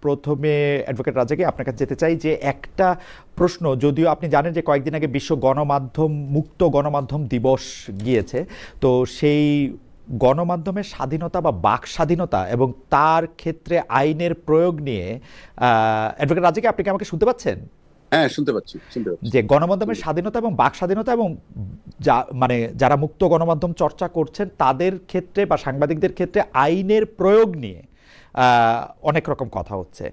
প্রথমে অ্যাডভোকেট রাজাকে আপনার কাছে যেতে চাই যে একটা প্রশ্ন, যদিও আপনি জানেন যে কয়েকদিন আগে বিশ্ব গণমাধ্যম মুক্ত গণমাধ্যম দিবস গিয়েছে, তো সেই গণমাধ্যমের স্বাধীনতা বা বাক স্বাধীনতা এবং তার ক্ষেত্রে আইনের প্রয়োগ নিয়ে অ্যাডভোকেট রাজাকে, আপনি কি আমাকে শুনতে পাচ্ছেন? হ্যাঁ, শুনতে পাচ্ছি। যে গণমাধ্যমের স্বাধীনতা এবং বাক স্বাধীনতা এবং মানে যারা মুক্ত গণমাধ্যম চর্চা করছেন তাদের ক্ষেত্রে বা সাংবাদিকদের ক্ষেত্রে আইনের প্রয়োগ নিয়ে অনেক রকম কথা হচ্ছে।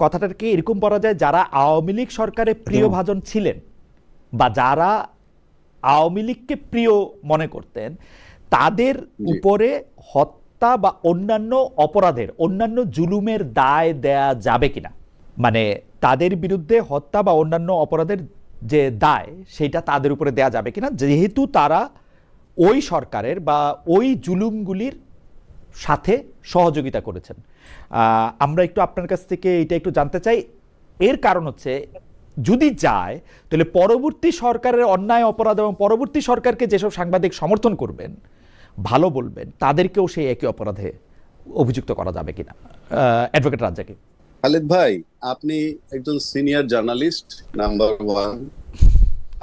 কথাটার কি এরকম বলা যায়, যারা আওয়ামী লীগ সরকারের প্রিয়ভাজন ছিলেন বা যারা আওয়ামী লীগকে প্রিয় মনে করতেন তাদের উপরে হত্যা বা অন্যান্য অপরাধের, অন্যান্য জুলুমের দায় দেয়া যাবে কিনা, মানে তাদের বিরুদ্ধে হত্যা বা অন্যান্য অপরাধের যে দায় সেটা তাদের উপরে দেয়া যাবে কিনা, যেহেতু তারা ওই সরকারের বা ওই জুলুমগুলির সাথে সহযোগিতা করেছেন। আমরা একটু আপনার কাছ থেকে এটা একটু জানতে চাই। এর কারণ হচ্ছে যদি যায় তাহলে পরবর্তী সরকারের অন্যায় অপরাধ এবং পরবর্তী সরকারকে যেসব সাংবাদিক সমর্থন করবেন, ভালো বলবেন, তাদেরকেও সেই একই অপরাধে অভিযুক্ত করা যাবে কিনা। অ্যাডভোকেট রাজ্জাকি। খালেদ ভাই, আপনি একজন সিনিয়র জার্নালিস্ট নাম্বার 1,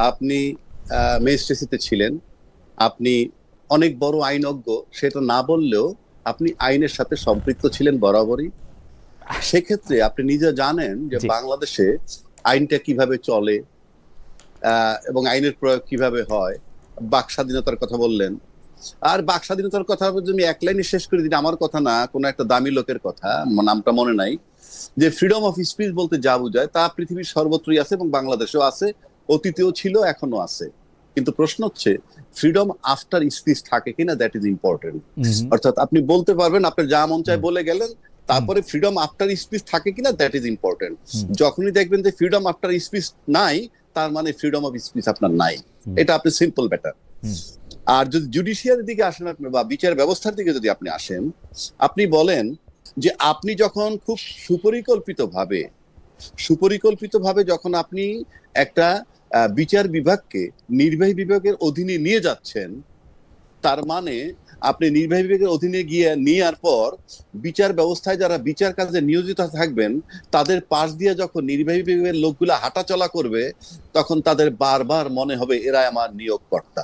আপনি ম্যাজিস্ট্রেসিতে ছিলেন, আপনি অনেক বড় আইনজ্ঞ, সেটা না বললেও আপনি আইনের সাথে সম্পৃক্ত ছিলেন বরাবরই। সেক্ষেত্রে আপনি নিজে জানেন যে বাংলাদেশে আইনটা কিভাবে চলে এবং আইনের প্রয়োগ কিভাবে হয়। বাক স্বাধীনতার কথা বললেন, আর বাক স্বাধীনতার কথা আমি এক লাইনে শেষ করে দিন, আমার কথা না, কোনো একটা দামি লোকের কথা, নামটা মনে নাই, যে ফ্রিডম অফ স্পিচ বলতে যা বোঝায় তা পৃথিবীর সর্বত্রই আছে এবং বাংলাদেশেও আছে, অতীতেও ছিল, এখনো আছে। কিন্তু প্রশ্ন হচ্ছে ফ্রিডম আফটার স্পিচ থাকে কিনা, দ্যাট ইজ ইম্পর্টেন্ট। অর্থাৎ আপনি বলতে পারবেন, আপনার যা মন চায় বলে গেলেন, তারপরে ফ্রিডম আফটার স্পিচ থাকে কিনা, দ্যাট ইজ ইম্পর্টেন্ট। যখনই দেখবেন যে ফ্রিডম আফটার স্পিচ নাই, তার মানে ফ্রিডম অফ স্পিচ আপনার নাই, এটা আপনি সিম্পল ব্যাটার। আর যদি জুডিশিয়ারির দিকে আসেন আপনি, বা বিচার ব্যবস্থার দিকে যদি আপনি আসেন, আপনি বলেন যে আপনি যখন খুব সুপরিকল্পিতভাবে যখন আপনি একটা বিচার বিভাগকে নির্বাহী বিভাগের অধীনে নিয়ে যাচ্ছেন, তার মানে আপনি নির্বাহী বিভাগের অধীনে গিয়ে নেওয়ার পর বিচার ব্যবস্থায় যারা বিচার কাজে নিয়োজিত থাকবেন তাদের পাশ দিয়ে যখন নির্বাহী বিভাগের লোকগুলা হাঁটাচলা করবে, তখন তাদের বারবার মনে হবে এরা আমার নিয়োগকর্তা।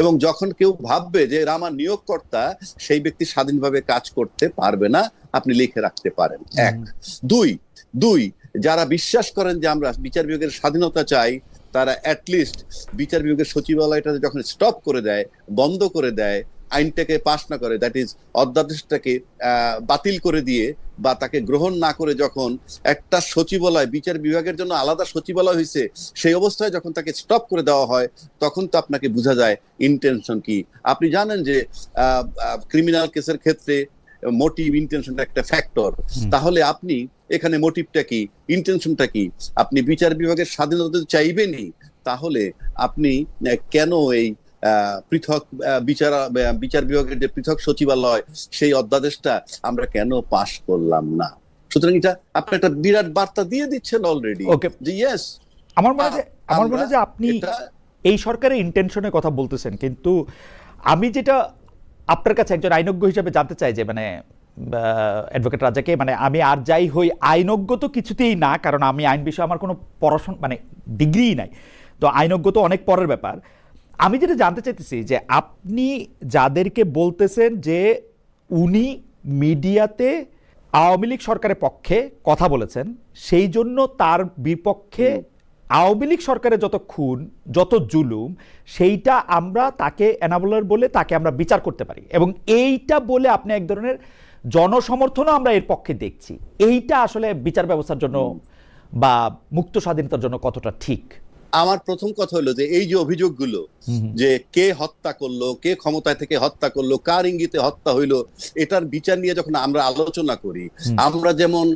এবং যখন কেউ ভাববে যে এরা আমার নিয়োগকর্তা, সেই ব্যক্তি স্বাধীনভাবে কাজ করতে পারবে না, আপনি লিখে রাখতে পারেন। 1 2 যারা বিশ্বাস করেন যে আমরা বিচার বিভাগের স্বাধীনতা চাই, তারা অ্যাটলিস্ট বিচার বিভাগের সচিবালয়টা যখন স্টপ করে দেয়, বন্ধ করে দেয়, আইনটাকে পাস না করে, দ্যাট ইজ অধ্যাদেশটাকে বাতিল করে দিয়ে বা তাকে গ্রহণ না করে, যখন একটা সচিবালয় বিচার বিভাগের জন্য আলাদা সচিবালয় হয়েছে, সেই অবস্থায় যখন তাকে স্টপ করে দেওয়া হয়, তখন তো আপনাকে বোঝা যায় ইন্টেনশন কি। আপনি জানেন যে ক্রিমিনাল কেসের ক্ষেত্রে মোটিভ, ইন্টেনশনটা একটা ফ্যাক্টর। তাহলে আপনি এখানে মোটিভটা কি, ইন্টেনশনটা কি? আপনি বিচার বিভাগের স্বাধীনতা চাইবেনই, তাহলে আপনি কেন এই পৃথক বিচার বিভাগের যে পৃথক সচিবালয়, সেই অধ্যাদেশটা আমরা কেন পাশ করলাম না? সুতরাং এটা আপনি একটা বিরাট বার্তা দিয়ে দিচ্ছেন অলরেডি যে ইয়েস। আমার মনে হয় যে আপনি এই সরকারের ইন্টেনশনের কথা বলতেছেন, কিন্তু আমি যেটা আপনার কাছে একজন আইনজ্ঞ হিসেবে জানতে চাই যে, মানে অ্যাডভোকেট রাজাকে, মানে আমি আর যাই হই, আইনজ্ঞ তো কিছুতেই না, কারণ আমি আইন বিষয়ে আমার কোনো পড়াশোনা, মানে ডিগ্রিই নাই, তো আইনজ্ঞ তো অনেক পরের ব্যাপার। আমি যেটা জানতে চাইতেছি যে আপনি যাদেরকে বলতেছেন যে উনি মিডিয়াতে আওয়ামী লীগ সরকারের পক্ষে কথা বলেছেন, সেই জন্য তার বিপক্ষে আওয়ামী লীগ সরকারের যত খুন, যত জুলুম, সেইটা আমরা তাকে এনাবলার বলে তাকে আমরা বিচার করতে পারি, এবং এইটা বলে আপনি এক ধরনের জনসমর্থনও আমরা এর পক্ষে দেখছি। এইটা আসলে বিচার ব্যবস্থার জন্য বা মুক্ত স্বাধীনতার জন্য কতটা ঠিক? আমার প্রথম কথা হলো যে এই যে অভিযোগগুলো, যে কে হত্যা করলো, কে ক্ষমতায় থেকে হত্যা করলো, কার ইঙ্গিতে হত্যা হইলো, এটার বিচার নিয়ে যখন আমরা আলোচনা করি, আমরা যেমন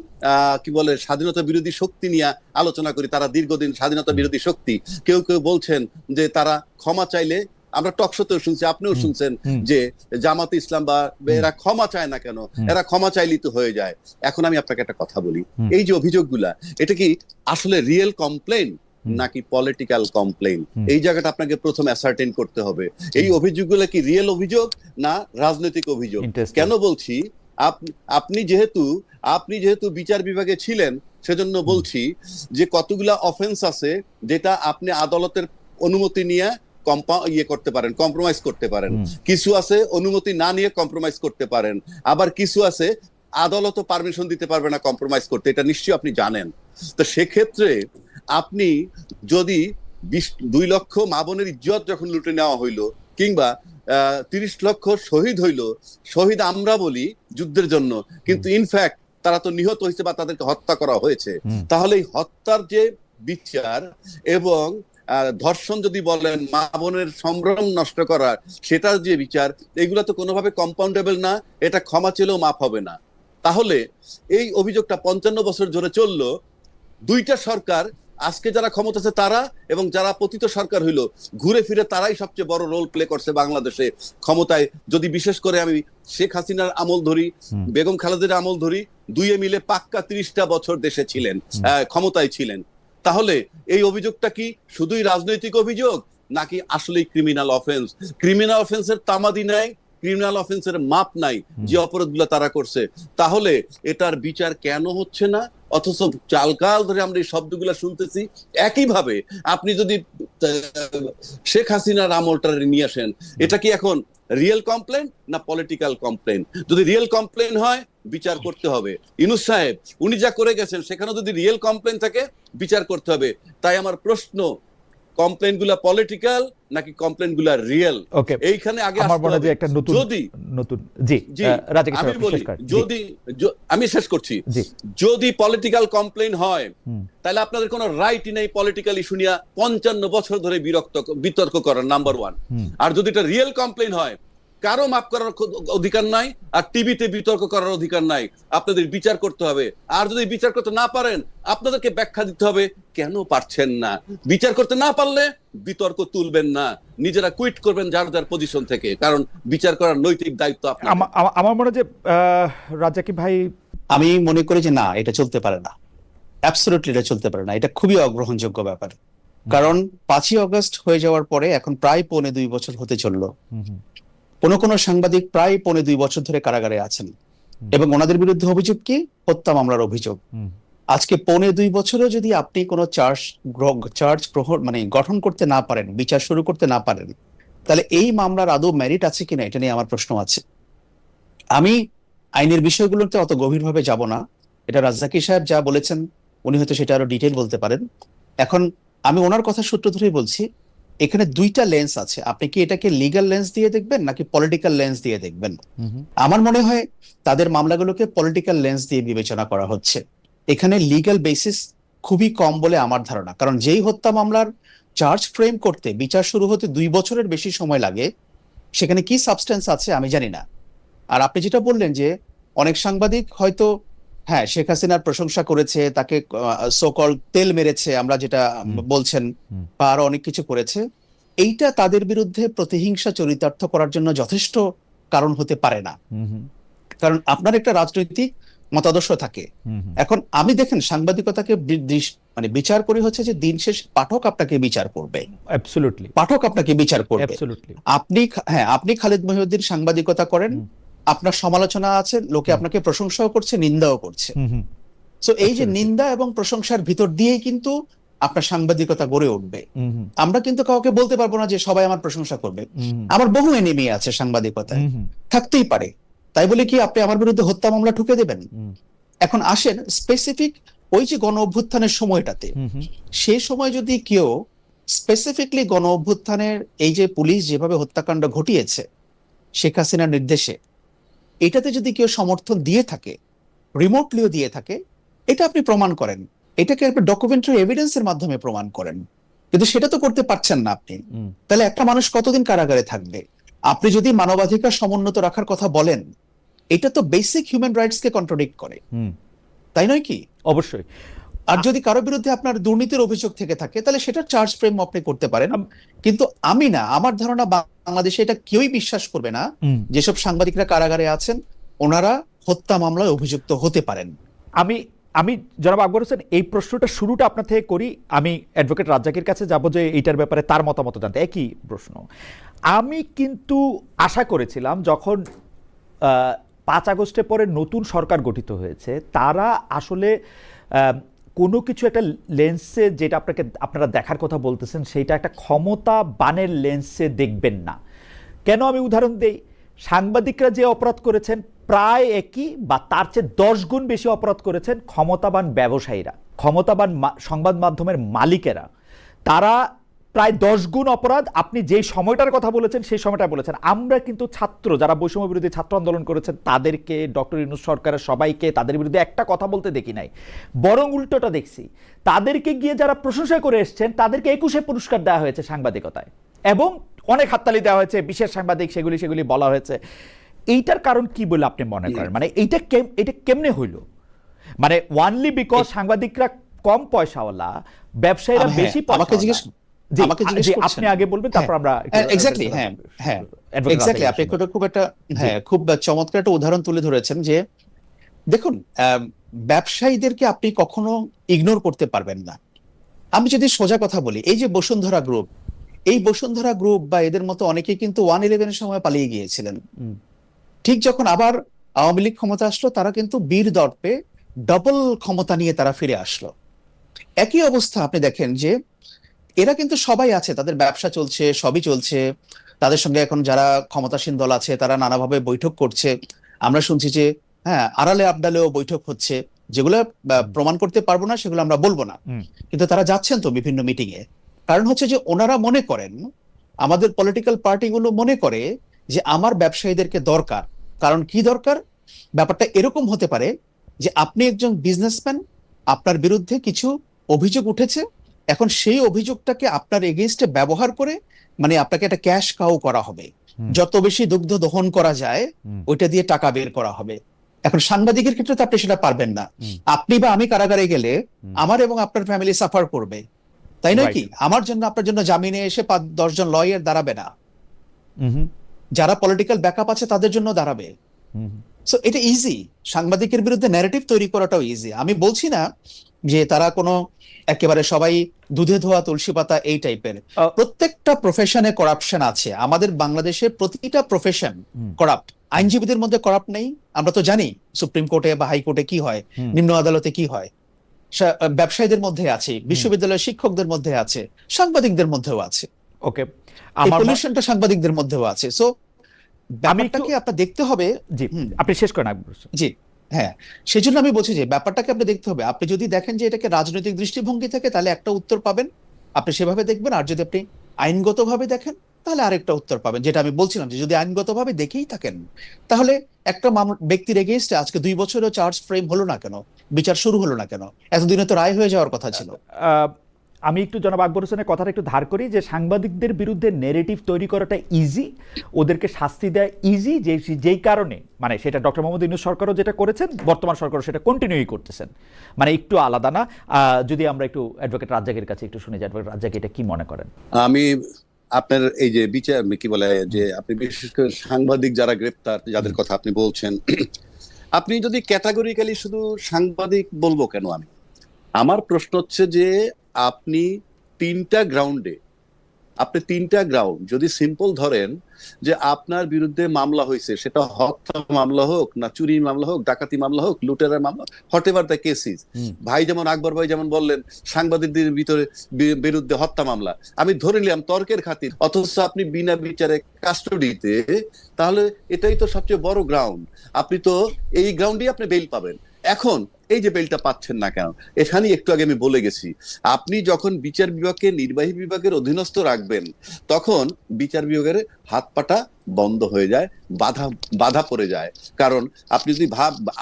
কি বলে স্বাধীনতা বিরোধী শক্তি নিয়ে আলোচনা করি, তারা দীর্ঘদিন স্বাধীনতা বিরোধী শক্তি, কেউ কেউ বলছেন যে তারা ক্ষমা চাইলে, আমরা টকশোতেও শুনছি, আপনিও শুনছেন, যে জামাতে ইসলাম বা এরা ক্ষমা চায় না কেন, এরা ক্ষমা চাইলেই তো হয়ে যায়। এখন আমি আপনাকে একটা কথা বলি, এই যে অভিযোগগুলা, এটা কি আসলে রিয়েল কমপ্লেইন নাকি পলিটিক্যাল কমপ্লেইন? এই জায়গাটা আপনাকে প্রথম অ্যাসার্টেন করতে হবে। এই অভিযোগগুলো কি রিয়েল অভিযোগ না রাজনৈতিক অভিযোগ? কেন বলছি, আপনি যেহেতু বিচার বিভাগে ছিলেন, সেজন্য বলছি যে কতগুলা অফেন্স আছে যেটা আপনি আদালতের অনুমতি নিয়ে করতে পারেন, কম্প্রোমাইজ করতে পারেন। কিছু আছে অনুমতি না নিয়ে কম্প্রোমাইজ করতে পারেন, আবার কিছু আছে আদালতও পারমিশন দিতে পারবে না কম্প্রোমাইজ করতে, এটা নিশ্চয়ই আপনি জানেন। তো সেক্ষেত্রে আপনি যদি 2 লক্ষ মা বোনের ইজ্জত যখন লুটে নেওয়া হইলো, কিংবা 30 লক্ষ শহীদ হইল, শহীদ আমরা বলি যুদ্ধের জন্য, কিন্তু ইনফ্যাক্ট তারা তো নিহত হয়েছে বা তাদেরকে হত্যা করা হয়েছে, তাহলে এই হত্যার যে বিচার এবং ধর্ষণ যদি বলেন, মা বোনের সম্ভ্রম নষ্ট করা, সেটার যে বিচার, এগুলো তো কোনোভাবে কম্পাউন্ডেবল না, এটা ক্ষমা চেলেও মাফ হবে না। তাহলে এই অভিযোগটা 55 বছর ধরে চললো, 2টা সরকার, আজকে যারা ক্ষমতা আছে তারা এবং যারা পতিত সরকার হইলো, ঘুরে ফিরে তারাই সবচেয়ে বড় রোল প্লে করছে বাংলাদেশে ক্ষমতায়। যদি বিশেষ করে আমি শেখ হাসিনার আমল ধরি, বেগম খালেদার আমল ধরি, দুইয়ে মিলে পাক্কা 30টা বছর দেশে ছিলেন, ক্ষমতায় ছিলেন। তাহলে এই অভিযোগটা কি শুধুই রাজনৈতিক অভিযোগ, নাকি আসলেই ক্রিমিনাল অফেন্স? ক্রিমিনাল অফেন্সের তামাদি নাই, ক্রিমিনাল অফেন্সের মাপ নাই যে অপরাধগুলো তারা করছে। তাহলে এটার বিচার কেন হচ্ছে না? অথচ চালকাল ধরে আমরা এই শব্দগুলো শুনতেছি। একইভাবে আপনি যদি শেখ হাসিনার আমলটা নিয়ে আসেন, এটা কি এখন রিয়েল কমপ্লেন না পলিটিক্যাল কমপ্লেন? যদি রিয়েল কমপ্লেন হয়, বিচার করতে হবে। ইউনূস সাহেব উনি যা করে গেছেন, সেখানে যদি রিয়েল কমপ্লেন থাকে, বিচার করতে হবে। তাই আমার প্রশ্ন, কমপ্লেন গুলা পলিটিক্যাল নাকি কমপ্লেন গুলা রিয়েল? এইখানে আগে আমার মনে হয় একটা নতুন জি রাজা আমি বলি, আমি শেষ করছি, যদি পলিটিক্যাল কমপ্লেন হয়, তাহলে আপনাদের কোনো রাইটই নেই পলিটিক্যাল ইস্যু নিয়ে 55 বছর ধরে বিতর্ক করার, নাম্বার 1। আর যদি এটা রিয়েল কমপ্লেন হয়, কারো মাফ করার অধিকার নাই, আর টিভিতে বিতর্ক করার অধিকার নাই। আপনাদের বিচার করতে হবে। আর যদি বিচার করতে না পারেন, আপনাদেরকে ব্যাখ্যা দিতে হবে কেন পারছেন না। বিচার করতে না পারলে বিতর্ক তুলবেন না, নিজেরা কুইট করবেন যার যার পজিশন থেকে, কারণ বিচার করার নৈতিক দায়িত্ব আপনার। আমার মনে হয় যে রাজাকি ভাই, আমি মনে করি যে না, এটা চলতে পারে না, অ্যাবসলিউটলি এটা চলতে পারে না। এটা খুবই অগ্রহণযোগ্য ব্যাপার। কারণ 5ই আগস্ট হয়ে যাওয়ার পরে এখন প্রায় 2.25 বছর হতে চললো। কোন সাংবাদিক প্রায় 2.25 বছর ধরে কারাগারে আছেন, এবং ওনাদের বিরুদ্ধে অভিযোগ কি? হত্যা মামলার অভিযোগ। আজকে 2.25 বছরেও যদি আপনি কোনো চার্জ গঠন করতে না পারেন, বিচার শুরু করতে না পারেন, তাহলে এই মামলার আদৌ মেরিট আছে কিনা, এটা নিয়ে আমার প্রশ্ন আছে। আমি আইনের বিষয়গুলোতে অত গভীরভাবে যাব না। এটা রাজ্জাকি সাহেব যা বলেছেন, উনি হয়তো সেটা আরো ডিটেইল বলতে পারেন। এখন আমি ওনার কথা সূত্র ধরেই বলছি, এখানে 2টা লেন্স আছে। আপনি কি এটাকে লিগ্যাল লেন্স দিয়ে দেখবেন নাকি পলিটিক্যাল লেন্স দিয়ে দেখবেন? আমার মনে হয় তাদের মামলাগুলোকে পলিটিক্যাল লেন্স দিয়ে বিবেচনা করা হচ্ছে। এখানে লিগ্যাল বেসিস খুবই কম বলে আমার ধারণা। কারণ যেই হত্যা মামলার চার্জ ফ্রেম করতে বিচার শুরু হতে 2 বছরের বেশি সময় লাগে, সেখানে কি সাবস্টেন্স আছে আমি জানি না। আর আপনি যেটা বললেন যে অনেক সাংবাদিক হয়তো হ্যাঁ শেখ হাসিনার প্রশংসা করেছে, তাকে সোকল তেল মেরেছে আমরা যেটা বলছেন, বা আরো অনেক কিছু করেছে, এইটা তাদের বিরুদ্ধে প্রতিহিংসা চরিতার্থ করার জন্য যথেষ্ট কারণ হতে পারে না। কারণ আপনার একটা রাজনৈতিক মতাদর্শ থাকে। এখন আমি দেখেন সাংবাদিকতাকে বিচার করি হচ্ছে যে দিন শেষে পাঠক আপনাকে বিচার করবে, পাঠক আপনাকে বিচার করবে। আপনি খালিদ মহিউদ্দিন সাংবাদিকতা করেন, আপনার সমালোচনা আছে, লোকে আপনাকে প্রশংসাও করছে, নিন্দাও করছে। সো এই যে নিন্দা এবং প্রশংসার ভিতর দিয়েই কিন্তু আপনার সাংবাদিকতা গড়ে উঠবে। আমরা কিন্তু কাউকে বলতে পারবো না যে সবাই আমার প্রশংসা করবে। আমার বহু এনিমি আছে সাংবাদিকতায়, থাকতেই পারে। তাই বলে কি আপনি আমার বিরুদ্ধে হত্যা মামলা ঠুকে দেবেন? এখন আসেন স্পেসিফিক ওই যে গণ অভ্যুত্থানের সময়টাতে, সেই সময় যদি কেউ স্পেসিফিকলি গণ অভ্যুত্থানের এই যে পুলিশ যেভাবে হত্যাকাণ্ড ঘটিয়েছে শেখ হাসিনার নির্দেশে, এটাতে যদি কেউ সমর্থন দিয়ে থাকে, রিমোটলিও দিয়ে থাকে, এটা আপনি প্রমাণ করেন, এটাকে আপনি ডকুমেন্টারি এভিডেন্সের মাধ্যমে প্রমাণ করেন। কিন্তু সেটা তো করতে পারছেন না আপনি। তাহলে একটা মানুষ কতদিন কারাগারে থাকবে? আপনি যদি মানবাধিকার সমুন্নত রাখার কথা বলেন, এটা তো বেসিক হিউম্যান রাইটস কে কন্ট্রাডিক্ট করে, তাই নয় কি? অবশ্যই। আর যদি কারো বিরুদ্ধে আপনার দুর্নীতির অভিযোগ থেকে থাকে, তাহলে সেটা চার্জ ফ্রেম আপনি করতে পারেন। কিন্তু আমি না, আমার ধারণা বাংলাদেশে এটা কেউই বিশ্বাস করবে না যেসব সাংবাদিকরা কারাগারে আছেন ওনারা হত্যা মামলায় অভিযুক্ত হতে পারেন। আমি জনাব আকবর হোসেন, এই প্রশ্নটা শুরুটা আপনার থেকে করি। আমি অ্যাডভোকেট রাজ্জাকির কাছে যাব যে এইটার ব্যাপারে তার মতামত জানতে। একই প্রশ্ন। আমি কিন্তু আশা করেছিলাম যখন 5 আগস্টের পরে নতুন সরকার গঠিত হয়েছে, তারা আসলে কোনো কিছু একটা লেন্সে, যেটা আপনারা দেখার কথা বলতেছেন, সেইটা একটা ক্ষমতা বানের লেন্সে দেখবেন না। কেন আমি উদাহরণ দেই, সাংবাদিকরা যে অপরাধ করেছেন প্রায় একই বা তার চেয়ে 10 গুণ বেশি অপরাধ করেছেন ক্ষমতাবান ব্যবসায়ীরা, ক্ষমতাবান সংবাদ মাধ্যমের মালিকেরা। তারা প্রায় 10 গুণ অপরাধ, আপনি যেই সময়টার কথা বলেছেন সেই সময়টা বলেছেন। আমরা কিন্তু ছাত্র, যারা বৈষম্য বিরোধী ছাত্র আন্দোলন করেছেন তাদেরকে, ডক্টর ইউনূস সরকারের সবাইকে তাদের বিরুদ্ধে একটা কথা বলতে দেখি নাই, বরং উল্টোটা দেখছি। তাদেরকে গিয়ে যারা প্রশংসা করে এসছেন তাদেরকে 21 পুরস্কার দেওয়া হয়েছে সাংবাদিকতায়, এবং অনেক হাততালি দেওয়া হয়েছে, বিশেষ সাংবাদিক সেগুলি বলা হয়েছে। এইটার কারণ কি বলে আপনি মনে করেন? মানে এটা কেমনে হইল? মানে ওয়ানলি বিকজ সাংবাদিকরা কম পয়সাওয়ালা, ব্যবসায়ীরা বেশি পয়সা? আপনি আগে বলবেন, তারপর আমরা এক্স্যাক্টলি এক্স্যাক্টলি আপনি খুব চমৎকার একটা উদাহরণ তুলে ধরেছেন যে দেখুন, ব্যবসায়ীদেরকে আপনি কখনো ইগনোর করতে পারবেন না। আমি যদি সোজা কথা বলি, এই যে বসুন্ধরা গ্রুপ, এই বসুন্ধরা গ্রুপ বা এদের মতো অনেকে কিন্তু 1/11 সময় পালিয়ে গিয়েছিলেন। ঠিক যখন আবার আওয়ামী লীগ ক্ষমতা আসলো, তারা কিন্তু বীর দর্পে ডবল ক্ষমতা নিয়ে তারা ফিরে আসলো। একই অবস্থা আপনি দেখেন যে এরা কিন্তু সবাই আছে, তাদের ব্যবসা চলছে, সবই চলছে, তাদের সঙ্গে এখন যারা ক্ষমতাসীন দল আছে তারা নানাভাবে বৈঠক করছে। আমরা শুনছি যে আড়ালে আবডালেও বৈঠক হচ্ছে, যেগুলো প্রমাণ করতে পারবো না, সেগুলো আমরা বলবো না, কিন্তু তারা যাচ্ছেন তো বিভিন্ন মিটিং এ। কারণ হচ্ছে যে ওনারা মনে করেন, আমাদের পলিটিক্যাল পার্টিগুলো মনে করে যে আমার ব্যবসায়ীদেরকে দরকার। কারণ কি দরকার? ব্যাপারটা এরকম হতে পারে যে আপনি একজন বিজনেসম্যান, আপনার বিরুদ্ধে কিছু অভিযোগ উঠেছে, এখন সেই অভিযোগটাকে আপনার এগেইনস্টে ব্যবহার করে মানে আপনাকে একটা ক্যাশ কাউ করা হবে, যত বেশি দুগ্ধ দহন করা যায় ওইটা দিয়ে টাকা বের করা হবে। এখন সাংবাদিকের ক্ষেত্রে তো আপনি সেটা পারবেন না। আপনি বা আমি কারাগারে গেলে আমার এবং আপনার ফ্যামিলি সাফার করবে, তাই নয় কি? আমার জন্য আপনার জন্য জামিনে এসে 5-10 জন লয়ার দাঁড়াবে না, যারা পলিটিক্যাল ব্যাকআপ আছে তাদের জন্য দাঁড়াবে। সো এটা ইজি, সাংবাদিকের বিরুদ্ধে ন্যারেটিভ তৈরি করাটাও ইজি। আমি বলছি না যে তারা কোনো একেবারে সবাই দুধে ধোয়া তুলসী পাতা এই টাইপের। প্রত্যেকটা প্রফেশনে করাপশন আছে। আমাদের বাংলাদেশে প্রতিটা প্রফেশন করাপ্ট। আইনজীবীদের মধ্যে করাপ্ট নেই, আমরা তো জানি সুপ্রিম কোর্টে বা হাইকোর্টে কি হয়, নিম্ন আদালতে কি হয়। ব্যবসায়ীদের মধ্যে আছে, বিশ্ববিদ্যালয়ের শিক্ষকদের মধ্যে আছে, সাংবাদিকদের মধ্যেও আছে। ওকে, পলিউশনটা সাংবাদিকদের মধ্যেও আছে। সো ব্যাপারটাকে আপনার দেখতে হবে। জি, আপনি শেষ করেন। জি হ্যাঁ, সেই জন্য আমি বলছি যে ব্যাপারটাকে আপনি দেখতে হবে। আপনি যদি দেখেন যে এটাকে রাজনৈতিক দৃষ্টিভঙ্গি থাকে তাহলে একটা উত্তর পাবেন, আপনি সেভাবে দেখবেন। আর যদি আপনি আইনগতভাবে দেখেন তাহলে আরেকটা উত্তর পাবেন। যেটা আমি বলছিলাম যে যদি আইনগতভাবে দেখেই থাকেন তাহলে একটা ব্যক্তির এগেইনস্টে আজকে 2 বছরও চার্জ ফ্রেম হলো না কেন, বিচার শুরু হলো না কেন? এতদিনে তো রায় হয়ে যাওয়ার কথা ছিল। আমি একটু জনাব আকবর হোসেনের কথাটা একটু ধার করি যে সাংবাদিকদের বিরুদ্ধে নেরেটিভ তৈরি করাটা ইজি, ওদেরকে শাস্তি দেয় ইজি, যেই কারণে মানে সেটা ডক্টর মোহাম্মদ ইউনূস সরকারও যেটা করেছেন, বর্তমান সরকারও সেটা কন্টিনিউই করতেছেন, মানে একটু আলাদা না। যদি আমরা একটু অ্যাডভোকেট রাজ্জাকের কাছে একটু শুনি যে অ্যাডভোকেট রাজ্জাক এটা কি মনে করেন? আমি আপনার এই যে বিচার কি বলে যে আপনি বিশেষ করে সাংবাদিক যারা গ্রেপ্তার, যাদের কথা আপনি বলছেন, আপনি যদি ক্যাটাগরিক্যালি শুধু সাংবাদিক বলবো কেন আমি, আমার প্রশ্ন হচ্ছে যে আপনি তিনটা গ্রাউন্ড যদি সিম্পল ধরেন যে আপনার বিরুদ্ধে মামলা হয়েছে, সেটা হত্যা মামলা হোক না চুরি মামলা হোক, ডাকাতি মামলা হোক, লুটেরার মামলা, হোয়াটএভার দ্য কেসিস। ভাই যেমন আকবর ভাই যেমন বললেন সাংবাদিকদের বিরুদ্ধে হত্যা মামলা, আমি ধরে নিলাম তর্কের খাতির, অথচ আপনি বিনা বিচারে কাস্টডিতে, তাহলে এটাই তো সবচেয়ে বড় গ্রাউন্ড। আপনি তো এই গ্রাউন্ডেই আপনি বেইল পাবেন। এখন এই যে বেলটা পাচ্ছেন না কেন, এখানে একটু আগে আমি বলে গেছি, আপনি যখন বিচার বিভাগকে নির্বাহী বিভাগের অধীনস্থ রাখবেন তখন বিচার বিভাগের হাত পাটা বন্ধ হয়ে যায়, বাধা পড়ে যায়। কারণ আপনি যদি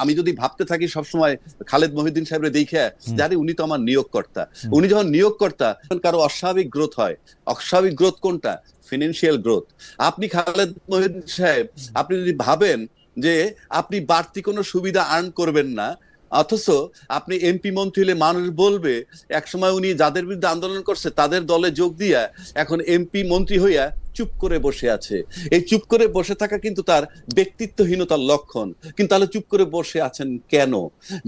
আমি যদি ভাবতে থাকি সবসময় খালেদ মহিউদ্দিন সাহেবের দেখে জানি উনি তো আমার নিয়োগকর্তা, উনি যখন নিয়োগকর্তা কারো অস্বাভাবিক গ্রোথ হয়, অস্বাভাবিক গ্রোথ কোনটা? Financial growth. আপনি খালেদ মহিউদ্দিন সাহেব আপনি যদি ভাবেন যে আপনি বাড়তি কোনো সুবিধা আর্ন করবেন না, অথচ আপনি এমপি মন্ত্রী হলে মানুষ বলবে একসময় উনি যাদের বিরুদ্ধে আন্দোলন করছে তাদের দলে যোগ দিয়া এখন এমপি মন্ত্রী হইয়া চুপ করে বসে আছে। এই চুপ করে বসে থাকা কিন্তু তার ব্যক্তিত্বহীনতার লক্ষণ। কিন্তু তাহলে চুপ করে বসে আছেন কেন?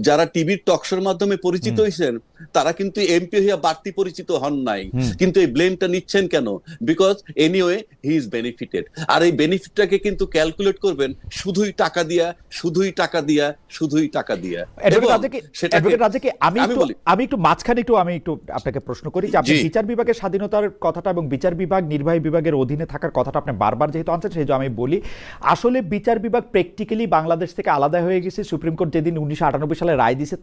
যারা টিভির টকশোর মাধ্যমে পরিচিত হয়েছেন তারা কিন্তু এমপি হইয়া বাড়তি পরিচিত হন নাই, কিন্তু এই ব্লেমটা নিচ্ছেন কেন? Because anyway he is benefited. আর এই বেনিফিটটাকে কিন্তু ক্যালকুলেট করবেন শুধুই টাকা দিয়া, শুধুই টাকা দিয়া, শুধুই টাকা দিয়া। আমি একটু মাঝখানে আমি একটু আপনাকে প্রশ্ন করি যে আপনি বিচার বিভাগের স্বাধীনতার কথাটা এবং বিচার বিভাগ নির্বাহী বিভাগের অধীনে থাকার কথাটা আপনি বারবার যেহেতু আনছেন, সেই জন্য আমি বলি আসলে বিচার বিভাগ প্র্যাকটিক্যালি বাংলাদেশ থেকে আলাদা হয়ে গেছে সুপ্রিম কোর্ট যেদিন 1998 সালে রায় দিয়েছে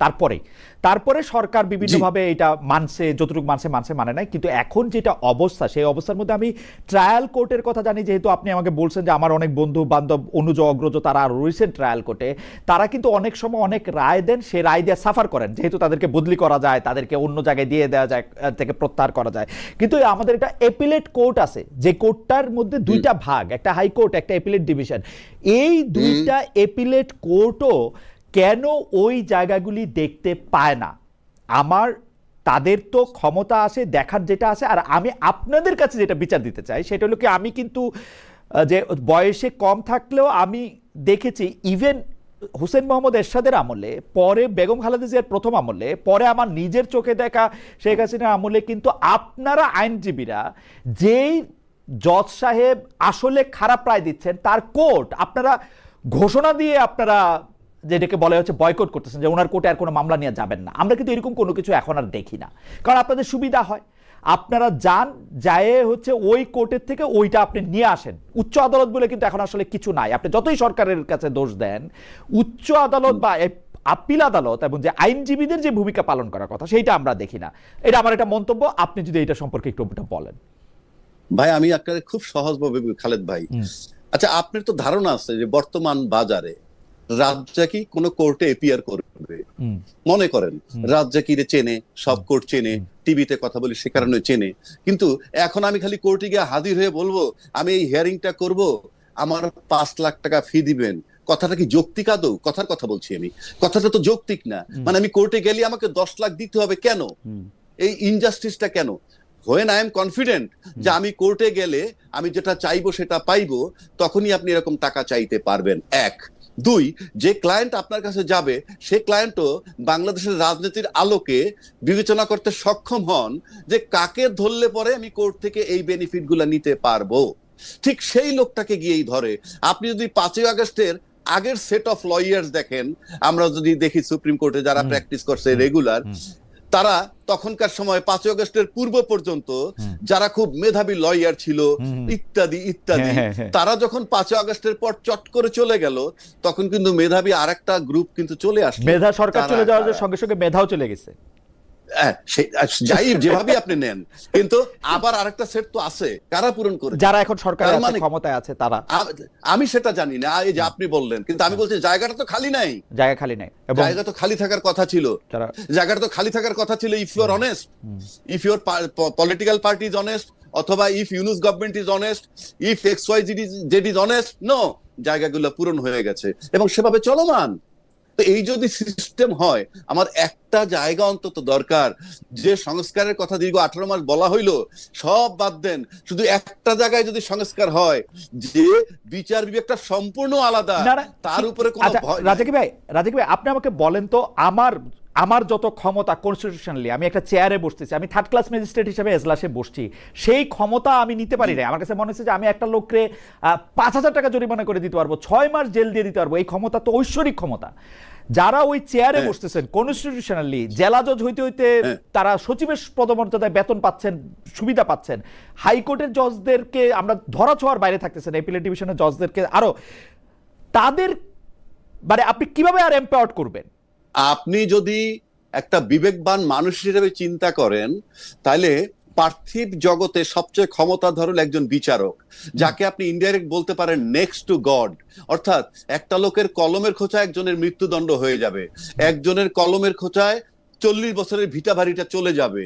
তারপরে সরকার বিভিন্নভাবে এটা মানছে, যতটুকু মানছে মানে নাই। কিন্তু এখন যেটা অবস্থা, সেই অবস্থার মধ্যে আমি ট্রায়াল কোর্টের কথা জানি, যেহেতু আপনি আমাকে বলছেন যে আমার অনেক বন্ধু বান্ধব অনুজ অগ্রজ তারা রয়েছেন ট্রায়াল কোর্টে, তারা কিন্তু অনেক সময় অনেক রায় দেন, সেই রায় দিয়ে সাফার করেন, যেহেতু তাদেরকে বদলি করা যায়, তাদেরকে অন্য জায়গায় দিয়ে দেওয়া যায়, থেকে প্রত্যাহার করা যায়। কিন্তু আমাদের একটা এপিলেট কোর্ট আছে, যে কোর্টটার মধ্যে দুইটা ভাগ, একটা হাইকোর্ট একটা এপিলেট ডিভিশন। এই দুইটা এপিলেট কোর্টও কেন ওই জায়গাগুলি দেখতে পায় না? তাদের তো ক্ষমতা আছে দেখার, যেটা আছে। আর আমি আপনাদের কাছে যেটা বিচার দিতে চাই সেটা হলো কি, আমি কিন্তু যে বয়সে কম থাকলেও আমি দেখেছি ইভেন হুসেন মোহাম্মদ এরশাদের আমলে, পরে বেগম খালেদা জিয়ার প্রথম আমলে, পরে আমার নিজের চোখে দেখা শেখ হাসিনার আমলে কিন্তু আপনারা আইনজীবীরা যেই জজ সাহেব আসলে খারাপ রায় দিচ্ছেন তার কোর্ট আপনারা ঘোষণা দিয়ে আপনারা যেটাকে বলা হচ্ছে বয়কট করতেছেন, যে ওনার কোর্টে আর কোনো মামলা নিয়ে যাবেন না। আমরা কিন্তু এরকম কোনো কিছু এখন আর দেখি না, কারণ আপনাদের সুবিধা হয়, আপনারা যায় ওই কোর্টের থেকে ওইটা আপনি নিয়ে আসেন। উচ্চ আদালত বলে কিন্তু এখন আসলে কিছু নাই। আপনি যতই সরকারের কাছে দোষ দেন, উচ্চ আদালত বা আপিল আদালত এবং যে আইনজীবীদের যে ভূমিকা পালন করার কথা সেইটা আমরা দেখি না। এটা আমার একটা মন্তব্য, আপনি যদি এটা সম্পর্কে একটু বলেন। ভাই আমি আপনাকে খুব সহজভাবে, খালেদ ভাই, আচ্ছা আপনার তো ধারণা আছে যে বর্তমান বাজারে রাজ্জাকি কোন কোর্টে এপিয়ার করবে, মনে করেন রাজ্জাকিরে চেনে, সব কোর্ট চেনে, টিভিতে কথা বলি সে কারণে চেনে, কিন্তু এখন আমি খালি কোর্টে গিয়ে হাজির হয়ে বলবো আমি এই হিয়ারিংটা করব, আমার 5 লাখ টাকা ফি দিবেন, কথাটা কি যৌক্তিক আদৌ? কথার কথা বলছি আমি, কথাটা তো যৌক্তিক না। মানে আমি কোর্টে গেলে আমাকে 10 লাখ দিতে হবে কেন? এই ইনজাস্টিসটা কেন? when I am confident যে আমি কোর্টে গেলে আমি যেটা চাইবো সেটা পাইবো, তখনই আপনি এরকম টাকা চাইতে পারবেন। 1 2, যে ক্লায়েন্ট আপনার কাছে যাবে সে ক্লায়েন্টও বাংলাদেশের রাজনীতির আলোকে বিবেচনা করতে সক্ষম হন যে কাকে ধরলে পরে আমি কোর্ট থেকে এই বেনিফিট গুলা নিতে পারবো। ঠিক সেই লোকটাকে গিয়েই ধরে। আপনি যদি 5ই আগস্টের আগের সেট অফ লয়ার্স দেখেন, আমরা যদি দেখি সুপ্রিম কোর্টে যারা প্র্যাকটিস করছে রেগুলার, তারা তখনকার সময় 5ই আগস্টের পূর্ব পর্যন্ত যারা খুব মেধাবী লয়ার ছিল ইত্যাদি ইত্যাদি, তারা যখন 5ই আগস্টের পর চট করে চলে গেল, তখন কিন্তু মেধাবী আরেকটা গ্রুপ কিন্তু চলে আসলো। মেধা সরকার চলে যাওয়ার সঙ্গে সঙ্গে মেধাও চলে গেছে। যাই যেভাবে আপনি নেন, কিন্তু আবার আরেকটা সেট তো আছে, কারা পূরণ করে, যারা এখন সরকারের ক্ষমতায় আছে তারা। আমি সেটা জানি না, এই যে আপনি বললেন, কিন্তু আমি বলছি জায়গাটা তো খালি নাই, জায়গা খালি নাই, জায়গা তো খালি থাকার কথা ছিল, জায়গাটা তো খালি থাকার কথা ছিল if you are honest, if your political party is honest, অথবা if Yunus government is honest, if XYZ is honest. No, জায়গাগুলো পূরণ হয়ে গেছে এবং সেভাবে চলমান। তো এই যদি সিস্টেম হয়, আমার একটা জায়গা অন্তত দরকার, যে সংস্কারের কথা দীর্ঘ 18 মাস বলা হইলো, সব বাদ দেন, শুধু একটা জায়গায় যদি সংস্কার হয় যে বিচার বিভাগটা সম্পূর্ণ আলাদা, তার উপরে কোনো ভয়। রাজাকি ভাই আপনি আমাকে বলেন তো, আমার যত ক্ষমতা কনস্টিটিউশনালি, আমি একটা চেয়ারে বসতেছি, আমি 3rd ক্লাস ম্যাজিস্ট্রেট হিসেবে এজলাসে বসছি, সেই ক্ষমতা আমি নিতে পারি না। আমার কাছে মনে হচ্ছে যে আমি একটা লোককে 5,000 টাকা জরিমানা করে দিতে পারবো, 6 মাস জেল দিয়ে দিতে পারবো। এই ক্ষমতা তো ঐশ্বরিক ক্ষমতা। যারা ওই চেয়ারে বসতেছেন কনস্টিটিউশনালি, জেলা জজ হইতে হইতে তারা সচিবের পদমর্যাদায় বেতন পাচ্ছেন, সুবিধা পাচ্ছেন। হাইকোর্টের জজদেরকে আমরা ধরা ছোঁয়ার বাইরে থাকতেছেন, এপিলেট ডিভিশনের জজদেরকে আরো, তাদের মানে আপনি কিভাবে আর এম্পাওয়ার্ড করবেন? আপনি যদি একটা বিবেকবান মানুষ হিসেবে চিন্তা করেন, তাহলে পার্থিব জগতে সবচেয়ে ক্ষমতাধর একজন বিচারক, যাকে আপনি ইনডাইরেক্ট বলতে পারেন নেক্সট টু গড। অর্থাৎ একটা লোকের কলমের খোঁচায় একজনের মৃত্যুদণ্ড হয়ে যাবে, একজনের কলমের খোঁচায় 40 বছরের ভিটা বাড়িটা চলে যাবে।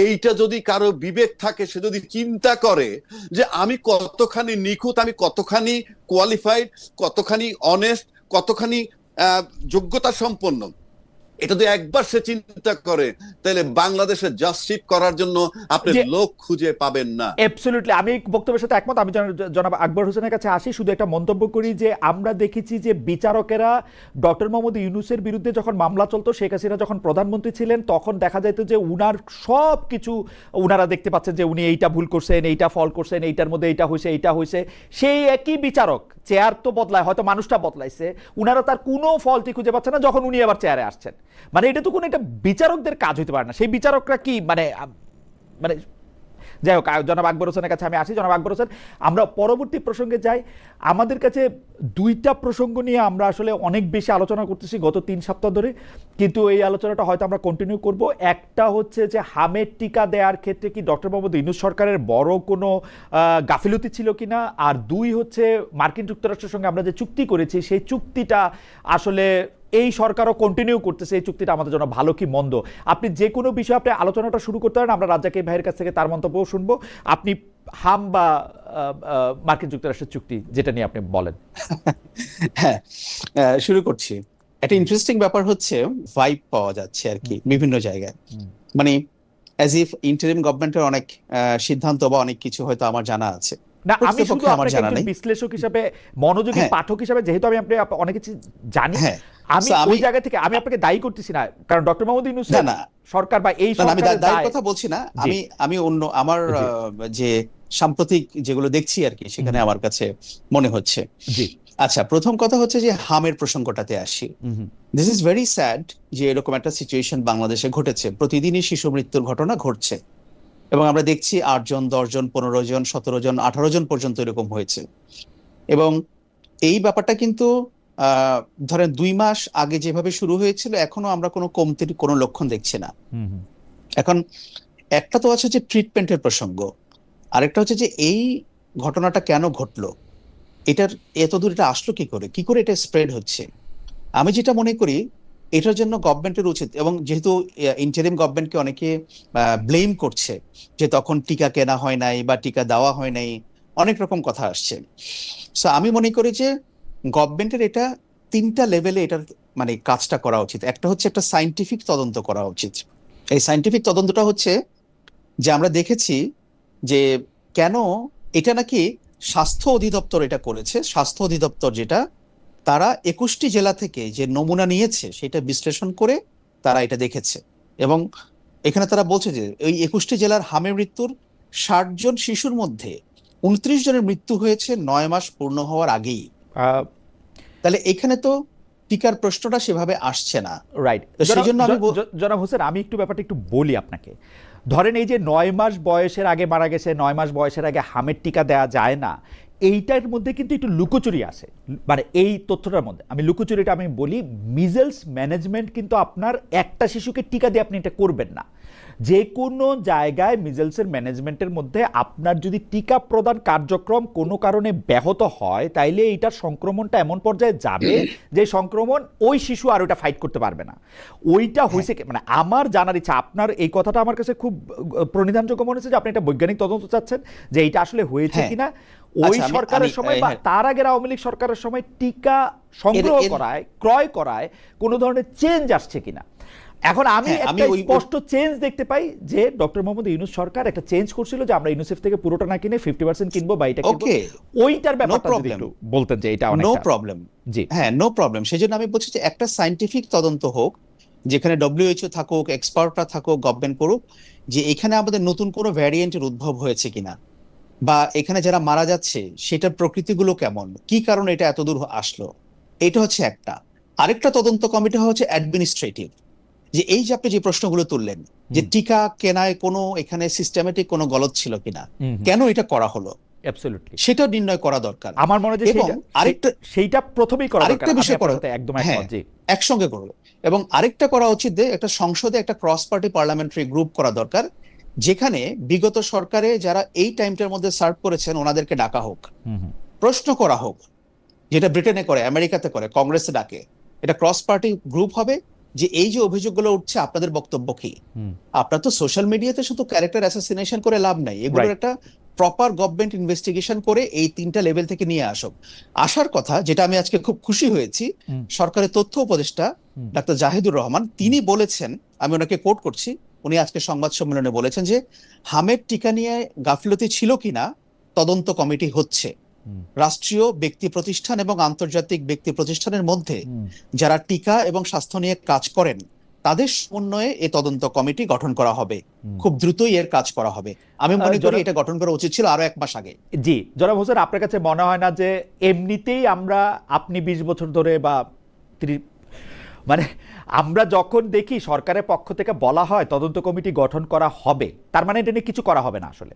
এইটা যদি কারো বিবেক থাকে, সে যদি চিন্তা করে যে আমি কতখানি নিখুঁত, আমি কতখানি কোয়ালিফাইড, কতখানি অনেস্ট, কতখানি যোগ্যতা সম্পন্ন, এটা যদি একবার সে চিন্তা করে তাহলে বাংলাদেশে জাস্টিস করার জন্য আপনি লোক খুঁজে পাবেন না। অ্যাবসলিউটলি, আমি বক্তব্যের সাথে একমত। আমি জনাব আকবর হোসেনের কাছে আসি, শুধু একটা মন্তব্য করি যে আমরা দেখেছি যে বিচারকেরা ডক্টর মোহাম্মদ ইউনূসের বিরুদ্ধে যখন মামলা চলতো, শেখ হাসিনা যখন প্রধানমন্ত্রী ছিলেন, তখন দেখা যেত যে উনার সব কিছু উনারা দেখতে পাচ্ছেন যে উনি এইটা ভুল করছেন, এইটা ফল করছেন, এইটার মধ্যে এইটা হয়েছে, এইটা হয়েছে। সেই একই বিচারক, চেয়ার তো বদলায়, হয়তো মানুষটা বদলাইছে, উনারা তার কোনো ফলটি খুঁজে পাচ্ছে না যখন উনি আবার চেয়ারে আসছেন। মানে এটা তো কোনো একটা বিচারকদের কাজ হইতে পারে না। সেই বিচারকরা কি মানে মানে যাই হোক, জনাব আকবর হোসেনের কাছে আমি আসি। জনাব আকবর হোসেন, আমরা পরবর্তী প্রসঙ্গে যাই। আমাদের কাছে দুইটা প্রসঙ্গ নিয়ে আমরা আসলে অনেক বেশি আলোচনা করতেছি গত 3 সপ্তাহ ধরে, কিন্তু এই আলোচনাটা হয়তো আমরা কন্টিনিউ করব। একটা হচ্ছে যে হামের টিকা দেওয়ার ক্ষেত্রে কি ডক্টর মোহাম্মদ ইউনূস সরকারের বড় কোনো গাফিলতি ছিল কিনা, আর দুই হচ্ছে মার্কিন যুক্তরাষ্ট্রের সঙ্গে আমরা যে চুক্তি করেছি সেই চুক্তিটা আসলে এই সরকারও কন্টিনিউ করতেছে, এই চুক্তিটা আমাদের জন্য ভালো কি মন্দ। আপনি যে কোনো বিষয়ে আপনি আলোচনাটা শুরু করতে পারেন, আমরা রাজ্জাক ভাইয়ের কাছ থেকে তার মন্তব্য শুনবো। আপনি হাম বা মার্কিন যুক্তরাষ্ট্রের চুক্তি যেটা নিয়ে আপনি বলেন। হ্যাঁ, শুরু করছি। একটা ইন্টারেস্টিং ব্যাপার হচ্ছে ভাইব পাওয়া যাচ্ছে আর কি বিভিন্ন জায়গায়, মানে অ্যাজ ইফ ইন্টারিম গভর্নমেন্টের অনেক সিদ্ধান্ত বা অনেক কিছু হয়তো আমার জানা আছে না, আমি শুধু আমার জানা আপনাকে নেই। বিশ্লেষক হিসেবে, মনোযোগী পাঠক হিসেবে, যেহেতু আমি অনেক কিছু জানি, আমি ওই জায়গা থেকে আমি আপনাকে দায়ী করতেছি না, কারণ ডক্টর মোহাম্মদ ইউনূস সরকার বা এই আমি দায়ীর কথা বলছি না। আমি অন্য আমার যে সাম্প্রতিক যেগুলো দেখছি আর কি, সেখানে আমার কাছে মনে হচ্ছে। আচ্ছা, প্রথম কথা হচ্ছে যে হামের প্রসঙ্গটাতে আসি। দিস ইজ ভেরি স্যাড যে এরকম একটা সিচুয়েশন বাংলাদেশে ঘটেছে। প্রতিদিনই শিশু মৃত্যুর ঘটনা ঘটছে এবং আমরা দেখছি 8 জন, 10 জন, 15 জন, 17 জন, 18 জন পর্যন্ত এরকম হয়েছে। এবং এই ব্যাপারটা কিন্তু ধরেন 2 মাস আগে যেভাবে শুরু হয়েছিল, এখনো আমরা কোনো কমতির কোনো লক্ষণ দেখছি না। এখন একটা তো আছে যে ট্রিটমেন্টের প্রসঙ্গ, আরেকটা হচ্ছে যে এই ঘটনাটা কেন ঘটলো, এটার এতদূর এটা আসলো কি করে এটা স্প্রেড হচ্ছে। আমি যেটা মনে করি এটার জন্য গভর্নমেন্টের উচিত, এবং যেহেতু ইন্টারিম গভর্নমেন্টকে অনেকে ব্লেম করছে যে তখন টিকা কেনা হয় নাই বা টিকা দেওয়া হয় নাই, অনেক রকম কথা আসছে। সো আমি মনে করি যে গভর্নমেন্টের এটা 3টা লেভেলে এটার মানে কাজটা করা উচিত। একটা হচ্ছে একটা সায়েন্টিফিক তদন্ত করা উচিত। এই সায়েন্টিফিক তদন্তটা হচ্ছে যে আমরা দেখেছি যে কেন এটা নাকি স্বাস্থ্য অধিদপ্তর এটা করেছে। স্বাস্থ্য অধিদপ্তর যেটা, তারা 21টি জেলা থেকে যে নমুনা নিয়েছে সেটা বিশ্লেষণ করে তারা এটা দেখেছে, এবং এখানে তারা বলছে যে ওই 21টি জেলার হামে মৃত্যুর 60 জন শিশুর মধ্যে 29 জনের মৃত্যু হয়েছে 9 মাস পূর্ণ হওয়ার আগেই। তাহলে এখানে তো টিকার প্রশ্নটা সেভাবে আসছে না। রাইট। জনাব হোসেন, আমি একটু ব্যাপারটা একটু বলি আপনাকে। ধরেন এই যে 9 মাস বয়সের আগে মারা গেছে, 9 মাস বয়সের আগে হামের টিকা দেওয়া যায় না, এইটার মধ্যে কিন্তু একটু লুকোচুরি আছে। মানে এই তথ্যটার মধ্যে আমি লুকোচুরিটা আমি বলি, মিজলস ম্যানেজমেন্ট কিন্তু আপনার একটা শিশুকে টিকা দিয়ে আপনি এটা করবেন না। যে কোনো জায়গায় মিজলসের ম্যানেজমেন্টের মধ্যে আপনার যদি টিকা প্রদান কার্যক্রম কোনো কারণে ব্যাহত হয়, তাইলে এইটার সংক্রমণটা এমন পর্যায়ে যাবে যে সংক্রমণ ওই শিশু আর ওইটা ফাইট করতে পারবে না। ওইটা হয়েছে মানে আমার জানার ইচ্ছা, আপনার এই কথাটা আমার কাছে খুব প্রণিধানযোগ্য মনে হচ্ছে যে আপনি একটা বৈজ্ঞানিক তদন্ত চাচ্ছেন যে এইটা আসলে হয়েছে কিনা। ওই সরকারের সময় বা তার আগের আওয়ামী লীগ সরকারের সময় টিকা সংগ্রহ করায়, ক্রয় করায় কোনো ধরনের চেঞ্জ আসছে কিনা। এখন আমি একটা স্পষ্ট চেঞ্জ দেখতে পাই যে ডক্টর মোহাম্মদ ইউনূস সরকার একটা চেঞ্জ করছিল যে আমরা ইউনিসেফ থেকে পুরোটা না কিনে 50% কিনবো বা এটা কিনবো। ওইটার ব্যাপারটা যদি একটু বলতেন যে এটা অনেকটা। No problem. জি হ্যাঁ, নো প্রবলেম। সেজন্য আমি বলছি যে একটা সায়েন্টিফিক তদন্ত হোক, যেখানে WHO থাকুক, এক্সপার্টরা থাকুক, গভর্নমেন্ট করুক, যে এখানে আমাদের নতুন কোনো ভ্যারিয়েন্টের উদ্ভব হয়েছে কিনা, বা এখানে যারা মারা যাচ্ছে সেটার প্রকৃতিগুলো কেমন, কি কারণে এটা এতদূর আসলো। এটা হচ্ছে একটা। আরেকটা তদন্ত কমিটি হচ্ছে অ্যাডমিনিস্ট্রেটিভ, যে এই যে আপনি যে প্রশ্নগুলো তুললেন যে টিকা কেনায় কোনো এখানে সিস্টেমেটিক কোনো গলত ছিল কিনা, কেন এটা করা হলো, সেটা নির্ণয় করা দরকার আমার মনে হয়। এবং আরেকটা সেইটা প্রথমেই করা দরকার, আরেকটা বিষয় করা একদম একসঙ্গে করবে। এবং আরেকটা করা উচিত যে একটা সংসদে একটা ক্রস পার্টি পার্লামেন্টারি গ্রুপ করা দরকার, যেখানে বিগত সরকারে যারা এই টাইমটার মধ্যে সার্ভ করেছেন ওনাদেরকে ডাকা হোক, প্রশ্ন করা হোক, যেটা ব্রিটেনে করে, আমেরিকাতে করে, কংগ্রেসে ডাকে। এটা ক্রস পার্টি গ্রুপ হবে যে এই যে অভিযোগগুলো উঠছে আপনাদের বক্তব্য কি। আপনার তো সোশ্যাল মিডিয়াতে শুধু ক্যারেক্টার অ্যাসাসিনেশন করে লাভ নাই, এগুলোর একটা প্রপার গভর্নমেন্ট ইনভেস্টিগেশন করে এই 3টা লেভেল থেকে নিয়ে আসার কথা, যেটা আমি আজকে খুব খুশি হয়েছি। সরকারের তথ্য উপদেষ্টা ডাক্তার জাহিদুর রহমান তিনি বলেছেন, আমি ওনাকে কোট করছি, উনি আজকে সংবাদ সম্মেলনে বলেছেন যে হামের টিকা নিয়ে গাফিলতি ছিল কিনা তদন্ত কমিটি হচ্ছে। রাষ্ট্রীয় ব্যক্তি প্রতিষ্ঠান এবং আন্তর্জাতিক ব্যক্তি প্রতিষ্ঠানের মধ্যে যারা টিকা এবং স্বাস্থ্য নিয়ে কাজ করেন তাদের সমন্বয়ে এই তদন্ত কমিটি গঠন করা হবে, খুব দ্রুতই এর কাজ করা হবে। আমি মনে করি এটা গঠন করা উচিত ছিল আরো 1 মাস আগে। জি জনাব হোসেন, আপনার কাছে মনে হয় না যে এমনিতেই আপনি 20 বছর ধরে বা মানে আমরা যখন দেখি সরকারের পক্ষ থেকে বলা হয় তদন্ত কমিটি গঠন করা হবে, তার মানে এটা নিয়ে কিছু করা হবে না আসলে,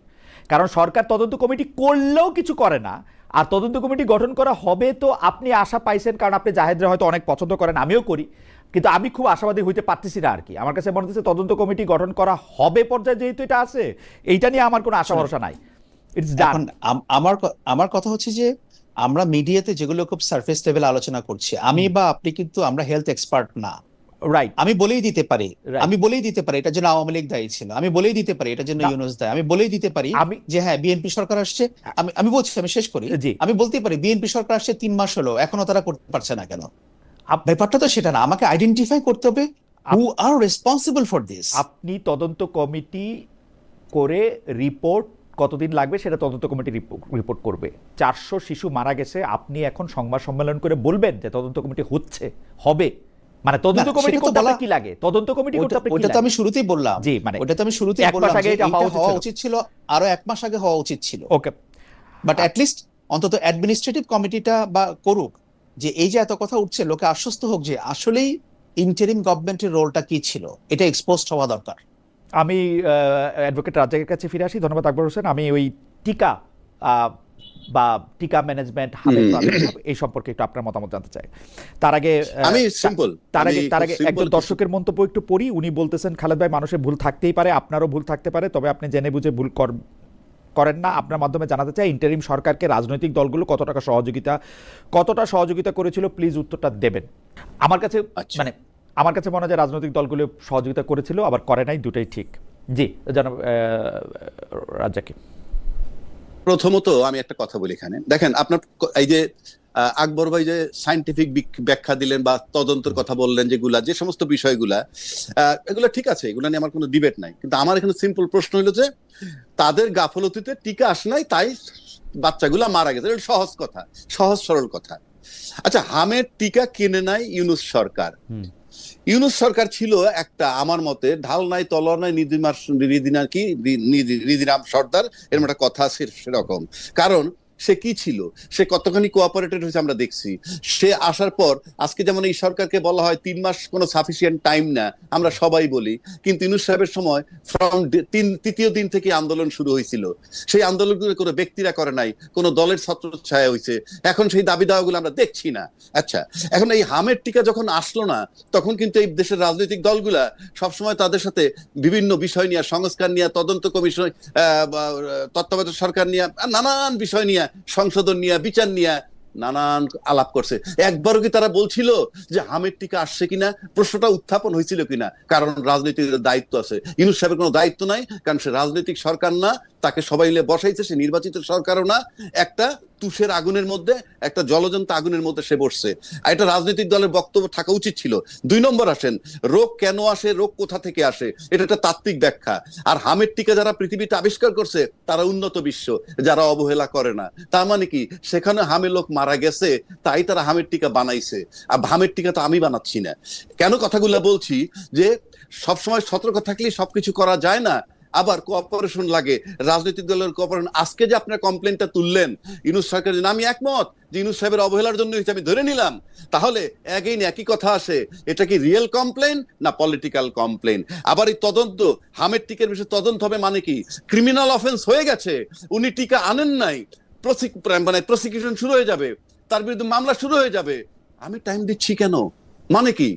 কারণ সরকার তদন্ত কমিটি করলেও কিছু করে না। আর তদন্ত কমিটি গঠন করা হবে তো আপনি আশা পাইছেন, কারণ আপনি জাহেদরে হয়তো অনেক পছন্দ করেন, আমিও করি, কিন্তু আমি খুব আশাবাদী হইতে পারতেছি না আর কি। আমার কাছে মনে হচ্ছে তদন্ত কমিটি গঠন করা হবে পর্যায়ে যেহেতু এটা আছে, এইটা নিয়ে আমার কোনো আশা ভরসা নাই। ইটস ডান। আমার কথা হচ্ছে যে আমরা মিডিয়াতে যেগুলো খুব সারফেস লেভেল আলোচনা করছি, আমি বা আপনি কিন্তু আমরা হেলথ এক্সপার্ট না। রাইট। আমি বলেই দিতে পারি এটার জন্য আওয়ামী লীগ দায়ী ছিল, আমি বলেই দিতে পারি এটার জন্য ইউনূস দায়ী, আমি বলেই দিতে পারি যে হ্যাঁ বিএনপি সরকার আসছে, আমি বলছি, আমি শেষ করি, আমি বলতে পারি বিএনপি সরকার আসছে 3 মাস হলো, এখনো তারা করতে পারছে না কেন? ব্যাপারটা তো সেটা না, আমাকে আইডেন্টিফাই করতে হবে হু আর রেসপন্সিবল ফর দিস। আপনি তদন্ত কমিটি করে রিপোর্ট কতদিন লাগবে সেটা তদন্ত কমিটি রিপোর্ট করবে। 400 শিশু মারা গেছে, আপনি এখন সংবাদ সম্মেলন করে বলবেন যে তদন্ত কমিটি হবে, মানে তদন্ত কমিটি করতে আপনার কি লাগে? তদন্ত কমিটি করতে আপনার কি লাগে? ওটা তো আমি শুরুতেই বললাম। জি, মানে ওটা তো আমি শুরুতেই বললাম 1 মাস আগে এটা হওয়া উচিত ছিল, আরো 1 মাস আগে হওয়া উচিত ছিল। ওকে, বাট অ্যাট লিস্ট অন্তত অ্যাডমিনিস্ট্রেটিভ কমিটিটা বা করুক, যে এই যে এত কথা উঠছে লোকে আশ্বস্ত হোক যে আসলেই ইন্টারিম গভর্নমেন্টের রোলটা কি ছিল, এটা এক্সপোজড হওয়া দরকার। আমি অ্যাডভোকেট রাজ্জাকের কাছে ফিরে আসি। ধন্যবাদ আকবর হোসেন। আমি ওই টিকা বা টিকা ম্যানেজমেন্ট এই সম্পর্কে একটু আপনার মতামত জানতে চাই। তার আগে একজন দর্শকের মন্তব্য একটু পড়ি। উনি বলতেছেন, খালেদ ভাই, মানুষের ভুল থাকতেই পারে, আপনারও ভুল থাকতে পারে, তবে আপনি জেনে বুঝে ভুল করেন না। আপনার মাধ্যমে জানাতে চাই ইন্টারিম সরকারকে রাজনৈতিক দলগুলো কতটা সহযোগিতা করেছিল, প্লিজ উত্তরটা দেবেন। আমার কাছে মনে হয় যে রাজনৈতিক দলগুলো সহযোগিতা করেছিল, আবার করে নাই, দুটাই ঠিক। জি জনাব রাজ্জাকি। প্রথমত আমি একটা কথা বলি এখানে, দেখেন আপনার এই যে আকবর ভাই যে সায়েন্টিফিক ব্যাখ্যা দিলেন বা তদন্তের কথা বললেন, যেগুলা যে সমস্ত বিষয়গুলা এগুলো ঠিক আছে, এগুলো নিয়ে আমার কোনো ডিবেট নাই, কিন্তু আমার এখানে সিম্পল প্রশ্ন হলো যে তাদের গাফলতিতে টিকা আসে নাই, তাই বাচ্চাগুলা মারা গেছে। এটা সহজ কথা, সহজ সরল কথা। আচ্ছা, হামের টিকা কিনে নাই ইউনূস সরকার। ইউনূস সরকার ছিল একটা, আমার মতে ঢাল নাই তলোয়ার নাই, নিধিরাম সর্দার এরকম একটা কথা আছে সেরকম। কারণ সে কি ছিল, সে কতখানি কোঅপারেটেড হয়েছে আমরা দেখছি। সে আসার পর আজকে যেমন এই সরকারকে বলা হয় 3 মাস কোনো সাফিসিয়েন্ট টাইম না, আমরা সবাই বলি, কিন্তু ইউনূস সাহেবের সময় ফ্রম তৃতীয় দিন থেকে আন্দোলন শুরু হয়েছিল। সেই আন্দোলনগুলো কোনো ব্যক্তিরা করে নাই, কোনো দলের ছত্রছায়া হয়েছে। এখন সেই দাবি দাওয়াগুলো আমরা দেখছি না। আচ্ছা, এখন এই হামের টিকা যখন আসলো না, তখন কিন্তু এই দেশের রাজনৈতিক দলগুলা সবসময় তাদের সাথে বিভিন্ন বিষয় নিয়ে, সংস্কার নিয়ে, তদন্ত কমিশন, তত্ত্বাবধায়ক সরকার নিয়ে, নানান বিষয় নিয়ে, সংশোধন নিয়ে, বিচার নিয়ে নানান আলাপ করছে। একবারও কি তারা বলছিল যে হামের টিকা আসছে কিনা, প্রশ্নটা উত্থাপন হয়েছিল কিনা? কারণ রাজনৈতিক দায়িত্ব আছে, ইউনূস সাহেবের কোনো দায়িত্ব নাই, কারণ সে রাজনৈতিক সরকার না, তাকে সবাই মিলে বসাইছে, সে নির্বাচিত সরকারও না, একটা তুষের আগুনের মধ্যে, একটা জলজন্ত আগুনের মধ্যে সে বসছে। আর এটা রাজনৈতিক দলের বক্তব্য থাকা উচিত ছিল। 2 নম্বর আসেন, রোগ কেন আসে, রোগ কোথা থেকে আসে, এটা একটা তাত্ত্বিক ব্যাখ্যা। আর হামের টিকা যারা পৃথিবীতে আবিষ্কার করছে তারা উন্নত বিশ্ব, যারা অবহেলা করে না। তার মানে কি, সেখানে হামের লোক মারা গেছে, তাই তারা হামের টিকা বানাইছে। আর হামের টিকা তো আমি বানাচ্ছি না। কেন কথাগুলো বলছি, যে সবসময় সতর্ক থাকলেই সবকিছু করা যায় না, আবার কোঅপারেশন লাগে, রাজনৈতিক দলের কোঅপারেশন। আজকে যে আপনার কমপ্লেনটা তুললেন ইউনূস সরকারের জন্য, আমি একমত যে ইউনূস সাহেবের অবহেলার জন্য আমি ধরে নিলাম। তাহলে একই কথা আসে, এটা কি রিয়েল কমপ্লেন না পলিটিক্যাল কমপ্লেন? আবার এই তদন্ত, হামের টিকার বিষয়ে তদন্ত হবে মানে কি? ক্রিমিনাল অফেন্স হয়ে গেছে, উনি টিকা আনেন নাই, মানে প্রসিকিউশন শুরু হয়ে যাবে, তার বিরুদ্ধে মামলা শুরু হয়ে যাবে। আমি টাইম দিচ্ছি কেন, মানে কি?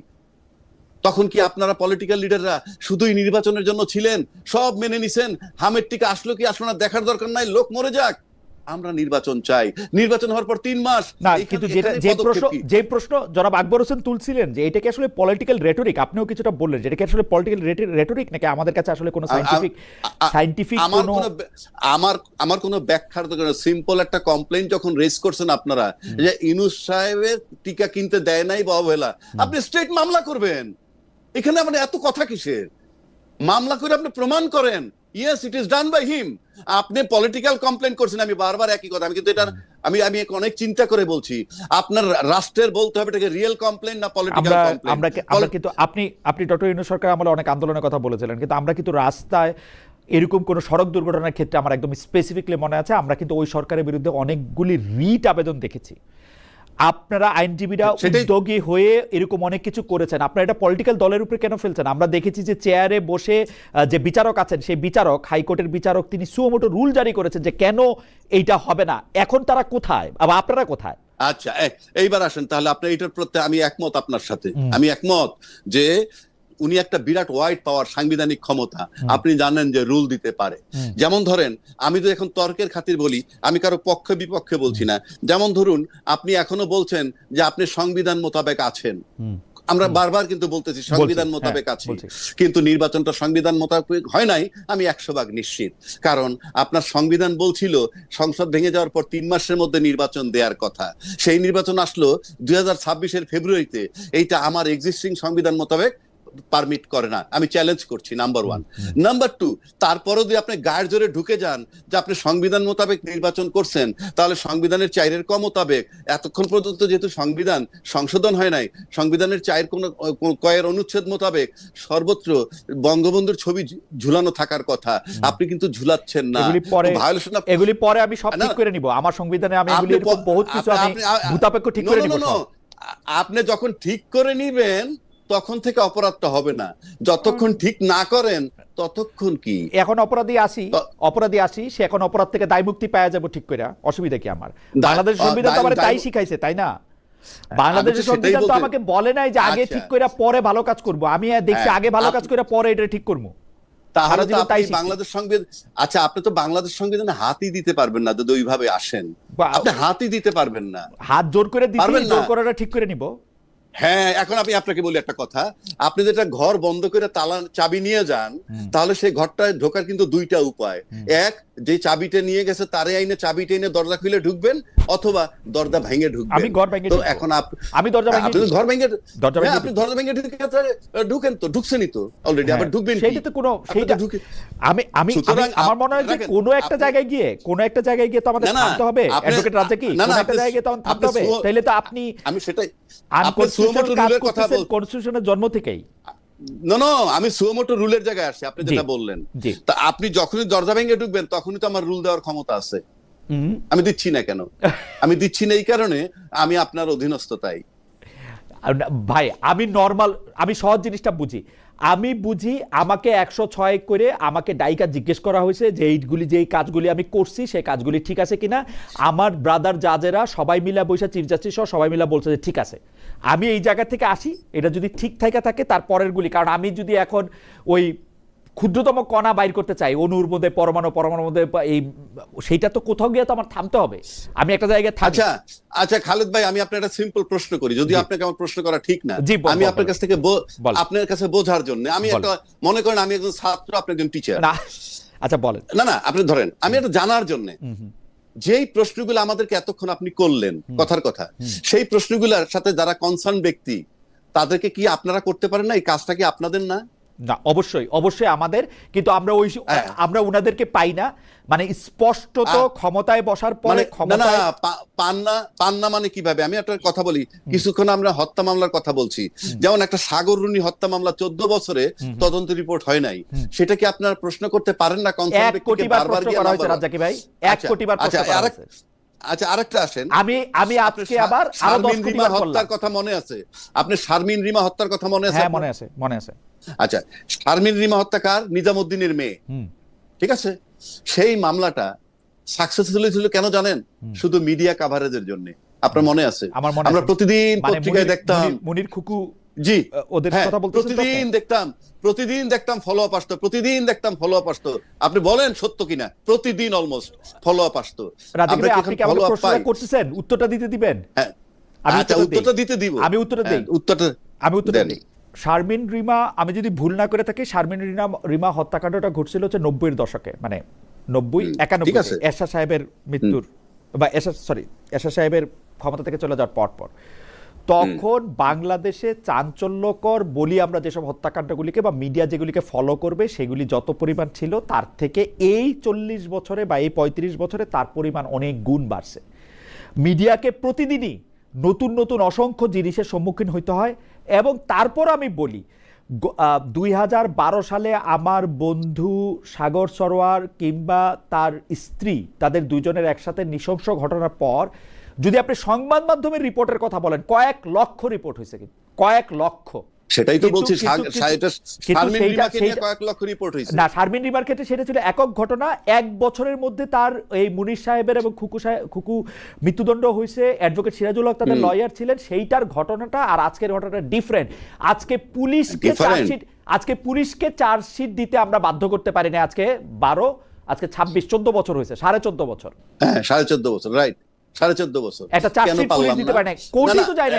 তখন কি আপনারা পলিটিক্যাল লিডাররা শুধুই নির্বাচনের জন্য ছিলেন, সব মেনে নিছেন, হামের টিকা আসলো কি আসলো না দেখার দরকার নাই, লোক মরে যাক? আমরা নির্বাচন চাই, নির্বাচন হওয়ার পর 3 মাস না, এখানে- কিন্তু এখানে যে পদক্ষেপ কি? প্রশ্ন জনাব আকবর হোসেন তুলছিলেন যে এটা কি আসলে পলিটিক্যাল রেটরিক, আপনিও কিছুটা বললেন যে এটা কি আসলে পলিটিক্যাল রেটরিক নাকি আমাদের কাছে আসলে কোনো সায়েন্টিফিক আমার কোনো কোনো আমার কোনো ব্যাখ্যার তো সিম্পল একটা কমপ্লেইন যখন রেজ করছেন আপনারা যে ইউনূস সাহেবের টিকা কিনতে দেয় নাই বা অবহেলা, আপনি স্ট্রেট মামলা করবেন। এখানে আপনি এত কথা কিসের? মামলা করে আপনি প্রমাণ করেন yes it is done by him. আপনি পলিটিক্যাল কমপ্লেন করছেন, আমি বারবার একই কথা, আমি কিন্তু এটা আমি অনেক চিন্তা করে বলছি। আপনার রাষ্ট্রের বলতে হবে এটাকে রিয়েল কমপ্লেন না পলিটিক্যাল কমপ্লেন। আমরা কিন্তু আপনি ডক্টর ইউনূস সরকার আমলে অনেক আন্দোলনের কথা বলেছিলেন, কিন্তু আমরা কিন্তু রাস্তায় এরকম কোনো সড়ক দুর্ঘটনার ক্ষেত্রে আমার একদম স্পেসিফিকলি মনে আছে আমরা কিন্তু ওই সরকারের বিরুদ্ধে অনেকগুলি রিট আবেদন দেখেছি। আপনারা আইনজীবীরা উদ্যোগী হয়ে এরকম অনেক কিছু করেছেন, আপনারা এটা পলিটিক্যাল দলের উপরে কেন ফেলছেন? আমরা দেখেছি যে চেয়ারে বসে যে বিচারক আছেন, সেই বিচারক, হাইকোর্টের বিচারক, তিনি সুমোটো রুল জারি করেছেন যে কেন এইটা হবে না। এখন তারা কোথায়, আবার আপনারা কোথায়? আচ্ছা, এইবার আসেন তাহলে আপনি এটার প্রতি আমি একমত আপনার সাথে। আমি একমত যে উনি একটা বিরাট ওয়াইড পাওয়ার, সাংবিধানিক ক্ষমতা, আপনি জানেন যে রুল দিতে পারে। যেমন ধরেন, আমি তো এখন তর্কের খাতির বলি, আমি কারো পক্ষে বিপক্ষে বলছি না। যেমন ধরুন, আপনি এখনো বলছেন যে আপনি সংবিধান মোতাবেক আছেন, আমরা বারবার কিন্তু বলতেছি সংবিধান মোতাবেক আছি, কিন্তু নির্বাচনটা সংবিধান মোতাবেক হয় নাই, আমি 100% নিশ্চিত। কারণ আপনার সংবিধান বলছিল সংসদ ভেঙে যাওয়ার পর 3 মাসের মধ্যে নির্বাচন দেওয়ার কথা, সেই নির্বাচন আসলো 2026-এর ফেব্রুয়ারিতে। এইটা আমার এক্সিস্টিং সংবিধান মোতাবেক পারমিট করে না, আমি চ্যালেঞ্জ করছি, নাম্বার 1। নাম্বার 2, তারপরও যদি আপনি গায়ের জোরে ঢুকে যান যে আপনি সংবিধান মোতাবেক নির্বাচন করছেন, তাহলে সংবিধানের 4-এর ক মোতাবেক এতক্ষণ পর্যন্ত যেহেতু সংবিধান সংশোধন হয় নাই, সংবিধানের 4 কয়ের অনুচ্ছেদ মোতাবেক সর্বত্র বঙ্গবন্ধুর ছবি ঝুলানো থাকার কথা, আপনি কিন্তু ঝুলাচ্ছেন না। এগুলি পরে আমি সব ঠিক করে নিব, আমার সংবিধানে আমি এগুলি বহুত কিছু আমি ভূতাপেক্ষ ঠিক করে নিব। আপনি যখন ঠিক করে নিবেন তখন থেকে অপরাধটা হবে না, যতক্ষণ ঠিক না করেন ততক্ষণ কি। এখন অপরাধী আসি সে এখন অপরাধ থেকে দায় মুক্তি পাওয়া যাবে ঠিক করে, অসুবিধা কি আমার? বাংলাদেশ সংবিধান তো আমারে তাই শিখাইছে, তাই না? বাংলাদেশের সংবিধান তো আমাকে বলে নাই যে আগে ঠিক করে পরে ভালো কাজ করব, আমি দেখছি আগে ভালো কাজ করে পরে এটা ঠিক করব। তাহলে তো আপনি বাংলাদেশ সংবিধান, আচ্ছা আপনি তো বাংলাদেশ সংবিধানে হাতই দিতে পারবেন না যদি ওইভাবে আসেন, আপনি হাতই দিতে পারবেন না। হাত জোর করে দিতে, জোর করাটা ঠিক করে নিব। হ্যাঁ, এখন আমি আপনাকে বলি একটা কথা, আপনি যেটা ঘর বন্ধ করে তালা চাবি নিয়ে যান, তাহলে সেই ঘরটায় ঢোকার কিন্তু 2টা উপায়। এক, যে চাবিটা নিয়ে গেছে তারে আইনে চাবিটা এনে দরজা খুলে ঢুকবেন, অথবা দরজা ভেঙে ঢুকবেন। আমি ঘর ভেঙে, তো এখন আমি দরজা ভেঙে, আপনি ঘর ভেঙে, আপনি দরজা ভেঙে ঢুকেন তো, ঢুকছেনই তো অলরেডি, আবার ঢুকবেন। সেটা তো কোনো, সেটা আমি আমার মনে হয় যে কোনো একটা জায়গায় গিয়ে তো আমাদের থামতে হবে। অ্যাডভোকেট রাজ্জাক, কি কোনো একটা জায়গায় তো থামতে হবে, তাইলে তো আপনি, আমি সেটাই কনস্টিটিউশনের জন্ম থেকেই আমি সুমোটো রুলের জায়গায় আসছি, আপনি যেটা বললেন। তা আপনি যখনই দরজা ভেঙে ঢুকবেন তখনই তো আমার রুল দেওয়ার ক্ষমতা আছে। আমি দিচ্ছি না কেন? আমি দিচ্ছি না এই কারণে আমি আপনার অধীনস্থ। তাই ভাই, আমি সহজ জিনিসটা বুঝি। আমি বুঝি আমাকে 106 করে আমাকে ডাইকা জিজ্ঞেস করা হয়েছে যে এইগুলি, যে কাজগুলি আমি করছি সেই কাজগুলি ঠিক আছে কিনা। আমার ব্রাদার জাজেরা সবাই মিলা বৈশা, চিফ জাস্টিস সহ সবাই মিলা বলছে যে ঠিক আছে। আমি এই জায়গা থেকে আসি, এটা যদি ঠিক থাকে তারপরের গুলি, কারণ আমি যদি এখন ওই ক্ষুদ্রতম কণা বাইর করতে চাই অনুর মধ্যে, পরমাণুর মধ্যে, এই সেইটা তো কোথাও গিয়ে তো আমার থামতে হবে, আমি একটা জায়গায় থাকি। আচ্ছা খালেদ ভাই, আমি আপনার একটা সিম্পল প্রশ্ন করি, যদি আপনাকে আমার প্রশ্ন করা ঠিক না, আমি আপনার কাছ থেকে আপনার কাছে বোঝার জন্য, আমি একটা, মনে করেন আমি একজন ছাত্র, আপনি একজন টিচার। আচ্ছা বলেন। না আপনি ধরেন, আমি এটা জানার জন্য যেই প্রশ্নগুলো আমাদেরকে এতক্ষণ আপনি করলেন কথার কথা, সেই প্রশ্নগুলোর সাথে যারা কনসার্ন ব্যক্তি, তাদেরকে কি আপনারা করতে পারেন না? এই কাজটা কি আপনাদের না? না, অবশ্যই আমাদের, কিন্তু আমরা উনাদেরকে পাই না, মানে স্পষ্টত ক্ষমতায় বসার পরে পান না মানে কিভাবে? আমি একটা কথা বলি, কিছুক্ষণ আমরা হত্যা মামলার কথা বলছি, যেমন একটা সাগর রুনি হত্যা মামলা 14 বছরে তদন্ত রিপোর্ট হয় নাই, সেটা কি আপনারা প্রশ্ন করতে পারেন না? কনসার্ন ব্যক্তিকে বারবার গিয়ে রাজ্জাকি ভাই 1 কোটিবার প্রশ্ন করা হয়েছে। আচ্ছা, আরেকটা আসেন, আমি আজকে আবার আরো 10 কোটিবার হত্যার কথা মনে আছে? আপনি শারমিন রিমা হত্যার কথা মনে আছে? হ্যাঁ, মনে আছে। আচ্ছা, শারমিন রিমা হত্যাকার নিজামুদ্দিনের মেয়ে, ঠিক আছে? সেই মামলাটা সাকসেসফুল ছিল কেন জানেন? শুধু মিডিয়া কভারেজের জন্য। আপনার মনে আছে? আমরা প্রতিদিন পত্রিকায় দেখতাম মুনির খুকু জি ওদের হ্যাঁ, কথা বলতেছেন তো আপনি? প্রতিদিন দেখতাম ফলো আপ আসতো, আপনি বলেন সত্য কিনা, প্রতিদিন অলমোস্ট ফলো আপ আসতো। রাজাক আমরা ভাই, কি আপনি এখন কি আমাকে ফলো আপ প্রশ্নটা পাই? করতেছেন, উত্তরটা দিতে দিবেন? হ্যাঁ, আমি আচ্ছা উত্তরটা দিতে দিব। আমি উত্তরটা হ্যাঁ, দেই। উত্তরটা আমি উত্তরটা দেন। দিই। শারমিন রিমা, আমি যদি ভুল না করে থাকি, শারমিন রিমা হত্যাকাণ্ডটা ঘটছিল হচ্ছে 90-এর দশকে, মানে 90 ঠিক 91-তে আছে। এরশাদ সাহেবের মৃত্যুর, বা এরশাদ সাহেবের ক্ষমতা থেকে চলে যাওয়ার পর তখন বাংলাদেশে চাঞ্চল্যকর বলি আমরা যেসব হত্যাকাণ্ডগুলিকে বা মিডিয়া যেগুলিকে ফলো করবে সেগুলি যত পরিমাণ ছিল তার থেকে এই 40 বছরে বা এই 35 বছরে তার পরিমাণ অনেক গুণ বাড়ছে। মিডিয়াকে প্রতিদিনই নতুন নতুন অসংখ্য জিনিসের সম্মুখীন হইতে হয়। এবং তারপর আমি বলি 2012 সালে আমার বন্ধু সাগর সরোয়ার কিংবা তার স্ত্রী, তাদের দুজনের একসাথে নৃশংস ঘটনার পর যদি আপনি সংবাদ মাধ্যমের রিপোর্টের কথা বলেন, কয়েক লক্ষ রিপোর্ট হয়েছে, কিন্তু কয়েক লক্ষ। সেটাই তো কিন্তু- বলছি, কিন্তু- শারমিন সেইটা- রিমাকে নিয়ে সেইটা- কয়েক লক্ষ রিপোর্ট হয়েছে। না, শারমিন রিমার ক্ষেত্রে সেটা ছিল একক ঘটনা। এক বছরের মধ্যে তার এই মুনির সাহেবের এবং খুকু মৃত্যুদণ্ড হয়েছে। অ্যাডভোকেট সিরাজুল হক তাদের লয়ার ছিলেন। সেইটার ঘটনাটা আর আজকের ঘটনাটা ডিফারেন্ট। আজকে পুলিশকে চার্জশিট দিতে আমরা বাধ্য করতে পারি না। আজকে 12, আজকে 26, 14 বছর হয়েছে, 14.5 বছর। হ্যাঁ, 14.5 বছর, রাইট, 14.5 বছর। একটা চার্জশিট পুলিশ দিতে পারে না, কোর্টই তো যায় না।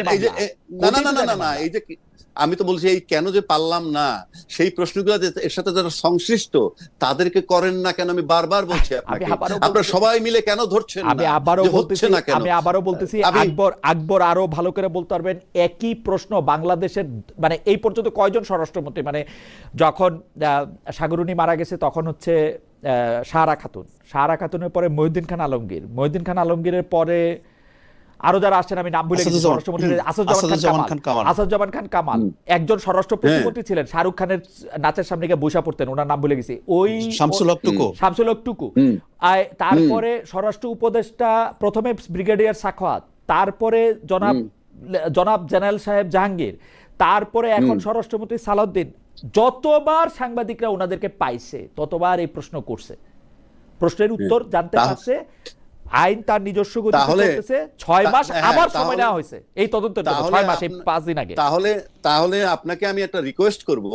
না, এই যে আমি তো বলছি, এই কেন যে পারলাম না, সেই প্রশ্নগুলো এর সাথে যারা সংশ্লিষ্ট তাদেরকে করেন না কেন, আমি বারবার বলছি আপনাকে। আপনারা সবাই মিলে কেন ধরছেন না? আমি আবারও বলতেছি, আকবর আরো ভালো করে বলতে পারবেন। একই প্রশ্ন বাংলাদেশের, মানে এই পর্যন্ত কয়জন স্বরাষ্ট্রমন্ত্রী, মানে যখন সাগরুনি মারা গেছে তখন হচ্ছে সাহারা খাতুনের পরে মহিউদ্দিন খান আলমগীরের পরে আরো যারা আসছেন আমি নাম ভুলে গেছি, স্বরাষ্ট্রমন্ত্রী আসাদুজ্জামান খান কামাল একজন স্বরাষ্ট্র প্রতিমন্ত্রী ছিলেন, শাহরুখ খানের নাচের সামনে গিয়ে বসা পড়তেন, ওনার নাম ভুলে গেছি, ওই শামসুল হক টুকু। তারপরে স্বরাষ্ট্র উপদেষ্টা প্রথমে ব্রিগেডিয়ার সাখাওয়াত, তারপরে জনাব জেনারেল সাহেব জাহাঙ্গীর, তারপরে এখন স্বরাষ্ট্রমন্ত্রী সালাউদ্দিন। যতবার সাংবাদিকরা ওনাদেরকে পাইছে ততবার এই প্রশ্ন করছে, প্রশ্নের উত্তর জানতে পারছে। আইন তার নিজস্ব গতিতে চলতেছে। 6 মাস আবার সময় নেওয়া হয়েছে এই তদন্তের জন্য, 6 মাস, এই 5 দিন আগে। তাহলে আপনাকে আমি একটা রিকোয়েস্ট করব,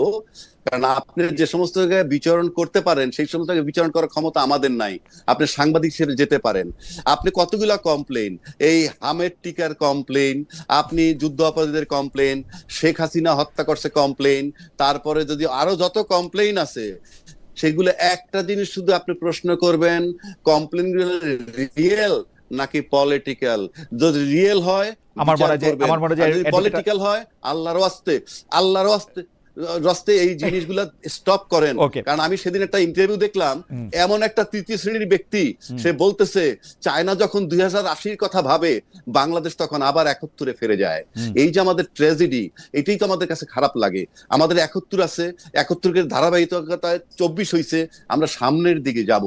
কারণ আপনি যে সমস্ত জায়গায় বিচরণ করতে পারেন সেই সমস্ত জায়গায় বিচরণ করার ক্ষমতা আমাদের নাই। আপনি সাংবাদিক হিসেবে যেতে পারেন। আপনি কতগুলা কমপ্লেইন, এই হামেদ টিকার কমপ্লেইন, আপনি যুদ্ধ অপরাধীদের কমপ্লেইন, শেখ হাসিনা হত্যা করছে কমপ্লেইন, তারপরে যদি আরো যত কমপ্লেইন আছে সেগুলো একটা জিনিস শুধু আপনি প্রশ্ন করবেন, কমপ্লেইন গুলো রিয়েল নাকি পলিটিক্যাল। যদি রিয়েল হয় আমার মনে হয় পলিটিক্যাল হয়, আল্লাহর রাস্তে এই জিনিসগুলা স্টপ করেন। কারণ আমি সেদিন একটা ইন্টারভিউ দেখলাম, এমন একটা তৃতীয় শ্রেণীর ব্যক্তি, সে বলতেছে চায়না যখন 2080 কথা ভাবে, বাংলাদেশ তখন আবার 71-এ ফিরে যায়। এই যে আমাদের ট্র্যাজেডি, এটাই তো আমাদের কাছে খারাপ লাগে। আমাদের 71 আছে, 71-এর ধারাবাহিকতায় 24 হয়েছে, আমরা সামনের দিকে যাব।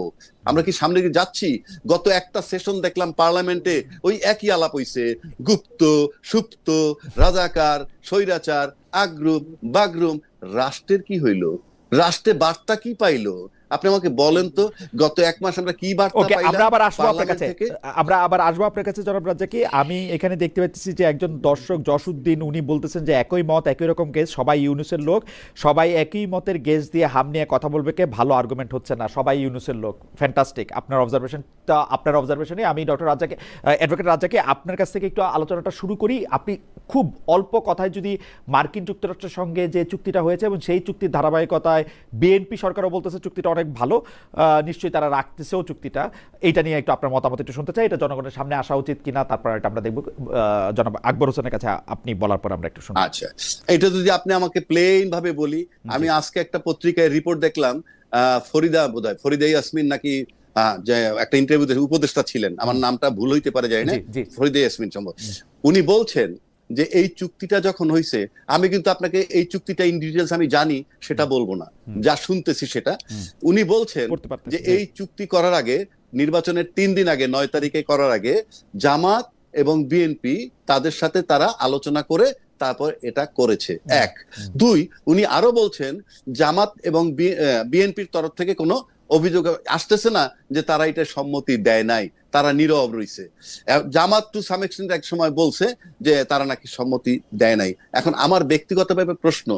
আমরা কি সামনে দিকে যাচ্ছি? গত একটা সেশন দেখলাম পার্লামেন্টে, ওই একই আলাপ হইছে, গুপ্ত সুপ্ত, রাজাকার, স্বৈরাচার, আগ্রুম বাগরুম। রাষ্ট্রের কি হইল? রাষ্ট্রে বার্তা কি পাইলো? আপনি আমাকে বলেন তো, গত 1 মাস আমরা কি বার্তা পাইলাম? আমরা আবার আসবো আপনার কাছে জনাব রাজ্জাকি। আমি এখানে দেখতে পাচ্ছি যে একজন দর্শক জসউদ্দিন, উনি বলতেছেন যে একই মত, একই রকম কেস, সবাই ইউনুসের লোক, সবাই একই মতের গেস দিয়ে হাম নিয়ে কথা বলবে, কে ভালো আর্গুমেন্ট হচ্ছে না, সবাই ইউনুসের লোক। ফ্যান্টাস্টিক আপনার অবজারভেশনে। আমি ডক্টর রাজ্জাকি, অ্যাডভোকেট রাজ্জাকি, আপনার কাছ থেকে একটু আলোচনাটা শুরু করি। আপনি খুব অল্প কথায় যদি মার্কিন যুক্তরাষ্ট্রের সঙ্গে যে চুক্তিটা হয়েছে এবং সেই চুক্তির ধারাবাহিকতায় বিএনপি সরকারও বলতেছে চুক্তিটা অনেক ভালো, নিশ্চয়ই তারা রাখতেছেও চুক্তিটা, এইটা নিয়ে একটু আপনার মতামত একটু শুনতে চাই। এটা জনগণের সামনে আসা উচিত কিনা, তারপর এটা আমরা দেখব। জনাব আকবর হোসেনের কাছে আপনি বলার পর আমরা একটু শুনি। আচ্ছা, এটা যদি আপনি আমাকে প্লেন ভাবে বলি, আমি আজকে একটা পত্রিকায় রিপোর্ট দেখলাম, ফরিদা ইয়াসমিন নাকি যে একটা ইন্টারভিউতে উপদেষ্টা ছিলেন, আমার নামটা ভুল হইতে পারে, যায় না, ফরিদা ইয়াসমিন সম্ভব। উনি বলছেন যে এই চুক্তিটা যখন হয়েছে, আমি কিন্তু আপনাকে এই চুক্তিটা ইন ডিটেইলস আমি জানি সেটা বলবো না, যা শুনতেছি সেটা। উনি বলছেন যে এই চুক্তি করার আগে, নির্বাচনের 3 দিন আগে, 9 তারিখে করার আগে, জামাত এবং বিএনপি তাদের সাথে তারা আলোচনা করে তারপর এটা করেছে। 1, 2, উনি আরো বলছেন জামাত এবং বিএনপির তরফ থেকে কোনো অভিযোগ আসতেছে না যে তারা এটা সম্মতি দেয় নাই, তারা নীরব রয়েছে। জামাত টু সাম এক্সটেন্ট এক সময় বলছে যে তারা নাকি সম্মতি দেয় নাই। এখন আমার ব্যক্তিগতভাবে প্রশ্ন,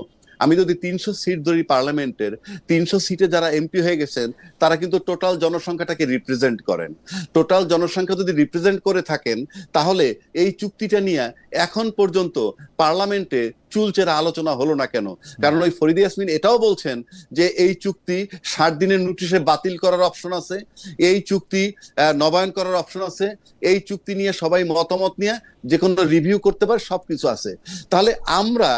আমি যদি 300 সিট ধরি পার্লামেন্টের, 300 সিটে যারা এমপি হয়ে গেছেন তারা কিন্তু টোটাল জনসংখ্যাটাকে রিপ্রেজেন্ট করেন। টোটাল জনসংখ্যা যদি রিপ্রেজেন্ট করে থাকেন, তাহলে এই চুক্তিটা নিয়ে এখন পর্যন্ত পার্লামেন্টে চুলচেরা আলোচনা হলো না কেন? কারণ ওই ফরিদা ইয়াসমিন এটাও বলছেন যে এই চুক্তি 60 দিনের নোটিশে বাতিল করার অপশন আছে, এই চুক্তি নবায়ন করার অপশন আছে, এই চুক্তি নিয়ে সবাই মতামত নিয়ে যে কোনো রিভিউ করতে পারে, সবকিছু আছে। তাহলে আমরা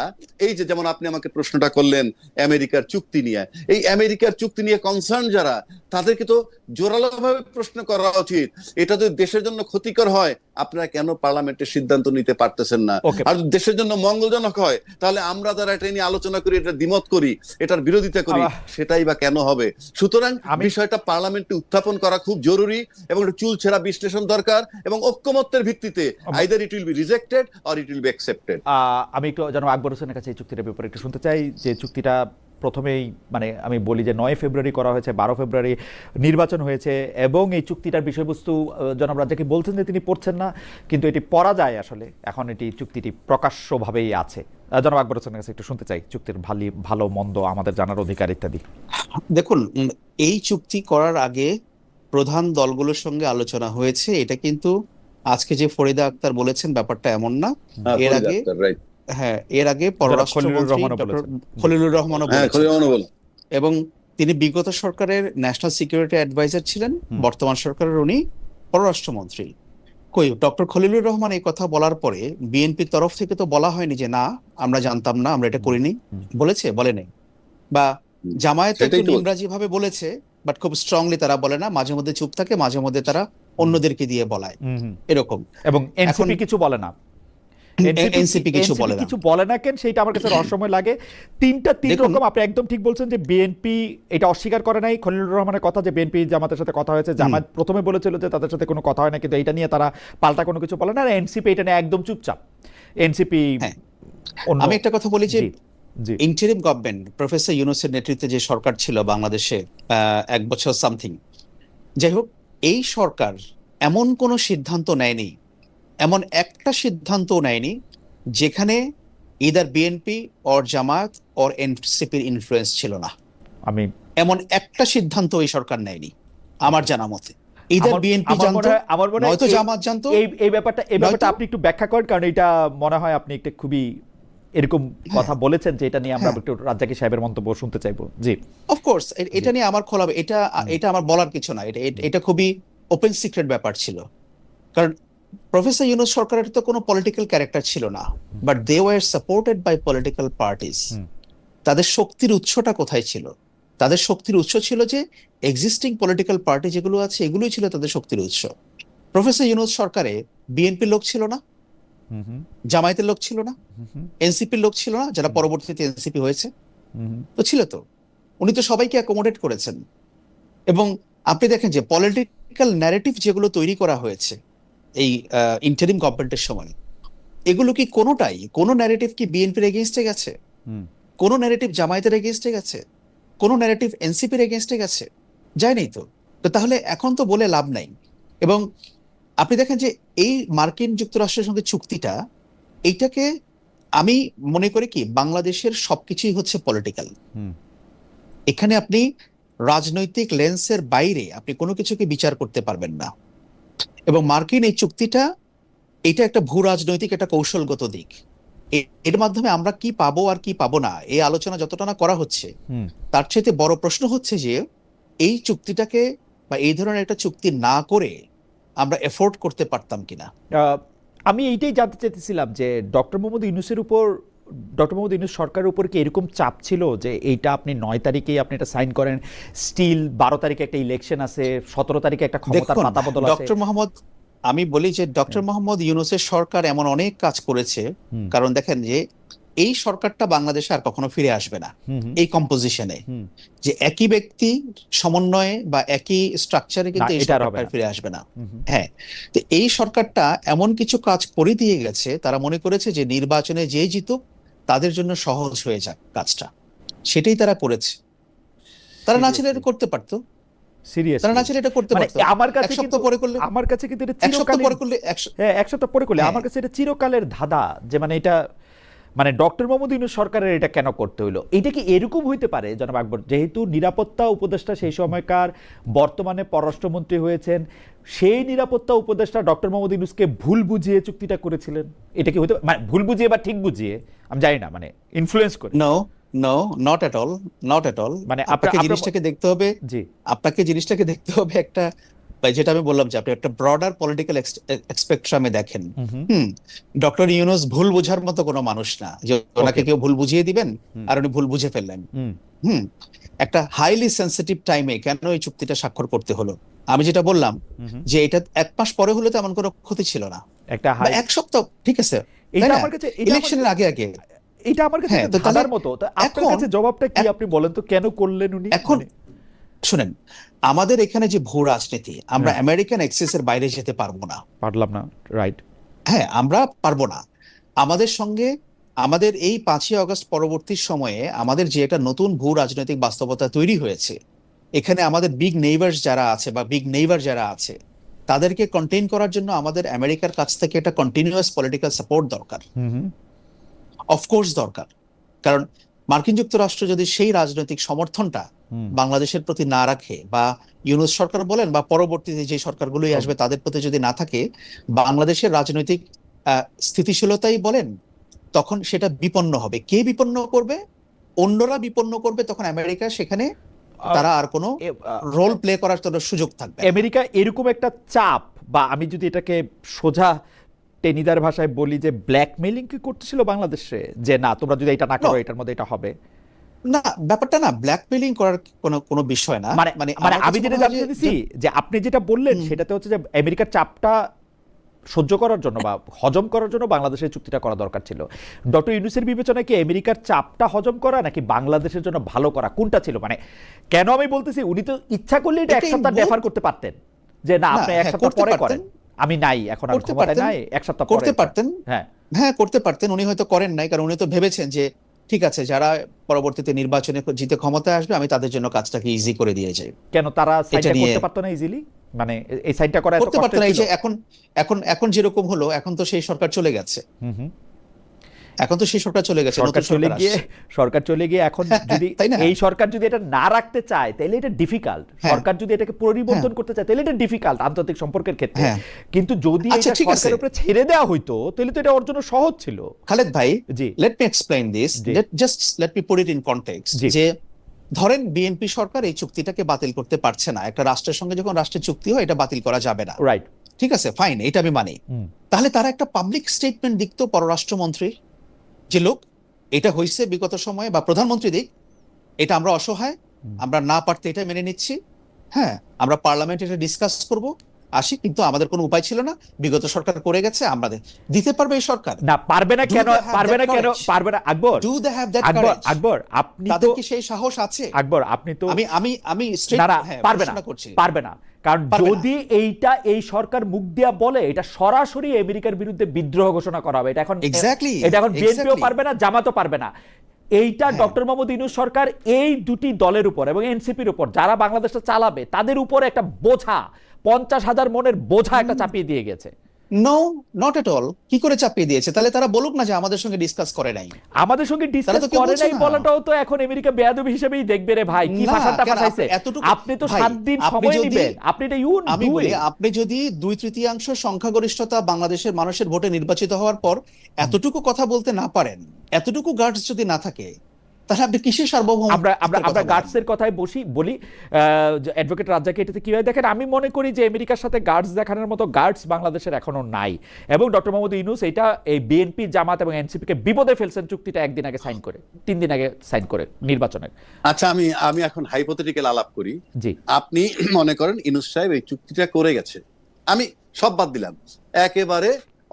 এই যে, যেমন আপনি আমাকে প্রশ্নটা করলেন আমেরিকার চুক্তি নিয়ে, এই আমেরিকার চুক্তি নিয়ে কনসার্ন যারা, তাদেরকে তো জোরালোভাবে প্রশ্ন করা উচিত। এটা যদি দেশের জন্য ক্ষতিকর হয়, আপনারা কেন পার্লামেন্টে সিদ্ধান্ত নিতে পারতেছেন না? আর যদি দেশের জন্য মঙ্গলজনক হয়, তাহলে আমরা যারা এটা নিয়ে আলোচনা করি, এটা দ্বিমত করি, এটার বিরোধিতা করি, সেটাই বা কেন হবে? সুতরাং বিষয়টা পার্লামেন্টে উত্থাপন করা খুব জরুরি এবং একটা চুলছেরা বিশ্লেষণ দরকার, এবং ঐক্যমত্যের ভিত্তিতে either it will be rejected or it will be accepted. আমি একটু জনাব আকবর হোসেনের কাছে এই চুক্তিটার ব্যাপারে একটু শুনতে চাই, যে চুক্তিটা প্রথমেই মানে আমি বলি যে 9 ফেব্রুয়ারি করা হয়েছে, 12 ফেব্রুয়ারি নির্বাচন হয়েছে, এবং এই চুক্তিটার বিষয়বস্তু জনাব রাজ্জাকি বলছেন যে তিনি পড়ছেন না, কিন্তু এটি পড়া যায় আসলে, এখন এটি চুক্তিটি প্রকাশ্যভাবেই আছে। জনাব আকবর হোসেনের কাছে একটু শুনতে চাই চুক্তির ভালো মন্দ আমাদের জানার অধিকার ইত্যাদি। দেখুন, এই চুক্তি করার আগে প্রধান দলগুলোর সঙ্গে আলোচনা হয়েছে। এটা কিন্তু আজকে যে ফরিদা আক্তার বলেছেন ব্যাপারটা এমন না। এর আগে এর আগে পররাষ্ট্রমন্ত্রী ডক্টর খলিলুর রহমানও বলেছেন, এবং তিনি বিগত সরকারের ন্যাশনাল সিকিউরিটি অ্যাডভাইজার ছিলেন, বর্তমান সরকারের উনি পররাষ্ট্রমন্ত্রী। ডক্টর খলিলুর রহমান এই কথা বলার পরে বিএনপির তরফ থেকে তো বলা হয়নি যে না আমরা জানতাম না, আমরা এটা করিনি, বলে নেই। বা জামায়াত একটু ইংরাজি ভাবে বলেছে, বাট খুব স্ট্রংলি তারা বলে না, মাঝে মধ্যে চুপ থাকে, মাঝে মধ্যে তারা অন্যদেরকে দিয়ে বলায় এরকম। এবং এনসিপি কিছু বলে না, এনসিপি কিছু বলে না কেন, সেটা আমার কাছে রহস্যময় লাগে। তিন রকম। আপনি একদম ঠিক বলছেন যে বিএনপি এটা অস্বীকার করে নাই, খলিলুর রহমানের কথা যে বিএনপি জামাতের সাথে কথা হয়েছে, জামাত প্রথমে বলেছিল যে তাদের সাথে কোনো কথা হয় না, কিন্তু এটা নিয়ে তারা পাল্টা কোনো কিছু বলে না। আর এনসিপি এটা নিয়ে একদম চুপচাপ। এনসিপি আমি একটা কথা বলি যে ইন্টারিম গভর্নমেন্ট প্রফেসর ইউনূসের নেতৃত্বে যে সরকার ছিল বাংলাদেশে 1 বছর সামথিং, যাই হোক, এই সরকার এমন কোনো সিদ্ধান্ত নেয়নি, এমন একটা সিদ্ধান্ত নেয়নি যেখানে either BNP or Jamaat or এনসিপির ইনফ্লুয়েন্স ছিল না। আমি এমন একটা সিদ্ধান্ত এই সরকার নেয়নি আমার জানা মতে। ইদার বিএনপি জানতো, নয়তো জামাত জানতো। এই ব্যাপারটা আপনি একটু ব্যাখ্যা করেন, কারণ এটা মনে হয় আপনি একটা খুবই এরকম কথা বলেছেন যে এটা নিয়ে আমরা একটু রাজ্জাকি সাহেবের মন্তব্য শুনতে চাইবো। জি, অফকোর্স এটা নিয়ে আমার খোলা, এটা আমার বলার কিছু না, এটা খুবই ওপেন সিক্রেট ব্যাপার ছিল। কারণ প্রফেসর ইউনূস সরকারের তো কোনো পলিটিক্যাল ক্যারেক্টার ছিল না, but they were supported by political parties. তাদের শক্তির উৎসটা কোথায় ছিল? তাদের শক্তির উৎস ছিল যে এক্সিস্টিং পলিটিক্যাল পার্টি যেগুলো আছে, এগুলোই ছিল তাদের শক্তির উৎস। প্রফেসর ইউনূস সরকারে বিএনপির লোক ছিল না, জামায়াতের লোক ছিল না, এনসিপির লোক ছিল না, যারা পরবর্তীতে এনসিপি হয়েছে, তো ছিল তো। উনি তো সবাইকে অ্যাকোমোডেট করেছেন। এবং আপনি দেখেন যে পলিটিক্যাল ন্যারেটিভ যেগুলো তৈরি করা হয়েছে এই ইন্টারিম গভর্নমেন্টের সময়, এগুলো কি কোনো ন্যারেটিভ কি বিএনপির এগেইনস্টে গেছে? কোনো ন্যারেটিভ জামায়াতের এগেইনস্টে গেছে? কোনো ন্যারেটিভ এনসিপির এগেইনস্টে গেছে? যায়নি তো। তাহলে এখন তো বলে লাভ নাই। এবং আপনি দেখেন যে এই মার্কিন যুক্তরাষ্ট্রের সঙ্গে চুক্তিটা, এইটাকে আমি মনে করি কি বাংলাদেশের সবকিছুই হচ্ছে পলিটিক্যাল। এখানে আপনি রাজনৈতিক লেন্সের বাইরে আপনি কোনো কিছুকে বিচার করতে পারবেন না। এবং মার্কিন এই চুক্তিটা, এটা একটা ভূ রাজনৈতিক একটা কৌশলগত দিক। এর মাধ্যমে আমরা কি পাবো আর কি পাবো না, এই আলোচনা যতটা না করা হচ্ছে, তার চাইতে বড় প্রশ্ন হচ্ছে যে এই চুক্তিটাকে বা এই ধরনের একটা চুক্তি না করে আমরা এফোর্ড করতে পারতাম কিনা। আমি এইটাই জানতে চাইতেছিলাম যে ডক্টর মোহাম্মদ ইউনূস সরকারের উপর কি এরকম চাপ ছিল যে এইটা আপনি 9 তারিখেই আপনি এটা সাইন করেন, স্টিল 12 তারিখে একটা ইলেকশন আছে, 17 তারিখে একটা ক্ষমতার পাতাবদল আছে। আমি বলি যে ডক্টর মোহাম্মদ ইউনূসের সরকার এমন অনেক কাজ করেছে, কারণ দেখেন যে এই সরকারটা বাংলাদেশে আর কখনো ফিরে আসবে না এই কম্পোজিশনে, যে একই ব্যক্তি সমন্বয়ে বা একই স্ট্রাকচারে কিন্তু এই সরকার ফিরে আসবে না। হ্যাঁ, তো এই সরকারটা এমন কিছু কাজ করে দিয়ে গেছে, তারা মনে করেছে যে নির্বাচনে যে জিতুক তাদের জন্য সহজ হয়ে যাক কাজটা, সেটাই তারা করেছে। তারা না চাইলে এটা করতে পারতো, সিরিয়াসলি তারা না চাইলে এটা করতে মানে পারতো। আমার কাছে এক সপ্তাহ কিন্তু পরে করলে, আমার কাছে কিন্তু এটা এক সপ্তাহ চিরকালীন পরে করলে, হ্যাঁ এক সপ্তাহ পরে করলে হ্যাঁ। আমার কাছে এটা চিরকালের ধাঁধা যে মানে এটা মানে ডক্টর মোহাম্মদ ইউনূস সরকারের এটা কেন করতে হইলো। এটা কি এরকম হইতে পারে জনাব আকবর, যেহেতু নিরাপত্তা উপদেষ্টা সেই সময়কার বর্তমানে পররাষ্ট্রমন্ত্রী হয়েছেন, সেই নিরাপত্তা উপদেষ্টা ডক্টর মোহাম্মদ ইউনূসকে ভুল বুঝিয়ে চুক্তিটা করেছিলেন? এটা কি হইতে মানে ভুল বুঝিয়ে বা ঠিক বুঝিয়ে আমি জানি না, মানে ইনফ্লুয়েন্স করে? No no, not at all, not at all. মানে আপনাকে জিনিসটাকে দেখতে হবে, জি আপনাকে জিনিসটাকে দেখতে হবে একটা, যেটা আমি বললাম যে আপনি একটা ব্রডার পলিটিক্যাল স্পেকট্রামে দেখেন। ডক্টর ইউনূস ভুল বোঝার মতো কোনো মানুষ না যে ওনাকে কেউ ভুল বুঝিয়ে দিবেন আর উনি ভুল বুঝে ফেললেন। একটা হাইলি সেন্সিটিভ টাইমে কেন এই চুক্তিটা স্বাক্ষর করতে হলো? আমি যেটা বললাম যে এটা 1 মাস পরে হলে তো এমন কোনো ক্ষতি ছিল না, একটা বা 1 সপ্তাহ, ঠিক আছে, এটা আমার কাছে ইলেকশনের আগে আগে। এটা আমার কাছে হ্যাঁ, একটা তো তাহলে ধাঁধার মতো। তা আপনার কাছে জবাবটা কি আপনি বলেন তো, কেন করলেন উনি? এখন মানে শুনেন, আমাদের এখানে যে ভূ রাজনীতি, আমরা আমেরিকান এক্সিসের বাইরে যেতে পারবো না। পারলাম না, রাইট? হ্যাঁ, আমরা পারবো না। আমাদের সঙ্গে আমাদের এই 5ই আগস্ট পরবর্তী সময়ে আমাদের যে একটা নতুন ভূ রাজনৈতিক বাস্তবতা তৈরি হয়েছে, এখানে আমাদের বিগ নেইবার্স যারা আছে বা বিগ নেইবার যারা আছে, তাদেরকে কন্টেইন করার জন্য আমাদের আমেরিকার কাছ থেকে একটা কন্টিনিউয়াস পলিটিক্যাল সাপোর্ট দরকার, অফকোর্স দরকার। কারণ মার্কিন যুক্তরাষ্ট্র যদি সেই রাজনৈতিক সমর্থনটা বাংলাদেশের প্রতি না রাখে, বা ইউনূস সরকার বলেন বা পরবর্তীতে যে সরকারগুলোই আসবে তাদের প্রতি যদি না থাকে, বাংলাদেশের রাজনৈতিক স্থিতিশীলতাই বলেন, তখন সেটা বিপন্ন হবে। কে বিপন্ন করবে? অন্যরা বিপন্ন করবে। তখন আমেরিকা সেখানে তারা আর কোনো রোল প্লে করার জন্য সুযোগ থাকবে। আমেরিকা এরকম একটা চাপ, বা আমি যদি এটাকে সোজা টেনিদার ভাষায় বলি, যে ব্ল্যাকমেইলিং কি করতেছিল বাংলাদেশে, যে না তোমরা যদি এটা না করো এটার মধ্যে এটা হবে? না, ব্যাপারটা না ব্ল্যাকমেইলিং করার কোনো বিষয় না। মানে মানে আমি যেটা জানতে চাইছি যে আপনি যেটা বললেন সেটাতে হচ্ছে যে আমেরিকার চাপটা সহ্য করার জন্য বা হজম করার জন্য বাংলাদেশের চুক্তিটা করা দরকার ছিল। ডক্টর ইউনূসের বিবেচনায় কি আমেরিকার চাপটা হজম করা নাকি বাংলাদেশের জন্য ভালো করা, কোনটা ছিল? মানে কেন আমি বলতেছি, উনি তো ইচ্ছা করলে এটা 1 সপ্তাহ ডেফার করতে পারতেন, যে না আপনি 1 সপ্তাহ পরে করেন, আমি নাই এখন, আর ক্ষমতায় নাই, 1 সপ্তাহ পরে করতে পারতেন। হ্যাঁ হ্যাঁ, করতে পারতেন। উনি হয়তো করেন নাই, কারণ উনি তো ভেবেছেন যে ঠিক আছে, যারা পরবর্তীতে নির্বাচনে জিতে ক্ষমতায় আসবে আমি তাদের জন্য কাজটাকে ইজি করে দিয়ে যাই। কেন তারা সাইনটা করতে পারতো না ইজিলি? মানে এই সাইনটা করা করতে পারতো না। এই যে এখন এখন এখন যেরকম হলো, এখন তো সেই সরকার চলে গেছে, এখন তো সেই সরকার চলে গেছে, সরকার চলে গিয়ে এখন যদি এই সরকার যদি এটা না রাখতে চায় তাহলে এটা ডিফিকাল্ট। সরকার যদি এটাকে পরিবর্তন করতে চায় তাহলে এটা ডিফিকাল্ট আন্তর্জাতিক সম্পর্কের ক্ষেত্রে। কিন্তু যদি এটা সরকারের উপরে ছেড়ে দেওয়া হইতো তাহলে তো এটা ওর জন্য সহজ ছিল। খালেদ ভাই, জি let me explain this, just let me put it in context. যে ধরেন বিএনপি সরকার এই চুক্তিটাকে বাতিল করতে পারছে না, একটা রাষ্ট্রের সঙ্গে যখন রাষ্ট্রের চুক্তি হয় এটা বাতিল করা যাবে না, রাইট? ঠিক আছে, ফাইন, এটা আমি মানি। তাহলে তারা একটা পাবলিক স্টেটমেন্ট দিত পররাষ্ট্রমন্ত্রী, যে লোক এটা হয়েছে বিগত সময়ে, বা প্রধানমন্ত্রী দিক, এটা আমরা অসহায়, আমরা না পারতে এটা মেনে নিচ্ছি, হ্যাঁ আমরা পার্লামেন্টে এটা ডিসকাস করব, আসি, কিন্তু আমাদের কোনো উপায় ছিল না, বিগত সরকার করে গেছে, আমাদের দিতে পারবে এই সরকার? না পারবে না। কেন পারবে না? কেন পারবে না? Akbar, do they have that courage? Akbar আপনি তো, তাদের কি সেই সাহস আছে? আকবর আপনি তো, আমি স্ট্রেট পারবে না, পারবে না। কারণ যদি এইটা এই সরকার মুখ দিয়া বলে, এটা সরাসরি আমেরিকার বিরুদ্ধে বিদ্রোহ ঘোষণা করা হবে। এটা এখন বিএনপিও পারবে না, জামাতও পারবে না। এইটা ডক্টর মোহাম্মদ ইউনূস সরকার এই দুটি দলের উপর এবং এনসিপির উপর, যারা বাংলাদেশটা চালাবে, তাদের উপর একটা বোঝা, 50,000 মনের বোঝা একটা চাপিয়ে দিয়ে গেছে। No, not at all. কি করে চাপিয়ে দিয়েছে? তাহলে তারা বলুক না যে আমাদের সঙ্গে ডিসকাস করে নাই। আমাদের সঙ্গে ডিসকাস করে নাই বলাটাও তো এখন আমেরিকা বেয়াদবি হিসেবেই দেখবে রে ভাই। কি ভাষাটা ফাটাইছে? আপনি তো 7 দিন সময় নেবেন, আপনি এটা আমি বলি, আপনি যদি 2/3 সংখ্যাগরিষ্ঠতা বাংলাদেশের মানুষের ভোটে নির্বাচিত হওয়ার পর এতটুকু কথা বলতে না পারেন, এতটুকু গার্ডস যদি না থাকে, তাহলে আপনি কিসের সার্বভৌম? আমরা গার্ডসের কথাই বলি। অ্যাডভোকেট রাজ্জাকে এটাতে কিভাবে দেখেন? আমি মনে করি যে আমেরিকার সাথে গার্ডস দেখানোর মতো গার্ডস বাংলাদেশের এখনো নাই, এবং ডক্টর মোহাম্মদ ইউনূস এটা এই বিএনপি, জামাত এবং এনসিপি কে বিপদে ফেলছেন চুক্তিটা 1 দিন আগে সাইন করে, 3 দিন আগে সাইন করে নির্বাচনের। আচ্ছা, আমি এখন হাইপোথেটিক্যাল আলাপ করি। জি, আপনি মনে করেন ইউনূস সাহেব এই চুক্তিটা করে গেছে, আমি সব বাদ দিলাম, একেবারে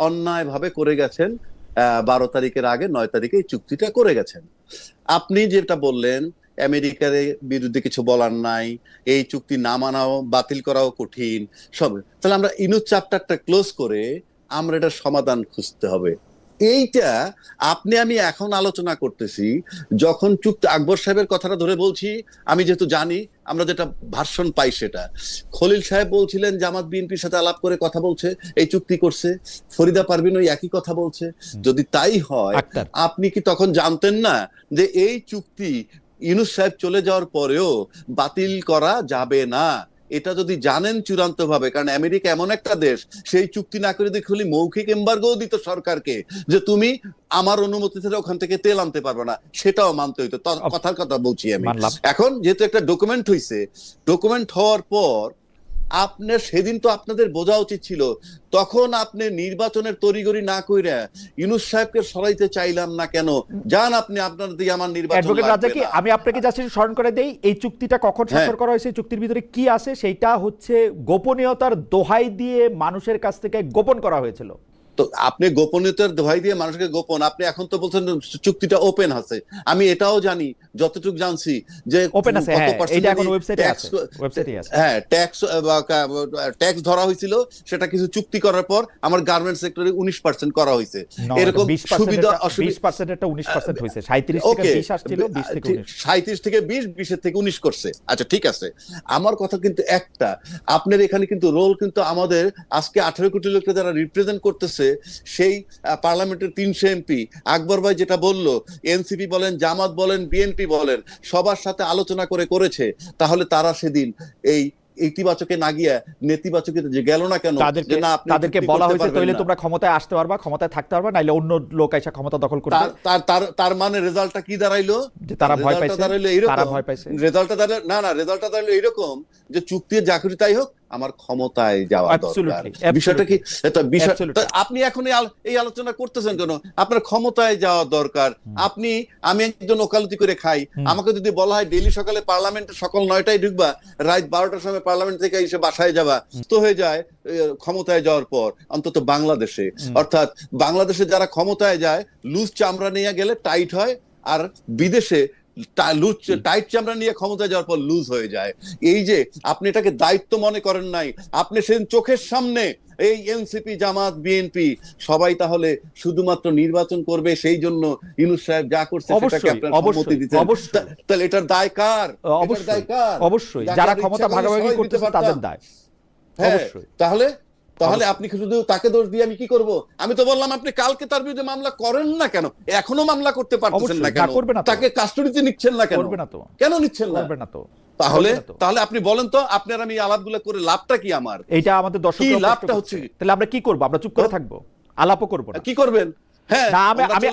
অন্যায়ভাবে করে গেছেন, 12 তারিখের আগে 9 তারিখে এই চুক্তিটা করে গেছেন। আপনি যেটা বললেন আমেরিকার বিরুদ্ধে কিছু বলার নাই, এই চুক্তি না মানাও, বাতিল করাও কঠিন, সব, তাহলে আমরা ইউনূস চ্যাপ্টারটা ক্লোজ করে আমরা এটার সমাধান খুঁজতে হবে। এইটা আমি এখন আলোচনা করতেছি, যখন চুক্তি আকবর সাহেবের কথাটা ধরে বলছি, আমি যেহেতু জানি, আমরা যেটা ভার্সন পাই সেটা, খলিল সাহেব বলছিলেন জামাত বিএনপির সাথে আলাপ করে কথা বলছে, এই চুক্তি করছে। ফরিদা পারভিন ওই একই কথা বলছে। যদি তাই হয়, আক্তার, আপনি কি তখন জানতেন না যে এই চুক্তি ইউনূস সাহেব চলে যাওয়ার পরেও বাতিল করা যাবে না? এটা যদি জানেন চূড়ান্ত ভাবে, কারণ আমেরিকা এমন একটা দেশ, সেই চুক্তি না করে দেখলি মৌখিক এম্বার্গো দিত সরকারকে, যে তুমি আমার অনুমতি ছাড়া ওখান থেকে তেল আনতে পারবে না, সেটাও মানতে হইতো। কথার কথা বলছি আমি। মানলাম। এখন যেহেতু একটা ডকুমেন্ট হইছে, ডকুমেন্ট হওয়ার পর আপনার সেদিন তো আপনাদের বোঝা উচিত ছিল, তখন আপনি নির্বাচনের তড়িঘড়ি না কইরা ইউনূস সাহেবকে সরাইতে চাইলাম না কেন? যান আপনি, আপনার দিয়ে আমার নির্বাচন অ্যাডভোকেট লাগবে রাজ্জাকি, না। আমি আপনাকে জাস্ট স্মরণ করে দেই, এই চুক্তিটা কখন স্বাক্ষর করা হয়েছে, চুক্তির ভিতরে কি আছে, সেইটা হচ্ছে গোপনীয়তার দোহাই দিয়ে মানুষের কাছ থেকে গোপন করা হয়েছিল। তো আপনি গোপনীয়তার দোহাই দিয়ে মানুষকে গোপন, আপনি এখন তো বলছেন চুক্তিটা ওপেন আছে। আমি এটাও জানি, যতটুকু জানছি, যে ওপেন আছে, হ্যাঁ, এটা এখন ওয়েবসাইটে আছে, ওয়েবসাইটে আছে। হ্যাঁ, ট্যাক্স ধরা হয়েছিল, সেটা কিছু চুক্তি করার পর আমার গার্মেন্টস সেক্টরে 20% করা হয়েছে। এরকম সুবিধা অসুবিধা 20%-টা 20% হয়েছে, 37 থেকে 20 আসছিল, 20 থেকে 19, 37 থেকে 20, 20 থেকে 19 করছে। আচ্ছা, ঠিক আছে। আমার কথা কিন্তু একটা, আপনার এখানে কিন্তু রোল কিন্তু আমাদের আজকে 18 কোটি লোককে যারা রিপ্রেজেন্ট করতেছে, সেই পার্লামেন্টের 300 এমপি, আকবর ভাই যেটা বললো, এনসিপি বলেন, জামাত বলেন, বিএনপি বলেন, সবার সাথে আলোচনা করেছে। তাহলে তারা সেদিন এই ইতিবাচকে না গিয়া নেতিবাচকে যে গেল না কেন? তাদেরকে বলা হয়েছে তাহলে তোমরা ক্ষমতায় আসতে পারবা, ক্ষমতায় থাকতে পারবা, নাইলে অন্য লোক এসে ক্ষমতা দখল করবে। তার মানে রেজাল্টটা কি দাঁড়াইলো? যে তারা ভয় পাইছে, তারা ভয় পাইছে। রেজাল্টটা দাঁড়াইলো এরকম, যে চুক্তির চাকরি তাই হোক, আমার ক্ষমতায় যাওয়া দরকার। বিষয়টা কি? এটা বিষয় আপনি এখন এই আলোচনা করতেছেন কেন? আপনার ক্ষমতায় যাওয়া দরকার। আমি একজন ওকালতি করে খাই, আমাকে যদি বলা হয় ডেইলি সকালে পার্লামেন্টে সকাল 9টায় ঢুকবা, রাত 12টার সময় পার্লামেন্ট থেকে এসে বাসায় যাবা, তো হয়ে যায় ক্ষমতায় যাওয়ার পর। অন্তত বাংলাদেশে, অর্থাৎ বাংলাদেশে যারা ক্ষমতায় যায়, লুজ চামড়া নিয়ে গেলে টাইট হয়, আর বিদেশে টাইট চামড়া নিয়ে ক্ষমতায় যাওয়ার পর লুজ হয়ে যায়। এই যে আপনি এটাকে দায়িত্ব মনে করেন নাই, আপনি সেদিন চোখের সামনে এই এনসিপি, জামাত, বিএনপি সবাই তাহলে শুধুমাত্র নির্বাচন করবে, সেই জন্য ইউনূস সাহেব যা করছে সেটাকে আপনারা সম্মতি দিতেন। তাহলে এটার দায় কার? অবশ্যই যারা ক্ষমতা ভাগাভাগি করতেছে তাদের দায়। হ্যাঁ, তাহলে আপনি শুধু তাকে দোষ দিয়ে আমি কি করব? আমি তো বললাম, আপনি কালকে তার বিরুদ্ধে মামলা করেন না কেন? এখনো মামলা করতে পারতেছেন না কেন? তাকে কাস্টডিতে নিচ্ছেন না কেন? কেন নিচ্ছেন না? তাহলে আপনি বলেন তো, আপনার আমি আলাপগুলো করে লাভটা কি? আমার এটা আমাদের দর্শকদের লাভটা হচ্ছে, তাহলে আমরা কি করব? আমরা চুপ করে থাকবো, আলাপও করব না? কি করবেন?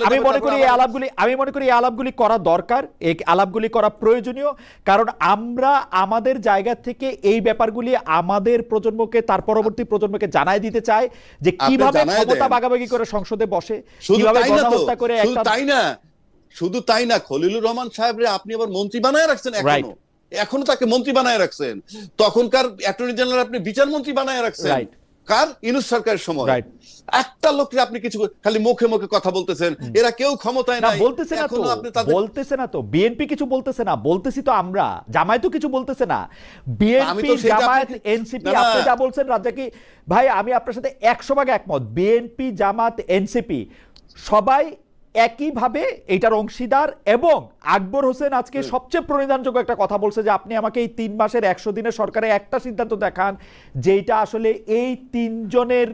আমি মনে করি এই আলাপগুলি করা দরকার, এই আলাপগুলি করা প্রয়োজনীয়, কারণ আমরা আমাদের জায়গা থেকে এই ব্যাপারগুলি আমাদের প্রজন্মকে, তার পরবর্তী প্রজন্মকে জানাই দিতে চাই, যে কিভাবে ক্ষমতা ভাগাভাগি করে সংসদে বসে, কিভাবে গণহত্যা করে। শুধু তাই না, খলিলুর রহমান সাহেবরে আপনি আবার মন্ত্রী বানায় রাখছেন, এখনো তাকে মন্ত্রী বানায় রাখছেন। তখনকার অ্যাটর্নি জেনারেল আপনি বিচার মন্ত্রী বানায় রাখছেন, কার? ইউনূস সরকারের সময়। একটা লোককে আপনি কিছু খালি মুখে মুখে কথা বলতেছেন, এরা কেউ ক্ষমতায় নাই। বলতেছে না তো বিএনপি কিছু বলতেছে না, বলতেছি তো আমরা। জামায়াতও কিছু বলতেছে না। বিএনপি, জামায়াত, এনসিপি, আপনি যা বলছেন রাজ্জাকি ভাই, আমি আপনার সাথে 100% একমত। বিএনপি, জামাত, এনসিপি সবাই একইভাবে এটার অংশীদার। এবং আকবর হোসেন আজকে সবচেয়ে প্রণিধানযোগ্য একটা কথা বলছে, যে আপনি আমাকে এই 3 মাসের 100 দিনের সরকারে একটা সিদ্ধান্ত দেখান যেটা আসলে এই 3 জনের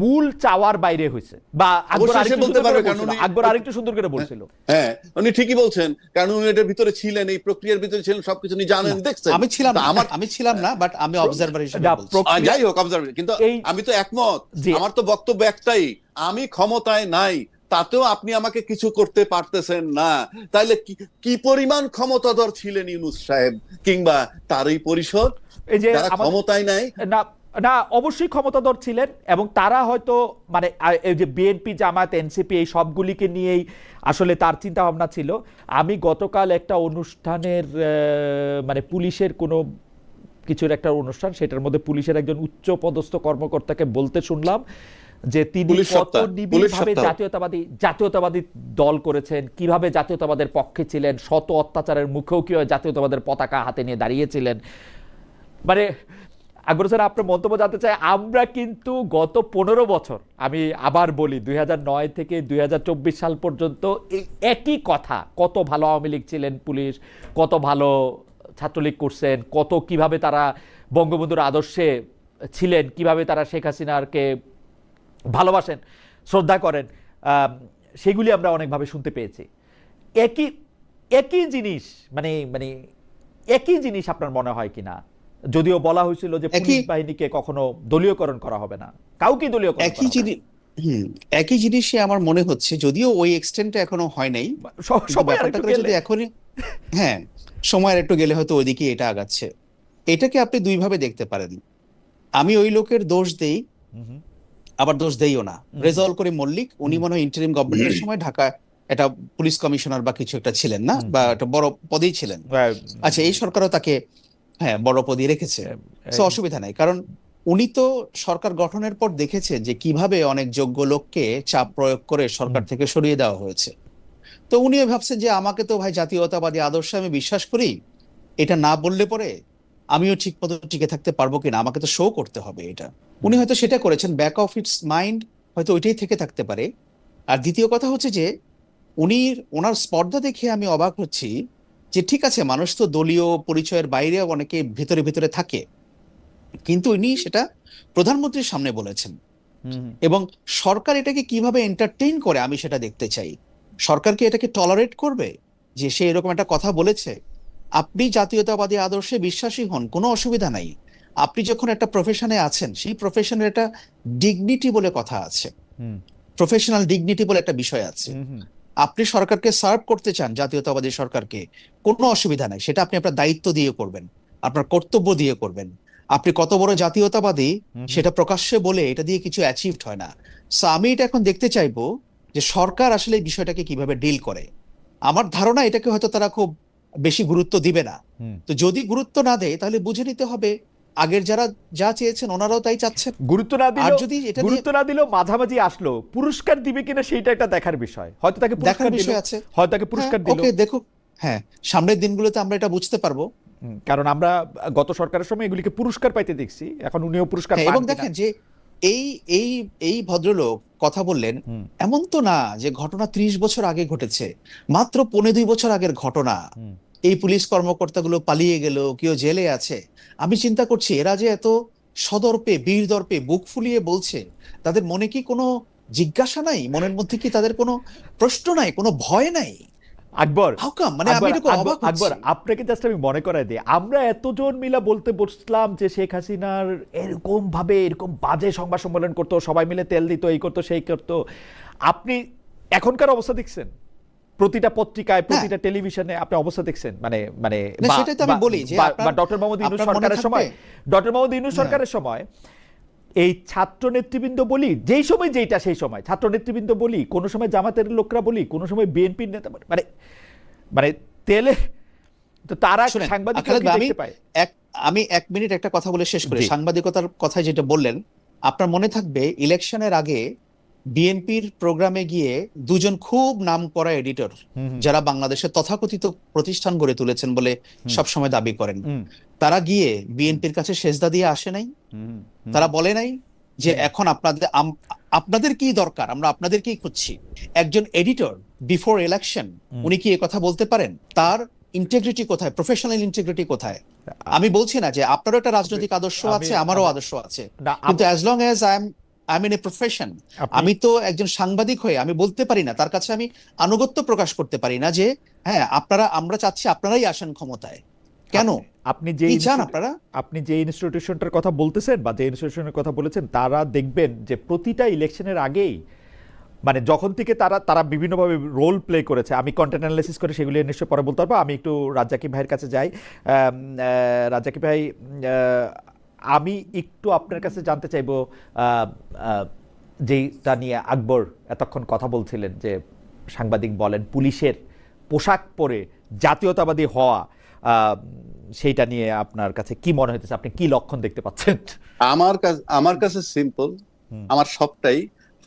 মূল চাওয়ার বাইরে হয়েছে। বা আকবর আরেকটু সুন্দর করে বলছিল। হ্যাঁ, উনি ঠিকই বলছেন, কারণ উনি এটার ভিতরে ছিলেন, এই প্রক্রিয়ার ভিতরে ছিলেন, সবকিছু উনি জানেন, দেখছেন। আমি ছিলাম না, বাট আমি অবজারভার হিসেবে বলছি। যাই হোক, অবজারভার। কিন্তু আমি তো একমত, আমার তো বক্তব্য একটাই, আমি ক্ষমতায় নাই, তাতেও আপনি আমাকে কিছু করতে পারতেছেন না। তাইলে কি পরিমাণ ক্ষমতাধর ছিলেন ইউনূস সাহেব কিংবা তারই পরিষদ, যারা ক্ষমতায় নাই? না, অবশ্যই ক্ষমতাধর ছিলেন, এবং তারা হয়তো মানে এই যে বিএনপি, জামায়াত, এনসিপি এই সবগুলিকে নিয়েই আসলে তার চিন্তা ভাবনা ছিল। আমি গতকাল একটা অনুষ্ঠানের মানে পুলিশের কোনো কিছুর একটা অনুষ্ঠান, সেটার মধ্যে পুলিশের একজন উচ্চ পদস্থ কর্মকর্তাকে বলতে শুনলাম যে তিনি কত নিবিড়ভাবে জাতীয়তাবাদী দল করেছেন, কিভাবে জাতীয়তাবাদের পক্ষে ছিলেন, শত অত্যাচারের মুখেও কি জাতীয়তাবাদের পতাকা হাতে নিয়ে দাঁড়িয়েছিলেন। মানে আকবর স্যার আপনার মন্তব্য জানতে চাই। আমরা কিন্তু গত 15 বছর, আমি আবার বলি 2009 থেকে 2024 সাল পর্যন্ত এই একই কথা, কত ভালো আওয়ামী লীগ ছিলেন পুলিশ, কত ভালো ছাত্রলীগ করছেন, কত কিভাবে তারা বঙ্গবন্ধুর আদর্শে ছিলেন, কিভাবে তারা শেখ হাসিনাকে ভালোবাসেন, শ্রদ্ধা করেন, সেগুলি আমরা অনেকভাবে শুনতে পেয়েছি। একই একই জিনিস মানে মানে একই জিনিস আপনার মনে হয় কিনা? যদিও বলা হয়েছিল যে পুলিশ বাহিনীকে কখনো দলীয়করণ করা হবে না, কাউকে দলীয়করণ একই জিনিস একই জিনিসই আমার মনে হচ্ছে, যদিও ওই এক্সটেন্টটা এখনো হয় নাই। ব্যাপারটা করে যদি এখনই, হ্যাঁ, সময়ের একটু গেলে হয়তো ওইদিকে এটা আগাচ্ছে। এটাকে আপনি দুই ভাবে দেখতে পারেন। আমি ওই লোকের দোষ দেই, আবার দোষ দেইও না। রেজাউল করিম মল্লিক, উনি মনে হয় ইন্টারিম গভর্নমেন্টের সময় ঢাকা একটা পুলিশ কমিশনার বা কিছু একটা ছিলেন না, বা একটা বড় পদেই ছিলেন। আচ্ছা, এই সরকারও তাকে হ্যাঁ বড় পদে রেখেছে, সো অসুবিধা নাই। কারণ উনি তো সরকার গঠনের পর দেখেছে যে কিভাবে অনেক যোগ্য লোককে চাপ প্রয়োগ করে সরকার থেকে সরিয়ে দেওয়া হয়েছে। তো উনিও ভাবছেন যে আমাকে তো ভাই জাতীয়তাবাদী আদর্শে আমি বিশ্বাস করি, এটা না বললে পরে আমিও ঠিক মতো টিকে থাকতে পারবো কিনা, আমাকে তো শো করতে হবে এটা। উনি হয়তো সেটা করেছেন, ব্যাক অফ ইটস মাইন্ড হয়তো ওইটাই থেকে থাকতে পারে। আর দ্বিতীয় কথা হচ্ছে যে ওনার স্পর্ধা দেখে আমি অবাক হচ্ছি যে ঠিক আছে, মানুষ তো দলীয় পরিচয়ের বাইরেও অনেকে ভেতরে ভেতরে থাকে, কিন্তু উনি সেটা প্রধানমন্ত্রীর সামনে বলেছেন। এবং সরকার এটাকে কিভাবে এন্টারটেইন করে আমি সেটা দেখতে চাই। সরকার কি এটাকে টলারেট করবে যে সে এরকম একটা কথা বলেছে? আপনি জাতীয়তাবাদী আদর্শে বিশ্বাসী হন, কোনো অসুবিধা নাই। আপনি যখন একটা প্রফেশনে আছেন, সেই প্রফেশনের একটা ডিগনিটি বলে কথা আছে, প্রফেশনাল ডিগনিটি বলে একটা বিষয় আছে। আপনি সরকারকে সার্ভ করতে চান, জাতীয়তাবাদী সরকারকে, কোনো অসুবিধা নাই, সেটা আপনি আপনার দায়িত্ব দিয়ে করবেন, আপনার কর্তব্য দিয়ে করবেন। আপনি কত বড় জাতীয়তাবাদী সেটা প্রকাশ্যে বলে এটা দিয়ে কিছু অ্যাচিভড হয় না। সো আমি এটা এখন দেখতে চাইবো যে সরকার আসলে এই বিষয়টাকে কিভাবে ডিল করে। আমার ধারণা এটাকে হয়তো তারা খুব বেশি গুরুত্ব দিবে না। তো যদি গুরুত্ব না দেয় তাহলে বুঝে নিতে হবে আগের যারা যা চেয়েছেন ওনারাও তাই চাচ্ছেন। গুরুত্ব না দিলেও মাঝামাঝি আসলো, পুরস্কার দিবে কিনা সেইটা একটা দেখার বিষয়। হয়তো তাকে দেখার বিষয় আছে, হয়তো তাকে পুরস্কার দিল। ওকে, দেখুক, হ্যাঁ, সামনের দিনগুলোতে আমরা এটা বুঝতে পারবো। কারণ আমরা গত সরকারের সময় এগুলিকে পুরস্কার পাইতে দেখছি, এখন উনিও পুরস্কার পান। এবং দেখেন যে এই এই এই ভদ্রলোক কথা বললেন, এমন তো না যে ঘটনা 30 বছর আগে ঘটেছে, মাত্র 15-2 বছর আগের ঘটনা। এই পুলিশ কর্মকর্তাগুলো পালিয়ে গেল, কেউ জেলে আছে। আমি চিন্তা করছি এরা যে এত সদর্পে বীর দর্পে বুক ফুলিয়ে বলছে, তাদের মনে কি কোনো জিজ্ঞাসা নাই? মনের মধ্যে কি তাদের কোনো প্রশ্ন নাই, কোনো ভয় নাই? আকবর, মানে আমি এরকম অবাক হচ্ছি। আকবর, আপনাকে জাস্ট আমি মনে করাই দিই, আমরা এতজন মিলা বলতে বসলাম যে শেখ হাসিনার এরকম ভাবে এরকম বাজে সংবাদ সম্মেলন করতো, সবাই মিলে তেল দিত, এই করতো সেই করতো। আপনি এখনকার অবস্থা দেখছেন, প্রতিটা পত্রিকায়, প্রতিটা টেলিভিশনে আপনি অবস্থা দেখছেন। মানে মানে সেটাই তো আমি বলি যে ডক্টর মোহাম্মদ ইউনূস সরকারের সময়, ডক্টর মোহাম্মদ ইউনূস সরকারের সময় এই ছাত্র নেতৃবৃন্দ বলি, যেই সময় যেটা সেই সময় ছাত্র নেতৃবৃন্দ বলি, কোন সময় জামাতের লোকরা বলি, কোন সময় বিএনপির নেতা, মানে মানে তেলে তো তারা সাংবাদিকরা দেখতে পায়। আমি 1 মিনিট একটা কথা বলে শেষ করি। সাংবাদিকতার কথা যেটা বললেন, আপনার মনে থাকবে ইলেকশনের আগে বিএনপির প্রোগ্রামে গিয়ে দুজন খুব নামকরা এডিটর, যারা বাংলাদেশের তথাকথিত প্রতিষ্ঠান গড়ে তুলেছেন বলে সবসময় দাবি করেন, তারা গিয়ে বিএনপির কাছে সেজদা দিয়ে আসে নাই? তারা বলে নাই যে এখন আপনাদের কি দরকার, আমরা আপনাদেরকেই খুঁজছি? একজন এডিটর বিফোর ইলেকশন উনি কি কথা বলতে পারেন? তার ইন্টিগ্রিটি কোথায়, প্রফেশনাল ইন্টিগ্রিটি কোথায়? আমি বলছি না যে আপনারও একটা রাজনৈতিক আদর্শ আছে, আমারও আদর্শ আছে, কিন্তু as long as I am in a profession, আমি তো একজন সাংবাদিক হয়ে আমি বলতে পারি না, তার কাছে আমি আনুগত্য প্রকাশ করতে পারি না যে হ্যাঁ আমরা চাচ্ছি আপনারাই আসেন ক্ষমতায়। কেন? আপনি যে ইনস্টিটিউশনটার কথা বলতেছেন বা যে ইনস্টিটিউশনের কথা বলেছেন, তারা দেখবেন যে প্রতিটা ইলেকশনের আগেই, মানে যখন থেকে তারা বিভিন্নভাবে রোল প্লে করেছে, আমি কন্টেন্ট অ্যানালাইসিস করে সেগুলি নিশ্চয় পরে বলতে পারবো। আমি একটু রাজ্জাকি ভাইয়ের কাছে যাই। রাজ্জাকি ভাই, আমি একটু আপনার কাছে জানতে চাইবো, যেটা নিয়ে আকবর এতক্ষণ কথা বলছিলেন, যে সাংবাদিক বলেন পুলিশের পোশাক পরে জাতীয়তাবাদী হওয়া, সেইটা নিয়ে আপনার কাছে কি মনে হইতেছে? আপনি কি লক্ষণ দেখতে পাচ্ছেন? আমার কাছে সিম্পল, আমার সবটাই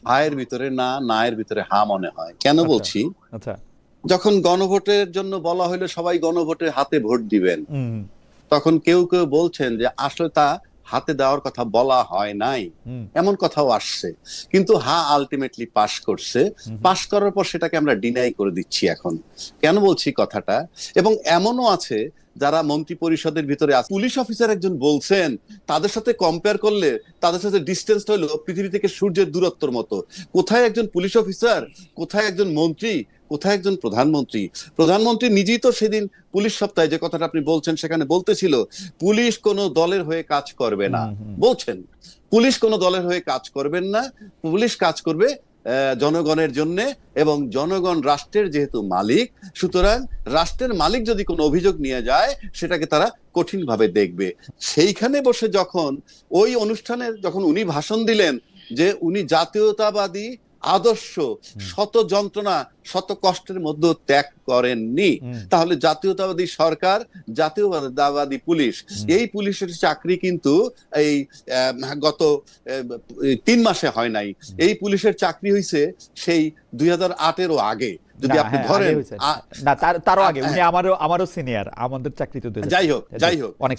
হায়ের ভিতরে না, নায়ের ভিতরে হা মনে হয়। কেন বলছি? আচ্ছা, যখন গণভোটের জন্য বলা হইলো সবাই গণভোটের হাতে ভোট দিবেন, তখন কেউ কেউ বলছেন যে আসলে তা হাতে দেওয়ার কথা বলা হয় নাই, এমন কথাও আসছে। কিন্তু আলটিমেটলি পাশ করছে। পাশ করার পর সেটাকে আমরা ডিনাই করে দিচ্ছি এখন। কেন বলছি কথাটা? এবং এমনও আছে যারা মন্ত্রী পরিষদের ভিতরে আছে, পুলিশ অফিসার একজন বলছেন তাদের সাথে কম্পেয়ার করলে তাদের সাথে ডিস্টেন্স হলো পৃথিবী থেকে সূর্যের দূরত্বর মতো। কোথায় একজন পুলিশ অফিসার, কোথায় একজন মন্ত্রী, কোথায় একজন প্রধানমন্ত্রী? প্রধানমন্ত্রী নিজেই তো সেদিন পুলিশ সপ্তাহে যে কথাটা আপনি বলছেন সেখানে বলতেছিল পুলিশ কোনো দলের হয়ে কাজ করবে না। বলছেন পুলিশ কোনো দলের হয়ে কাজ করবেন না, পুলিশ কাজ করবে জনগণের জন্য, এবং জনগণ রাষ্ট্রের যেহেতু মালিক, সুতরাং রাষ্ট্রের মালিক যদি কোনো অভিযোগ নিয়ে যায় সেটাকে তারা কঠিনভাবে দেখবে। সেইখানে বসে যখন ওই অনুষ্ঠানে যখন উনি ভাষণ দিলেন যে উনি জাতীয়তাবাদী আদর্শ শত যন্ত্রণা শত কষ্টের মধ্যে ত্যাগ করেননি, তাহলে জাতীয়তাবাদী সরকার, জাতীয়তাবাদী পুলিশ, এই পুলিশের চাকরি কিন্তু এই গত 3 মাসে হয় নাই। এই পুলিশের চাকরি হয়েছে সেই 2008-এরও আগে। যদি আপনি ধরেন না, তারও আগে উনি আমারও সিনিয়র, আমাদের চাকরি তো যাই হোক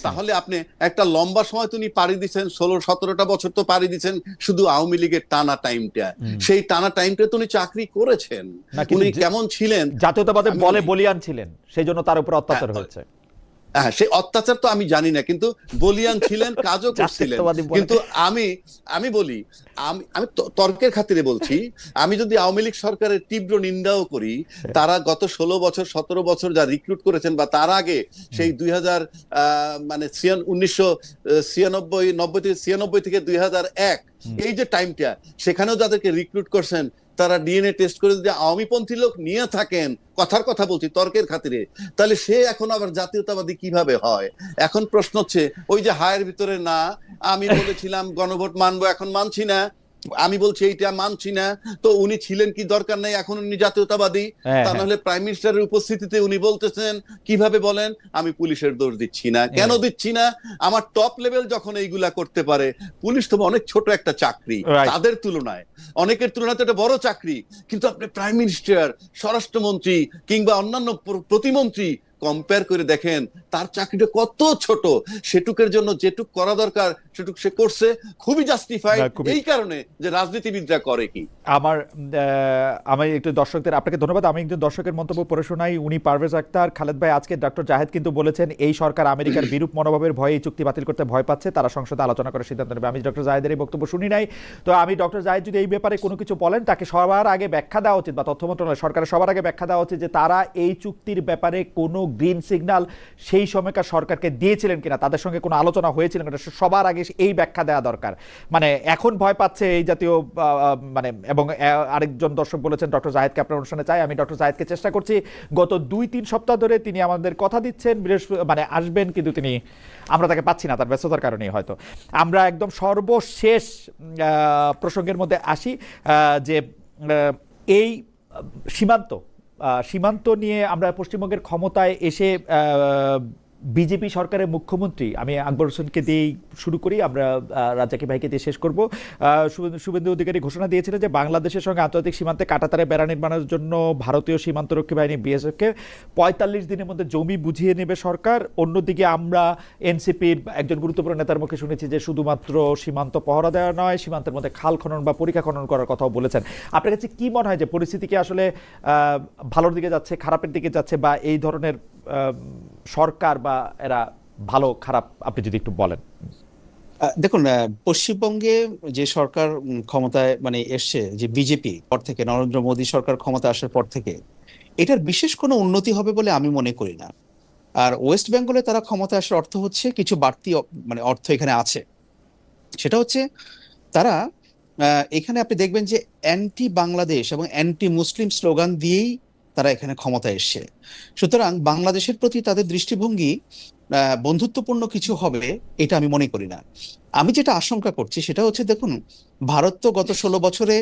তাহলে আপনি একটা লম্বা সময় তিনি পাড়ি দিচ্ছেন, 16-17টা বছর তো পাড়ি দিচ্ছেন শুধু আওয়ামী লীগের টানা টাইমটা। সেই টানা টাইমটা তো উনি চাকরি করেছেন। উনি কেমন ছিলেন? জাতীয়তাবাদে বলে বলিয়ান ছিলেন, সেই জন্য তার উপর অত্যাচার হয়েছে। হ্যাঁ, সেই অত্যাচার তো আমি জানি না, কিন্তু বলিয়ান ছিলেন, কাজও করছিলেন। কিন্তু আমি বলি, আমি তর্কের খাতিরে বলছি, আমি যদি আওয়ামী লীগ সরকারের তীব্র নিন্দাও করি, তারা গত 16 বছর 17 বছর যা রিক্রুট করেছেন, বা তার আগে সেই 1990 থেকে 2001 এই যে টাইমটা, সেখানেও যাদেরকে রিক্রুট করছেন তারা ডিএনএ টেস্ট করে যদি আওয়ামীপন্থী লোক নিয়ে থাকেন, কথার কথা বলছি তর্কের খাতিরে, তাহলে সে এখন আবার জাতীয়তাবাদী কিভাবে হয়? এখন প্রশ্ন হচ্ছে ওই যে হায়ের ভিতরে না, আমি বলেছিলাম গণভোট মানবো, এখন মানছি না, আমি বলছি এইটা মানছি না, তো উনি ছিলেন কি দরকার নাই, এখন উনি জাতীয়তাবাদী? তা নাহলে প্রাইম মিনিস্টারের উপস্থিতিতে উনি বলতেছেন, কিভাবে বলেন আমি পুলিশের দোষ দিচ্ছি না। কেন দিচ্ছি না? আমার টপ লেভেল যখন এইগুলা করতে পারে, পুলিশ তো অনেক ছোট একটা চাকরি তাদের তুলনায়, অনেকের তুলনায় তো এটা বড় চাকরি, কিন্তু আপনি প্রাইম মিনিস্টার, স্বরাষ্ট্রমন্ত্রী কিংবা অন্যান্য প্রতিমন্ত্রী কম্পেয়ার করে দেখেন তার চাকরিটা কত ছোট। সেটুকের জন্য যেটুক করা দরকার সেটুক সে করছে, খুবই জাস্টিফাইড, এই কারণে যে রাজনীতিবিদরা করে কি। আমি একটু দর্শকদের, আপনাকে ধন্যবাদ। আমি একজন দর্শকের মন্তব্য পড়ে শোনাই। উনি পারভেজ আক্তার, খালেদ ভাই, আজকে ডক্টর জাহেদ কিন্তু বলেছেন এই সরকার আমেরিকার বিরূপ মনোভাবের ভয়ে এই চুক্তি বাতিল করতে ভয় পাচ্ছে, তারা সংসদে আলোচনা করার সিদ্ধান্ত নেবে। আমি ডক্টর জাহেদের এই বক্তব্য শুনি নাই, তো আমি ডক্টর জাহেদ যদি এই ব্যাপারে কোনো কিছু বলেন, তাকে সবার আগে ব্যাখ্যা দেওয়া উচিত, বা তথ্য মন্ত্রণালয় সরকারের সবার আগে ব্যাখ্যা দেওয়া উচিত যে তারা এই চুক্তির ব্যাপারে কোনো গ্রিন সিগন্যাল সেই সময়কার সরকারকে দিয়েছিলেন কিনা, তাদের সঙ্গে কোনো আলোচনা হয়েছিল কিনা, সবার আগে এই ব্যাখ্যা দেওয়া দরকার। মানে এখন ভয় পাচ্ছে এই জাতীয়, মানে, এবং আরেকজন দর্শক বলেছেন ডক্টর জাহেদকে আপনার অনুষ্ঠানে চাই। আমি ডক্টর জাহেদকে চেষ্টা করছি, গত 2-3 সপ্তাহ ধরে তিনি আমাদের কথা দিচ্ছেন মানে আসবেন, কিন্তু আমরা তাকে পাচ্ছি না, তার ব্যস্ততার কারণেই হয়তো। আমরা একদম সর্বশেষ প্রসঙ্গের মধ্যে আসি, যে এই সীমান্ত নিয়ে আমরা পশ্চিমবঙ্গের ক্ষমতায় এসে বিজেপি সরকারের মুখ্যমন্ত্রী, আমি আকবর হোসেনকে দিয়েই শুরু করি, আমরা রাজ্জাকি ভাইকে দিয়ে শেষ করব। শুভেন্দু অধিকারী ঘোষণা দিয়েছিলেন যে বাংলাদেশের সঙ্গে আন্তর্জাতিক সীমান্তে কাঁটাতারে বেড়া নির্মাণের জন্য ভারতীয় সীমান্তরক্ষী বাহিনী বিএসএফকে 45 দিনের মধ্যে জমি বুঝিয়ে নেবে সরকার। অন্যদিকে আমরা এনসিপির একজন গুরুত্বপূর্ণ নেতার মুখে শুনেছি যে শুধুমাত্র সীমান্ত পহরা দেওয়া নয়, সীমান্তের মধ্যে খাল খনন বা পরিখা খনন করার কথাও বলেছেন। আপনার কাছে কি মনে হয় যে পরিস্থিতি কি আসলে ভালোর দিকে যাচ্ছে, খারাপের দিকে যাচ্ছে, বা এই ধরনের সরকার বা এরা ভালো খারাপ আপনি যদি একটু বলেন? দেখুন, পশ্চিমবঙ্গে যে সরকার ক্ষমতায় মানে এসছে, যে বিজেপি পর থেকে, নরেন্দ্র মোদী সরকার ক্ষমতা আসার পর থেকে, এটার বিশেষ কোনো উন্নতি হবে বলে আমি মনে করি না। আর ওয়েস্ট বেঙ্গলে তারা ক্ষমতা আসার অর্থ হচ্ছে কিছু বাড়তি মানে অর্থ এখানে আছে। সেটা হচ্ছে তারা এখানে আপনি দেখবেন যে অ্যান্টি বাংলাদেশ এবং অ্যান্টি মুসলিম স্লোগান দিয়েই তারা এখানে ক্ষমতায় এসছে। সুতরাং বাংলাদেশের প্রতি তাদের দৃষ্টিভঙ্গি বন্ধুত্বপূর্ণ কিছু হবে এটা আমি মনে করি না। আমি যেটা আশঙ্কা করছি সেটা হচ্ছে, দেখুন, ভারত তো গত 16 বছরে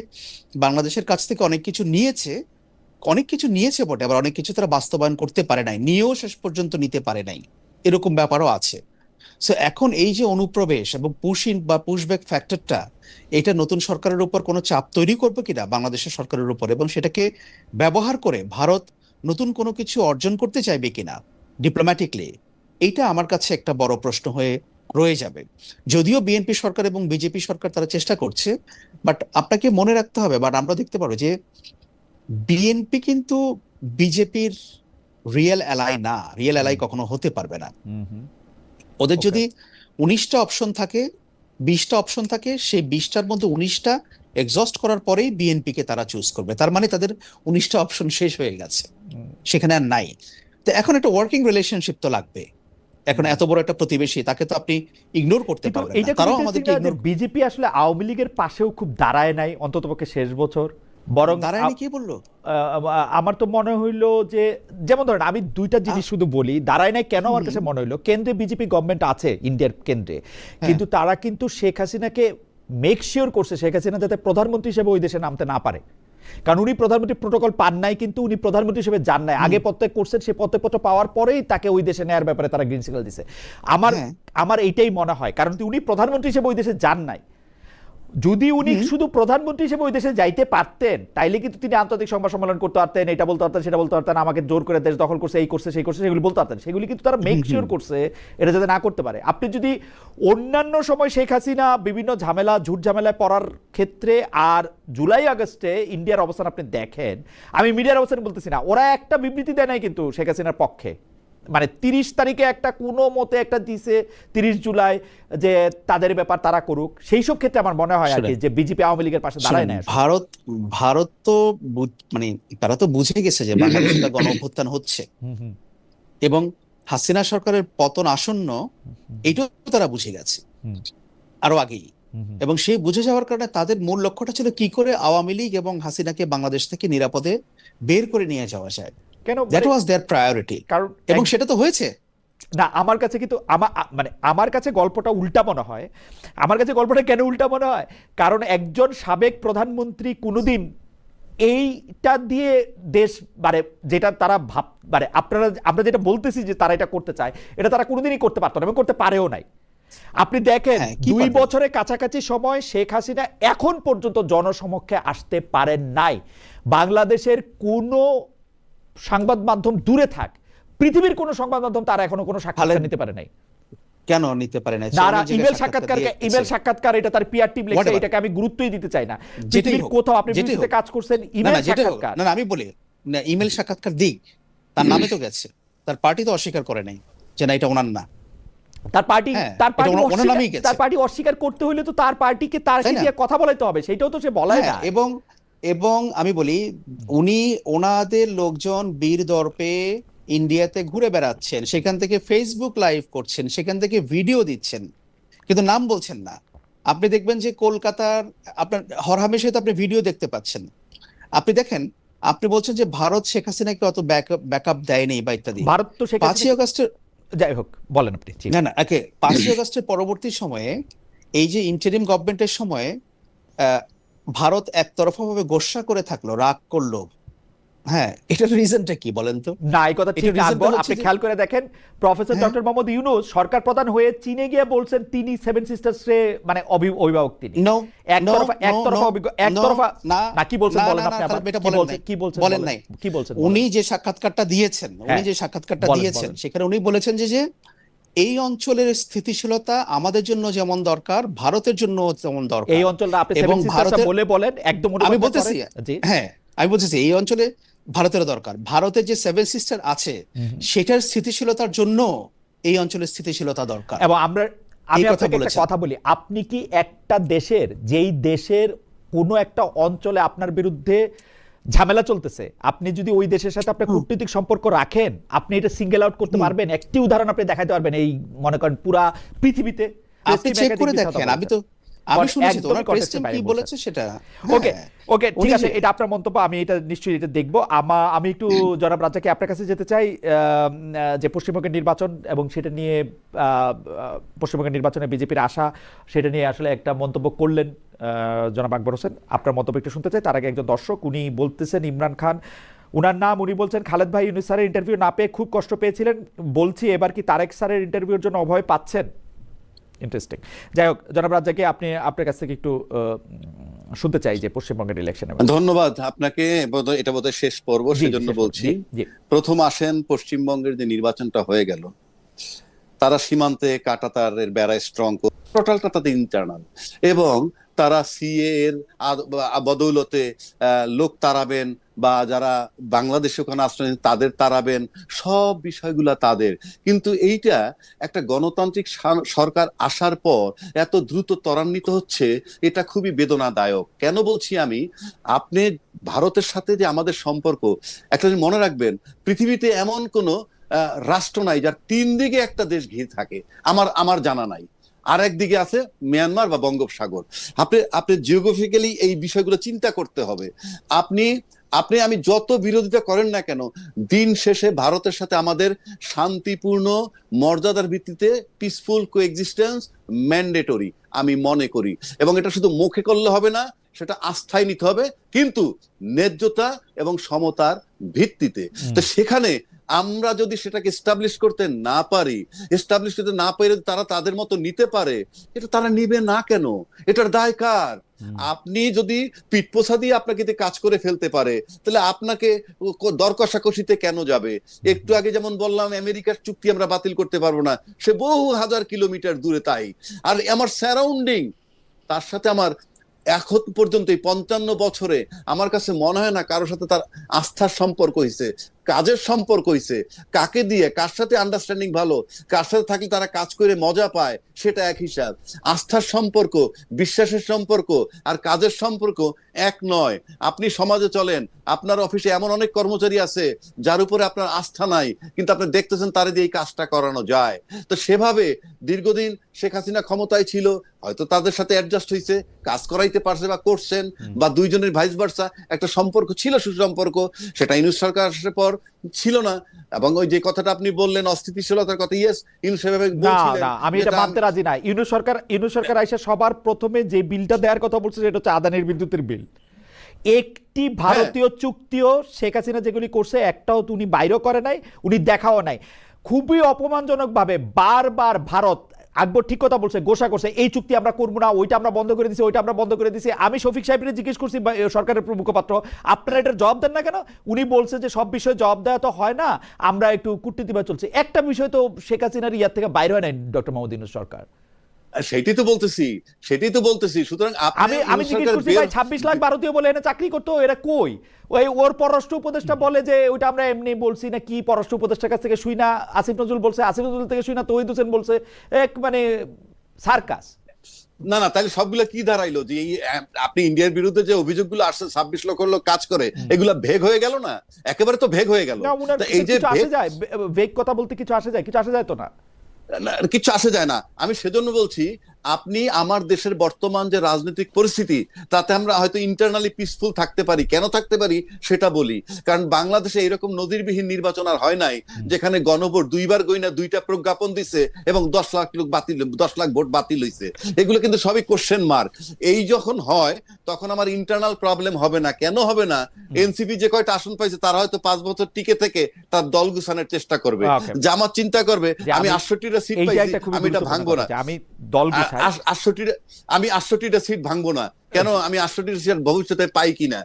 বাংলাদেশের কাছ থেকে অনেক কিছু নিয়েছে বটে, আবার অনেক কিছু তারা বাস্তবায়ন করতে পারে নাই, নিয়েও শেষ পর্যন্ত নিতে পারে নাই, এরকম ব্যাপারও আছে। সো এখন এই যে অনুপ্রবেশ এবং পুশব্যাক ফ্যাক্টরটা, এটা নতুন সরকারের উপর কোনো চাপ তৈরি করবে কিনা বাংলাদেশের সরকারের উপর, এবং সেটাকে ব্যবহার করে ভারত নতুন কোনো কিছু অর্জন করতে চাইবে কিনা ডিপ্লোম্যাটিকলি, এইটা আমার কাছে একটা বড় প্রশ্ন হয়ে রয়ে যাবে। যদিও বিএনপি সরকার এবং বিজেপি সরকার তারা চেষ্টা করছে, বাট আপনাকে মনে রাখতে হবে, বাট আমরা দেখতে পারবো যে বিএনপি কিন্তু বিজেপির রিয়েল অ্যালাই না, রিয়েল অ্যালাই কখনো হতে পারবে না। ওদের Okay. যদি 19টা অপশন থাকে, 20টা অপশন থাকে, সেই 20টার মধ্যে 19টা এক্সস্ট করার পরেই বিএনপি কে তারা চুজ করবে। তার মানে তাদের 19টা অপশন শেষ হয়ে গেছে, সেখানে আর নাই। তো এখন একটা ওয়ার্কিং রিলেশনশিপ তো লাগবে। এখন এত বড় একটা প্রতিবেশী, তাকে তো আপনি ইগনোর করতে কিন্তু পারবেন এটা না। তারাও আমাদেরকে ইগনোর বিজেপি আসলে আওয়ামী লীগের পাশেও খুব দাঁড়ায় নাই অন্ততপক্ষে শেষ বছর, বরং দাঁড়ায়নি। কি বললো? আমার তো মনে হইলো যে, যেমন ধরেন আমি দুইটা জিনিস শুধু বলি, দাঁড়ায় নাই কেন আমার কাছে মনে হইলো, কেন্দ্রে বিজেপি গভর্নমেন্ট আছে ইন্ডিয়ার কেন্দ্রে, কিন্তু তারা কিন্তু শেখ হাসিনাকে মেক শিওর করছে শেখ হাসিনা যাতে প্রধানমন্ত্রী হিসেবে ওই দেশে নামতে না পারে। কারণ উনি প্রধানমন্ত্রী প্রোটোকল পান নাই, কিন্তু উনি প্রধানমন্ত্রী হিসেবে যান নাই, আগে পদত্যাগ করছেন, সে পদত্যাগপত্র পাওয়ার পরেই তাকে ওই দেশে নেয়ার ব্যাপারে তারা গ্রিন সিগন্যাল দিছে। আমার এইটাই মনে হয়, কারণ উনি প্রধানমন্ত্রী হিসেবে ওই দেশে যান নাই। যদি উনি শুধু প্রধানমন্ত্রী হিসেবে ওই দেশে যাইতে পারতেন, তাইলে কিন্তু তিনি আন্তর্জাতিক সংবাদ সম্মেলন করতে পারতেন, এটা বলতে পারতেন, সেটা বলতে পারতেন, আমাকে জোর করে দেশ দখল করছে, এই করছে, সেই করছে, সেগুলি বলতে পারতেন। সেগুলি কিন্তু তারা মেক শিওর করছে এটা যাতে না করতে পারে। আপনি যদি অন্যান্য সময় শেখ হাসিনা বিভিন্ন ঝামেলা ঝুট ঝামেলায় পড়ার ক্ষেত্রে আর জুলাই আগস্টে ইন্ডিয়ার অবস্থান আপনি দেখেন, আমি মিডিয়ার অবস্থান বলতেছি না, ওরা একটা বিবৃতি দেয় নাই কিন্তু শেখ হাসিনার পক্ষে, মানে 30 তারিখে একটা কোনো মতে একটা দিছে 30 জুলাই যে তাদের ব্যাপার তারা করুক। সেই সব ক্ষেত্রে আমার মনে হয় আর কি যে বিজেপি আওয়ামী লীগের পাশে দাঁড়ায় না। ভারত তো মানে তারা তো বুঝে গেছে যে বাংলাদেশে একটা গণ অভ্যুত্থান হচ্ছে এবং হাসিনা সরকারের পতন আসন্ন, এইটাও তারা বুঝে গেছে আরো আগেই। এবং সেই বুঝে যাওয়ার কারণে তাদের মূল লক্ষ্যটা ছিল কি করে আওয়ামী লীগ এবং হাসিনাকে বাংলাদেশ থেকে নিরাপদে বের করে নিয়ে যাওয়া যায়। কেন দ্যাট ওয়াজ देयर প্রায়োরিটি, এবং সেটা তো হয়েছে না। আমার কাছে কিন্তু আমার কাছে গল্পটা উল্টা মনে হয়। আমার কাছে গল্পটা কেন উল্টা মনে হয়, কারণ একজন সাবেক প্রধানমন্ত্রী কোনোদিন এইটা দিয়ে দেশ মানে যেটা তারা মানে আমরা যেটা বলতেছি যে তারা এটা করতে চায়, এটা তারা কোনোদিনই করতে পারতো না এবং করতে পারেও নাই। আপনি দেখেন 2 বছরের কাছাকাছি সময় শেখ হাসিনা এখন পর্যন্ত জনসমক্ষে আসতে পারেন নাই। বাংলাদেশের কোনো সংবাদ মাধ্যম দূরে থাক, পৃথিবীর কোনো সংবাদ মাধ্যম তারা এখনো কোনো সাক্ষাৎকার নিতে পারে নাই। কেন নিতে পারে না? ইমেল সাক্ষাৎকার এটা তার পিআর টিম লেখছে, এটাকে আমি গুরুত্বই দিতে চাই না। পৃথিবীর কোথাও আপনি বিদেশে কাজ করছেন, ইমেল সাক্ষাৎকার না, আমি বলি না, ইমেল সাক্ষাৎকার দিক, তার নামে তো গেছে, তার পার্টি তো অস্বীকার করে নাই যে না এটা ওনার না। তার পার্টি অস্বীকার করতে হলে তো তার পার্টিকে তারকে দিয়ে কথা বলাইতে হবে, সেটাও তো সে বলায় না। এবং আমি বলি উনি ওনাদের লোকজন বীর দর্পে ইন্ডিয়াতে ঘুরে বেড়াচ্ছেন, সেখান থেকে ফেসবুক লাইভ করছেন, সেখান থেকে ভিডিও দিচ্ছেন, কিন্তু নাম বলছেন না। আপনি দেখবেন যে কলকাতার আপনার হরহামেশে তো আপনি ভিডিও দেখতে পাচ্ছেন। আপনি দেখেন, আপনি বলছেন যে ভারত শেখ হাসিনাকে অত ব্যাকআপ দেয়নি বা ইত্যাদি। ভারত তো 5ই আগস্টের, যাই হোক বলেন আপনি। না 5ই আগস্টের পরবর্তী সময়ে এই যে ইন্টারিম গভর্নমেন্টের সময়ে ভারত একতরফাভাবে গোসা করে থাকলো, রাগ করলো। হ্যাঁ, এটার রিজনটা কি বলেন তো? না, এই কথা ঠিক না। আপনি খেয়াল করে দেখেন, প্রফেসর ডক্টর মোহাম্মদ ইউনূস সরকার প্রধান হয়ে চীনে গিয়ে বলছেন তিনি 7 সিস্টার্সে মানে অভিভাবক তিনি। একতরফা না, কি বলছেন বলেন আপনি? কি বলছেন? নাই, কি বলছেন? উনি যে সাক্ষাৎকারটা দিয়েছেন, সেখানে উনি বলেছেন যে এই অঞ্চলের স্থিতিশীলতা আমাদের জন্য যেমন দরকার, ভারতের জন্য যেমন দরকার। এই অঞ্চলটা আপনি 7 সিস্টার্স বলেন একদম আমি বলতেছি, হ্যাঁ আমি বলতেছি এই অঞ্চলে ভারতের দরকার। ভারতের যে 7 সিস্টার আছে সেটার স্থিতিশীলতার জন্য এই অঞ্চলের স্থিতিশীলতা দরকার। এবং আমি আপনাকে একটা কথা বলি, আপনি কি একটা দেশের, যেই দেশের কোনো একটা অঞ্চলে আপনার বিরুদ্ধে ঝামেলা চলতেছে, আপনি যদি ওই দেশের সাথে আপনার কূটনৈতিক সম্পর্ক রাখেন, আপনি এটা সিঙ্গেল আউট করতে পারবেন? একটি উদাহরণ আপনি দেখাতে পারবেন এই মনে করেন পুরা পৃথিবীতে? আপনি চেক করে দেখেন। আমি শুনেছি তো ওনার প্রেসিডেন্ট কি বলেছে সেটা। ওকে ঠিক আছে, এটা আপনার মন্তব্য, আমি এটা নিশ্চয়ই এটা দেখবো। আমি একটু জনাব রাজ্জাকী আপনার কাছে যেতে চাই, যে পশ্চিমবঙ্গের নির্বাচন এবং সেটা নিয়ে পশ্চিমবঙ্গের নির্বাচনে বিজেপির আশা, সেটা নিয়ে আসলে একটা মন্তব্য করলেন জনাব আকবর হোসেন। আপনার মন্তব্য একটু শুনতে চাই। তার আগে একজন দর্শক উনি বলতেছেন, ইমরান খান উনার নাম, উনি বলছেন খালেদ ভাই ইউনূস স্যারের ইন্টারভিউ না পেয়ে খুব কষ্ট পেয়েছিলেন, বলছি এবার কি তারেক স্যারের ইন্টারভিউর জন্য অভয় পাচ্ছেন? ইন্টারেস্টিং। যাই হোক জনাব রাজ্জাকী, আপনার কাছ থেকে একটু শুনতে চাই যে পশ্চিমবঙ্গের ইলেকশনে। ধন্যবাদ আপনাকে। এটা বোধহয় শেষ পর্ব, সেজন্য বলছি। প্রথম আসেন পশ্চিমবঙ্গের যে নির্বাচনটা হয়ে গেল, তারা সীমান্তে কাঁটাতারের বেড়া স্ট্রং করে, টোটালটা তাদের ইন্টারনাল, এবং তারা সিএ এর বদৌলতে লোক তাড়াবেন, বা যারা বাংলাদেশে ওখানে আশ্রয় নিয়েছেন তাদের তাড়াবেন, সব বিষয়গুলা তাদের। কিন্তু এইটা একটা গণতান্ত্রিক সরকার আসার পর এত দ্রুত ত্বরান্বিত হচ্ছে, এটা খুবই বেদনাদায়ক। কেন বলছি আমি, আপনি ভারতের সাথে যে আমাদের সম্পর্ক, একটা জিনিস মনে রাখবেন, পৃথিবীতে এমন কোনো রাষ্ট্র নাই যার 3 দিকে একটা দেশ ঘিরে থাকে, আমার জানা নাই। আর একদিকে আছে মিয়ানমার বা বঙ্গোপসাগর। আপনি জিওগ্রাফিক্যালি এই বিষয়গুলো চিন্তা করতে হবে। আপনি আপনি আমি যত বিরোধিতা করেন না কেন, দিন শেষে ভারতের সাথে আমাদের শান্তিপূর্ণ মর্যাদার ভিত্তিতে পিসফুল কোএক্সিস্টেন্স ম্যান্ডেটরি আমি মনে করি, এবং এটা শুধু মুখে করলে হবে না, সেটা আস্থায় নিতে হবে, কিন্তু ন্যায্যতা এবং সমতার ভিত্তিতে। তো সেখানে আমরা যদি সেটাকে এস্টাবলিশ করতে না পারি, এস্টাবলিশ করতে না পারে তারা তাদের মতো নিতে পারে, এটা তারা নিবে না কেন? এটার দায় কার? আপনি যদি পিঠপোছা দিয়ে আপনাকে কাজ করে ফেলতে পারে, তাহলে আপনাকে দর কষাকষিতে কেন যাবে? একটু আগে যেমন বললাম আমেরিকার চুক্তি আমরা বাতিল করতে পারবো না, সে বহু হাজার কিলোমিটার দূরে, তাই আর আমার সারাউন্ডিং, তার সাথে আমার এখন পর্যন্ত এই 55 বছরে আমার কাছে মনে হয় না কারোর সাথে তার আস্থার সম্পর্ক হয়েছে, কাজের সম্পর্ক হয়েছে। কাকে দিয়ে কার সাথে আন্ডারস্ট্যান্ডিং ভালো, কার সাথে থাকলে তারা কাজ করে মজা পায়, সেটা এক হিসাব। আস্থার সম্পর্ক, বিশ্বাসের সম্পর্ক আর কাজের সম্পর্ক এক নয়। আপনি সমাজে চলেন, আপনার অফিসে এমন অনেক কর্মচারী আছে যার উপরে আপনার আস্থা নাই, কিন্তু আপনি দেখতেছেন তারা দিয়ে এই কাজটা করানো যায়। তো সেভাবে দীর্ঘদিন শেখ হাসিনা ক্ষমতায় ছিল, হয়তো তাদের সাথে অ্যাডজাস্ট হয়েছে, কাজ করাইতে পারছে বা করছেন, বা দুইজনের ভাইস ভার্সা একটা সম্পর্ক ছিল, সুসম্পর্ক, সেটা ইউনূস সরকার আসার পর ছিল না। এবং ওই যে কথাটা আপনি বললেন অস্থিতিশীলতার কথা, ইয়েস, ইউনূস সেভাবে বলছিলেন। না, আমি এটা মানতে রাজি না। ইউনূস সরকার আইসা সবার প্রথমে যে বিলটা দেওয়ার কথা বলছে সেটা হচ্ছে আদানির বিদ্যুতের বিল। একটি ভারতীয় চুক্তিও শেখ হাসিনা যেগুলি করছে একটাও উনি বাইরও করে নাই, উনি দেখাও নাই। খুবই অপমানজনক ভাবে বারবার ভারত, আকবর ঠিক কথা বলছে, গোসা করছে এই চুক্তি আমরা করবো না, ওইটা আমরা বন্ধ করে দিছি, ওইটা আমরা বন্ধ করে দিছি। আমি শফিক সাহেবের জিজ্ঞেস করছি সরকারের মুখপাত্র, আপনারা এটার জবাব দেন না কেন? উনি বলছে যে সব বিষয়ে জবাব দেওয়া তো হয় না, আমরা একটু কূটনীতিভাবে চলছে। একটা বিষয় তো শেখ হাসিনার ইয়ার থেকে বাইরে হয় নাই ডক্টর মোহাম্মদ ইউনূস সরকার। সেটাই তো বলতেছি। সুতরাং আমি জিজ্ঞেস করছি ভাই 26 লাখ ভারতীয় বলে এনে চাকরি করতো, এরা কই? ওই ওর পররাষ্ট্র উপদেষ্টা বলে যে ওইটা আমরা এমনি বলছি না, কি পররাষ্ট্র উপদেষ্টার কাছ থেকে শুই না, আসিফ নজরুল বলছে, আসিফ নজরুল থেকে শুই না, তৌহিদ হোসেন বলছে, এক মানে সার্কাস। না না, তাহলে সবগুলা কি দাঁড়াইলো? যে আপনি ইন্ডিয়ার বিরুদ্ধে যে অভিযোগগুলো আসছে 26 লক্ষ লোক কাজ করে, এগুলা ভেগ হয়ে গেল না? একেবারে তো ভেগ হয়ে গেল। এই যে ভেগ কথা বলতে কিছু আসে যায়? কিছু আসে যায় তো না, কিছু আসে যায় না। আমি সেজন্য বলছি, আপনি আমার দেশের বর্তমান যে রাজনৈতিক পরিস্থিতি, তাতে আমরা হয়তো ইন্টারনালি পিসফুল থাকতে পারি। কেন থাকতে পারি সেটা বলি। কারণ বাংলাদেশে এরকম নজিরবিহীন নির্বাচন আর হয় নাই, যেখানে গণভোট 2 বার গইনা 2টা প্রজ্ঞাপন দিছে এবং 10 লাখ লোক বাতিল, 10 লাখ ভোট বাতিল হইছে। এগুলো কিন্তু সবই কোশ্চেন মার্ক। এই যখন হয় তখন আমার ইন্টারনাল প্রবলেম হবে না। কেন হবে না? এনসিপি যে কয়টা আসন পাইছে তারা হয়তো 5 বছর টিকে থেকে তার দল গুছানোর চেষ্টা করবে। জামাত চিন্তা করবে আমি 68টা সিট পাইছি, আমি এটা ভাঙবো না, আমি দল আমি 68টা সিট ভাঙবো না। কেন? আমি 68টা সিট ভবিষ্যতে পাই কিনা।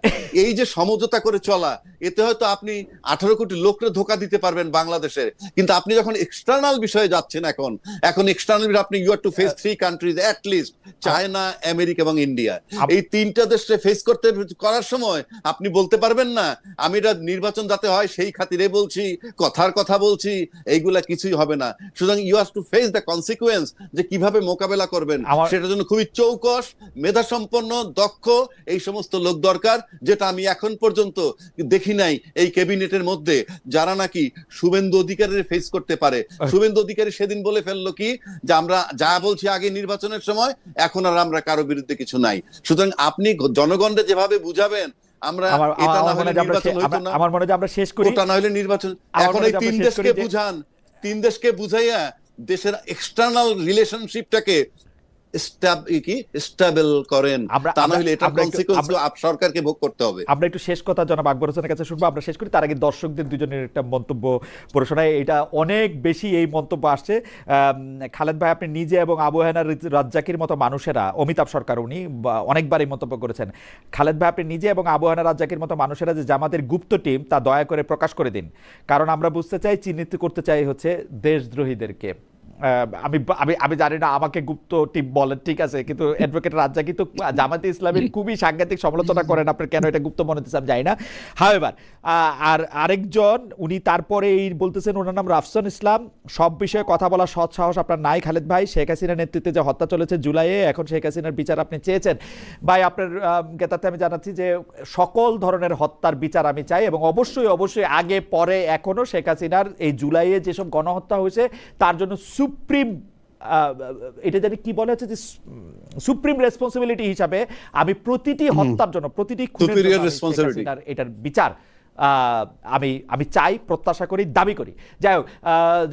এই যে সমঝোতা করে চলা, এতে হয়তো আপনি 18 কোটি লোককে ধোকা দিতে পারবেন বাংলাদেশের। কিন্তু আপনি যখন এক্সটার্নাল বিষয়ে যাচ্ছেন, এখন এক্সটার্নাল আপনি you are to face 3 countries at least, China, America এবং ইন্ডিয়া। এই 3টা দেশে ফেস করার সময় আপনি বলতে পারবেন না আমি এটা নির্বাচন যাতে হয় সেই খাতিরে বলছি, কথার কথা বলছি, এইগুলা কিছুই হবে না। সুতরাং you have to face the consequence, যে কিভাবে মোকাবেলা করবেন সেটার জন্য খুবই চৌকস, মেধাসম্পন্ন, দক্ষ এই সমস্ত লোক দরকার, যেটা আমি এখন পর্যন্ত দেখি নাই এই ক্যাবিনেটের মধ্যে, যারা নাকি শুভেন্দু অধিকারীর ফেস করতে পারে। শুভেন্দু অধিকারী সেদিন বলে ফেললো কি, যে আমরা যা বলছি আগে নির্বাচনের সময়, এখন আর আমরা কারো বিরুদ্ধে কিছু নাই। সুতরাং আপনি জনগণকে যেভাবে বুঝাবেন, আমরা এটা না হলে নির্বাচন হইতো না, আমার মনে হয় আমরা শেষ করি, ওটা না হলে নির্বাচন। এখন এই 3 দেশকে বুঝান, 3 দেশকে বুঝাইয়া দেশের এক্সটার্নাল রিলেশনশিপটাকে স্টেবল করেন, তা না হলে এটা কনসিকুয়েন্স সরকারকে ভোগ করতে হবে। আমরা একটু শেষ কথা জনাব আকবর হোসেনের কাছে শুনবো, আমরা শেষ করি। তার আগে দর্শকদের দুজনের একটা মন্তব্য পড়ে শোনায়, এটা অনেক বেশি এই মন্তব্য আসছে। খালেদ ভাই, আপনি নিজে এবং আবু হেনা রাজ্জাকির মতো মানুষেরা, অমিতাভ সরকার উনি অনেকবার এই মন্তব্য করেছেন, খালেদ ভাই আপনি নিজে এবং আবু হেনা রাজ্জাকির মতো মানুষেরা যে জামাতের গুপ্ত টিম, তা দয়া করে প্রকাশ করে দিন, কারণ আমরা বুঝতে চাই, চিহ্নিত করতে চাই হচ্ছে দেশদ্রোহীদেরকে। আমি আমি আমি জানি না, আমাকে গুপ্ত টিপ বলেন, ঠিক আছে, কিন্তু অ্যাডভোকেট রাজ্জাক কিন্তু জামাতে ইসলামের খুবই সাংঘাতিক সমালোচনা করেন, আপনার কেন এটা গুপ্ত মনে হচ্ছে আমি জানি না। হাওয়েভার আর আরেকজন উনি তারপরে এই বলতেছেন, ওনার নাম রাফসান ইসলাম, সব বিষয়ে কথা বলার সৎ সাহস আপনার নাই খালেদ ভাই, শেখ হাসিনার নেতৃত্বে যে হত্যা চলেছে জুলাইয়ে, এখন শেখ হাসিনার বিচার আপনি চেয়েছেন। ভাই আপনার জ্ঞাতার্থে আমি জানাচ্ছি যে সকল ধরনের হত্যার বিচার আমি চাই, এবং অবশ্যই অবশ্যই আগে পরে এখনো শেখ হাসিনার এই জুলাইয়ে যেসব গণহত্যা হয়েছে তার জন্য সুপ্রিম, এটা জানি কি বলা হচ্ছে যে সুপ্রিম রেসপন্সিবিলিটি হিসাবে আমি প্রতিটি হত্যার জন্য, প্রতিটি খুনের জন্য আমি শেখ হাসিনার এটার বিচার আমি আমি চাই, প্রত্যাশা করি, দাবি করি। যাই হোক,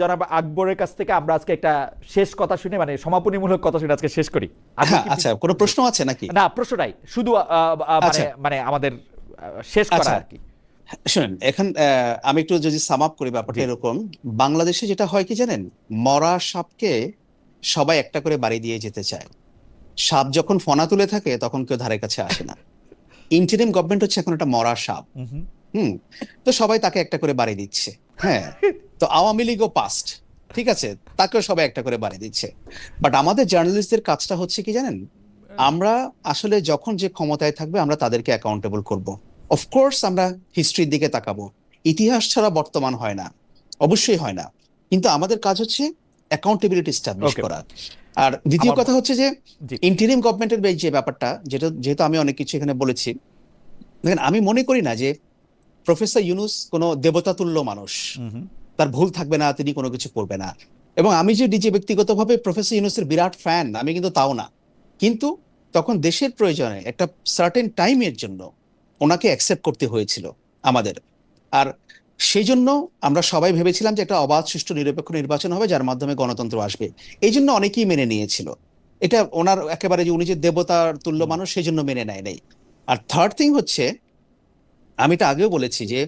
জনাব আকবরের কাছ থেকে আমরা আজকে একটা শেষ কথা শুনে, মানে সমাপনীমূলক কথা শুনে আজকে শেষ করি। আচ্ছা, কোনো প্রশ্ন আছে নাকি? না, প্রশ্ন নাই, শুধু মানে আমাদের শেষ করা আর কি। শুনেন, এখন আমি একটু যদি সাম আপ করি ব্যাপারটা এরকম, বাংলাদেশে যেটা হয় কি জানেন, মরা সাপকে সবাই একটা করে বাড়ি দিয়ে যেতে চায়। সাপ যখন ফনা তুলে থাকে তখন কেউ ধারে কাছে আসে না। ইন্টারিম গভর্নমেন্ট হচ্ছে এখন একটা মরা সাপ। তো সবাই তাকে একটা করে বাড়ি দিচ্ছে। হ্যাঁ, তো আওয়ামী লীগও পাস্ট, ঠিক আছে, তাকেও সবাই একটা করে বাড়ি দিচ্ছে। বাট আমাদের জার্নালিস্টদের কাজটা হচ্ছে কি জানেন, আমরা আসলে যখন যে ক্ষমতায় থাকবে আমরা তাদেরকে অ্যাকাউন্টেবল করব। অফকোর্স আমরা হিস্ট্রির দিকে তাকাবো, ইতিহাস ছাড়া বর্তমান হয় না, অবশ্যই হয় না, কিন্তু আমাদের কাজ হচ্ছে অ্যাকাউন্টেবিলিটি এস্টাবলিশ করা। আর দ্বিতীয় কথা হচ্ছে যে ইন্টারিম গভর্নমেন্টের যে ব্যাপারটা, যেহেতু আমি অনেক কিছু এখানে বলেছি, দেখেন আমি মনে করি না যে প্রফেসর ইউনূস কোনো দেবতাতুল্য মানুষ, তার ভুল থাকবে না, তিনি কোনো কিছু করবে না। এবং আমি যে ব্যক্তিগতভাবে প্রফেসর ইউনূসের বিরাট ফ্যান, আমি কিন্তু তাও না, কিন্তু তখন দেশের প্রয়োজনে একটা সার্টেন টাইমের জন্য ওনাকে অ্যাকসেপ্ট করতে হয়েছিল আমাদের। আর সেই জন্য আমরা সবাই ভেবেছিলাম যে একটা অবাধ, সুষ্ঠু, নিরপেক্ষ নির্বাচন হবে যার মাধ্যমে গণতন্ত্র আসবে, এই জন্য অনেকেই মেনে নিয়েছিল এটা। ওনার একেবারে যে উনি যে দেবতার তুল্য মানুষ সেই জন্য মেনে নেয় নাই। আর থার্ড থিং হচ্ছে, আমি এটা আগেও বলেছি যে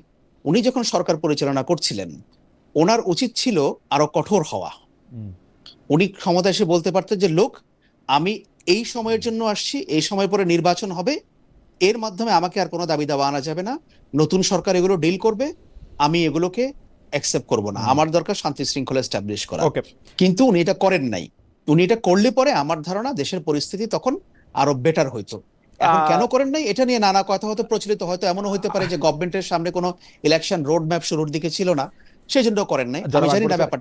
উনি যখন সরকার পরিচালনা করছিলেন ওনার উচিত ছিল আরো কঠোর হওয়া। উনি ক্ষমতা এসে বলতে পারতেন যে লোক, আমি এই সময়ের জন্য আসছি, এই সময় পরে নির্বাচন হবে, এর মাধ্যমে আমাকে আর কোনো দাবি দাওয়া আনা যাবে না, নতুন সরকার এগুলো ডিল করবে, আমি এগুলোকে অ্যাকসেপ্ট করব না, আমার দরকার শান্তি শৃঙ্খলা এস্টাবলিশ করা। কিন্তু উনি এটা করেন নাই। উনি এটা করলে পরে আমার ধারণা দেশের পরিস্থিতি তখন আরো বেটার হইতো। এখন কেন করেন নাই এটা নিয়ে নানা কথা হয়তো প্রচলিত, হয়তো এমনও হতে পারে যে গভর্নমেন্টের সামনে কোনো ইলেকশন রোড ম্যাপ শুরুর দিকে ছিল না, সেই জন্য করেন নাই, আমি জানি না ব্যাপারটা।